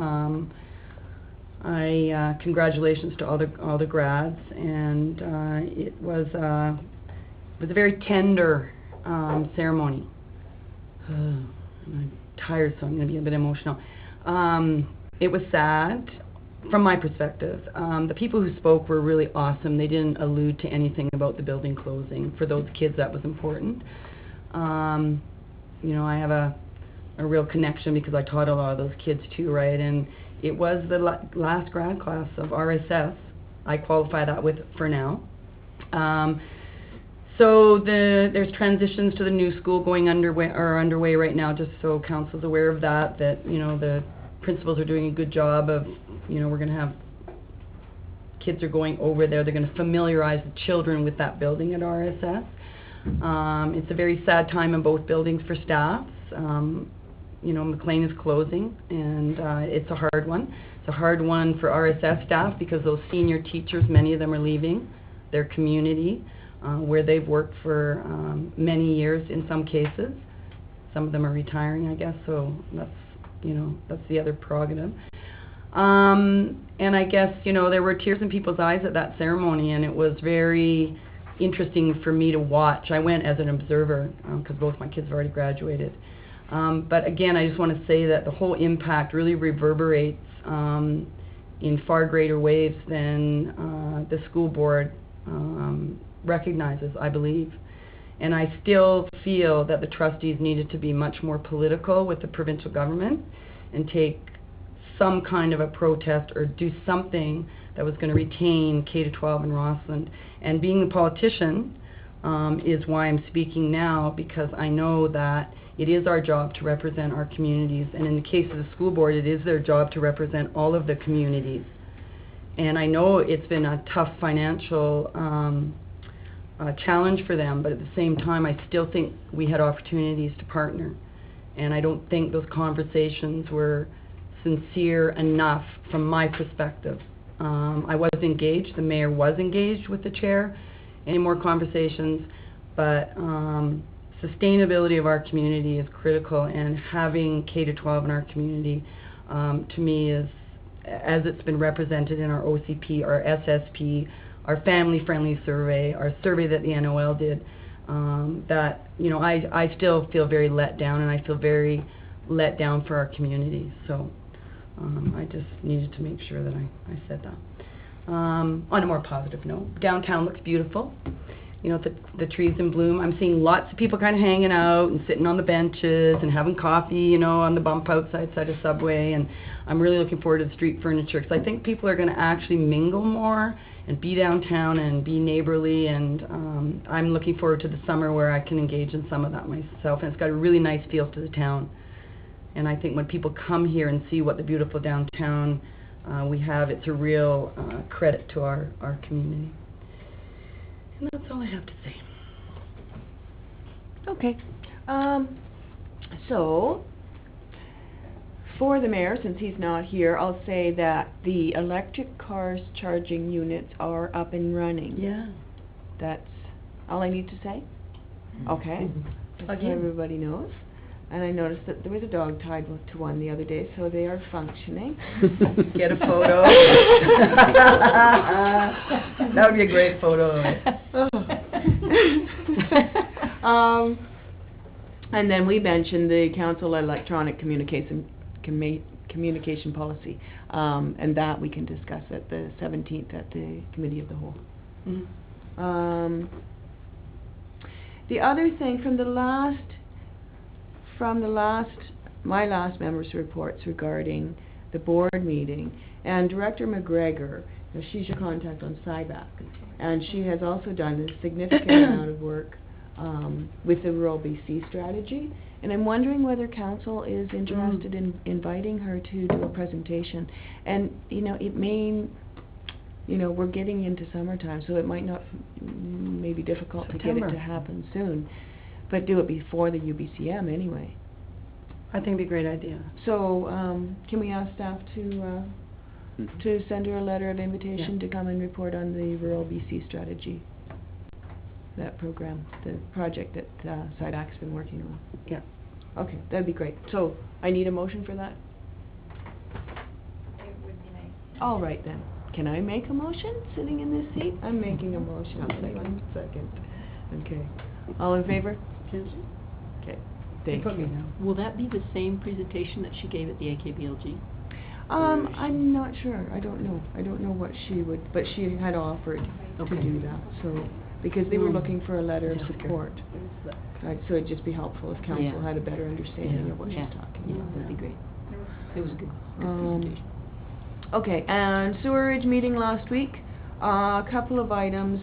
congratulations to all the grads, and it was a very tender ceremony. I'm tired, so I'm going to be a bit emotional. It was sad from my perspective. The people who spoke were really awesome. They didn't allude to anything about the building closing. For those kids, that was important. You know, I have a real connection because I taught a lot of those kids too, right? And it was the last grad class of RSS. I qualify that with for now. So there's transitions to the new school going underway right now, just so council's aware of that, you know, the principals are doing a good job of, you know, we're going to have kids are going over there. They're going to familiarize the children with that building at RSS. It's a very sad time in both buildings for staff. You know, McLean is closing, and it's a hard one. It's a hard one for RSS staff because those senior teachers, many of them are leaving their community where they've worked for many years in some cases. Some of them are retiring, I guess, so that's, you know, that's the other prerogative. And I guess, you know, there were tears in people's eyes at that ceremony, and it was very interesting for me to watch. I went as an observer because both my kids have already graduated. But again, I just want to say that the whole impact really reverberates in far greater ways than the school board recognizes, I believe. And I still feel that the trustees needed to be much more political with the provincial government and take some kind of a protest or do something that was going to retain K-12 in Rossland. And being a politician is why I'm speaking now, because I know that it is our job to represent our communities. And in the case of the school board, it is their job to represent all of the communities. And I know it's been a tough financial challenge for them, but at the same time, I still think we had opportunities to partner. And I don't think those conversations were sincere enough from my perspective. I was engaged, the mayor was engaged with the chair, any more conversations, but sustainability of our community is critical, and having K-12 in our community, to me, is, as it's been represented in our OCP, our SSP, our family-friendly survey, our survey that the NOL did, that, you know, I still feel very let down, and I feel very let down for our community. So I just needed to make sure that I said that. On a more positive note, downtown looks beautiful. You know, the trees in bloom. I'm seeing lots of people kind of hanging out and sitting on the benches and having coffee, you know, on the bump outside of Subway. And I'm really looking forward to the street furniture, because I think people are going to actually mingle more and be downtown and be neighborly. And I'm looking forward to the summer where I can engage in some of that myself. And it's got a really nice feel to the town. And I think when people come here and see what the beautiful downtown we have, it's a real credit to our community. And that's all I have to say. Okay. So, for the mayor, since he's not here, I'll say that the electric cars charging units are up and running. Yeah. That's all I need to say? Okay. Just so Again. everybody knows. And I noticed that there was a dog tied to one the other day, so they are functioning. Get a photo. That would be a great photo of it. And then we mentioned the council electronic communication policy, and that we can discuss at the 17th at the committee of the whole. The other thing my last members' reports regarding the board meeting, and Director McGregor, she's your contact on SIBAC, and she has also done a significant amount of work with the Rural BC strategy, and I'm wondering whether council is interested in inviting her to do a presentation. And it may, we're getting into summertime, so it might not, may be difficult to get it to happen soon, but do it before the UBCM anyway. I think it'd be a great idea. So, can we ask staff to send her a letter of invitation to come and report on the Rural BC strategy? That program, the project that SIDAC's been working on. Yeah. Okay, that'd be great. So, I need a motion for that? It would be nice. All right then. Can I make a motion, sitting in this seat? I'm making a motion. One second. Okay. All in favor? Okay. Thank you. Will that be the same presentation that she gave at the AKBLG? I'm not sure. I don't know. I don't know what she would, but she had offered to do that, so, because they were looking for a letter of support. Right, so it'd just be helpful if council had a better understanding of what she's talking about. Yeah, that'd be great. It was a good presentation. Okay, and sewerage meeting last week, a couple of items.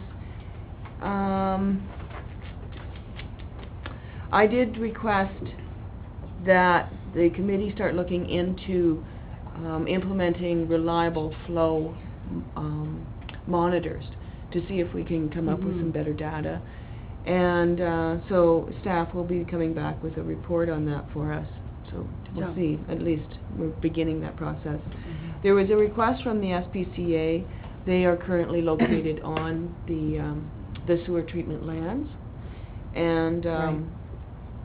I did request that the committee start looking into implementing reliable flow monitors to see if we can come up with some better data. And so staff will be coming back with a report on that for us. So we'll see, at least we're beginning that process. There was a request from the SPCA. They are currently located on the sewer treatment lands. And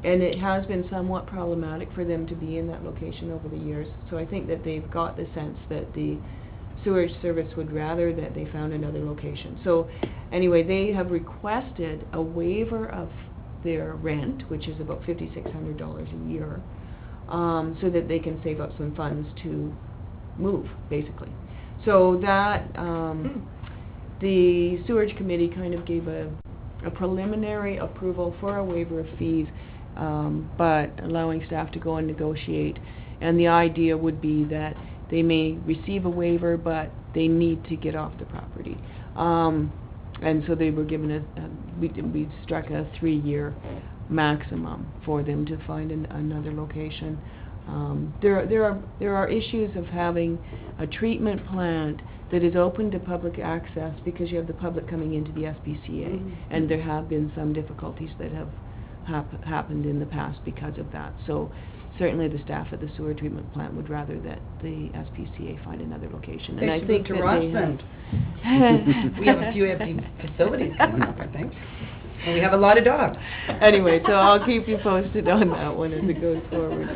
and it has been somewhat problematic for them to be in that location over the years. So I think that they've got the sense that the sewerage service would rather that they found another location. So anyway, they have requested a waiver of their rent, which is about $5,600 a year, so that they can save up some funds to move, basically. So that, the sewerage committee kind of gave a preliminary approval for a waiver of fees, but allowing staff to go and negotiate. And the idea would be that they may receive a waiver, but they need to get off the property. And so they were given we struck a 3-year maximum for them to find another location. There are issues of having a treatment plant that is open to public access because you have the public coming into the SPCA, and there have been some difficulties that have happened in the past because of that. So certainly the staff at the sewer treatment plant would rather that the SPCA find another location. They should move to Rossland. We have a few empty facilities coming up, I think. And we have a lot of dogs. Anyway, so I'll keep you posted on that one as it goes forward.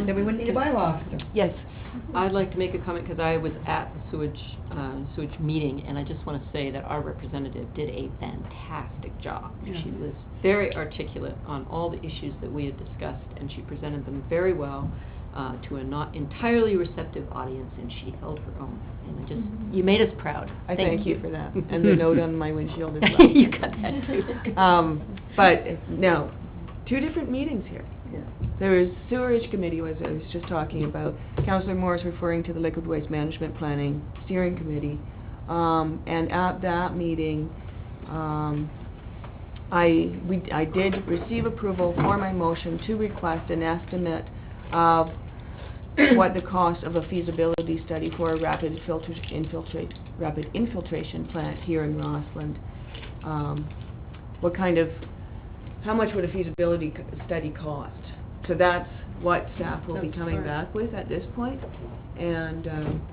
Then we wouldn't need a bylaw officer. Yes. I'd like to make a comment because I was at the sewage meeting, and I just want to say that our representative did a fantastic job. Yeah. She was very articulate on all the issues that we had discussed, and she presented them very well to a not entirely receptive audience, and she held her own. And I just, you made us proud. I thank you for that, and the note on my windshield as well. You got that too. But now, 2 different meetings here. Yeah. There was sewerage committee, as I was just talking about. Councillor Morris referring to the liquid waste management planning steering committee, and at that meeting, I did receive approval for my motion to request an estimate of what the cost of a feasibility study for a rapid infiltration plant here in Rossland. How much would a feasibility study cost? So that's what staff will be That's coming smart. back with at this point. And,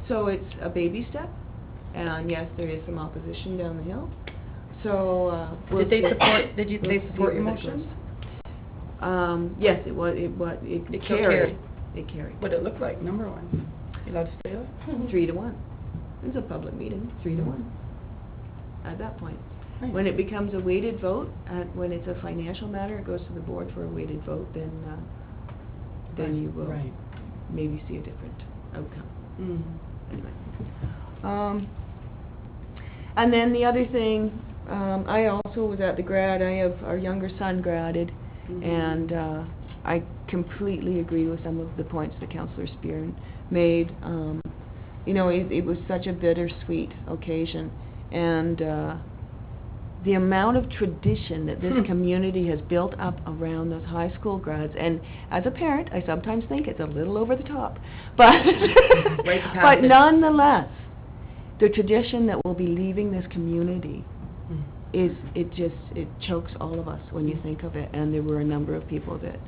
so it's a baby step, and yes, there is some opposition down the hill. So, we'll Did they see- support, we'll they see support your where that motion? goes. Yes, it It carried. It carried. What it looked like, number-wise? You allowed to say that? 3-1. It's a public meeting, 3-1, at that point. Right. When it becomes a weighted vote, when it's a financial matter, it goes to the board for a weighted vote, then you will Right. maybe see a different outcome. Mm. Anyway. And then the other thing, I also was at the grad, I have, our younger son graded, Mhm. and, I completely agree with some of the points that Councillor Spear made. You know, it was such a bittersweet occasion, and, the amount of tradition that this community has built up around those high school grads, and as a parent, I sometimes think it's a little over the top, but, Right past but it. nonetheless, the tradition that will be leaving this community is, it chokes all of us when you think of it, and there were a number of people that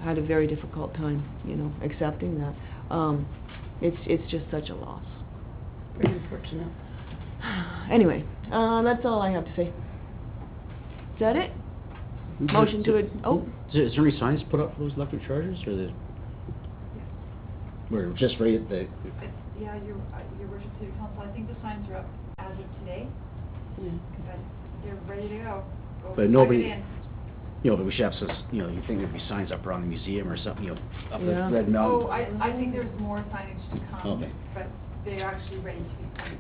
had a very difficult time, you know, accepting that. It's just such a loss. Very unfortunate. Anyway, that's all I have to say. Is that it? Motion to Is there any signs put up for those electric chargers, or the? We're just right at the, Yeah, your worship, city council, I think the signs are up as of today, but they're ready to go. Go but plug nobody, it in. you know, but we should have, you know, you think there'd be signs up around the museum or something, you know, up Yeah. at Red Mountain? Oh, I think there's more signage to come, Okay. but they're actually ready to be plugged in.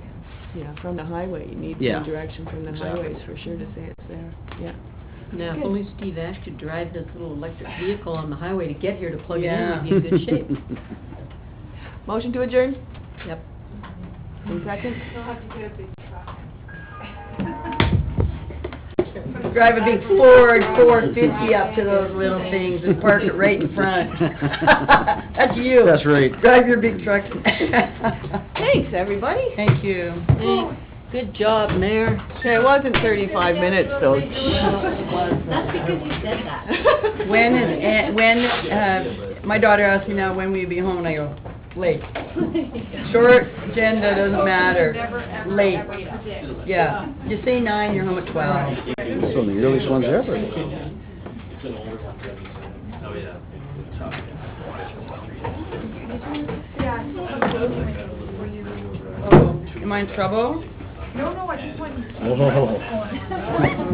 Yeah, from the highway, you need Yeah. some direction from the Exactly. highways for sure to say it's there, yeah. Now, if Good. only Steve Ash could drive this little electric vehicle on the highway to get here to plug Yeah. it in, we'd be in good shape. Motion to adjourn? Yep. In second? They'll have to get a big truck. Drive a big Ford 450 up to those little things and park it right in front. That's you. That's right. Drive your big truck. Thanks, everybody. Thank you. Thanks. Good job, Mayor. Okay, it wasn't 35 minutes, though. That's because you said that. When my daughter asks me now, when will you be home, and I go, late. Short agenda, doesn't matter. Late. Yeah. You say 9, you're home at 12. So the earliest ones ever. Oh, am I in trouble? No, I just want.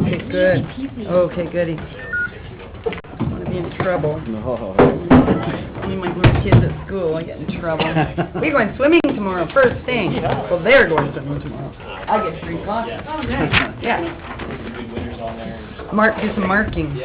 Okay, good. Okay, goody. I want to be in trouble. No. Me and my little kids at school, I get in trouble. We're going swimming tomorrow, first thing. Well, they're going swimming tomorrow. I get free coffee. Oh, nice. Yeah. Do some marking.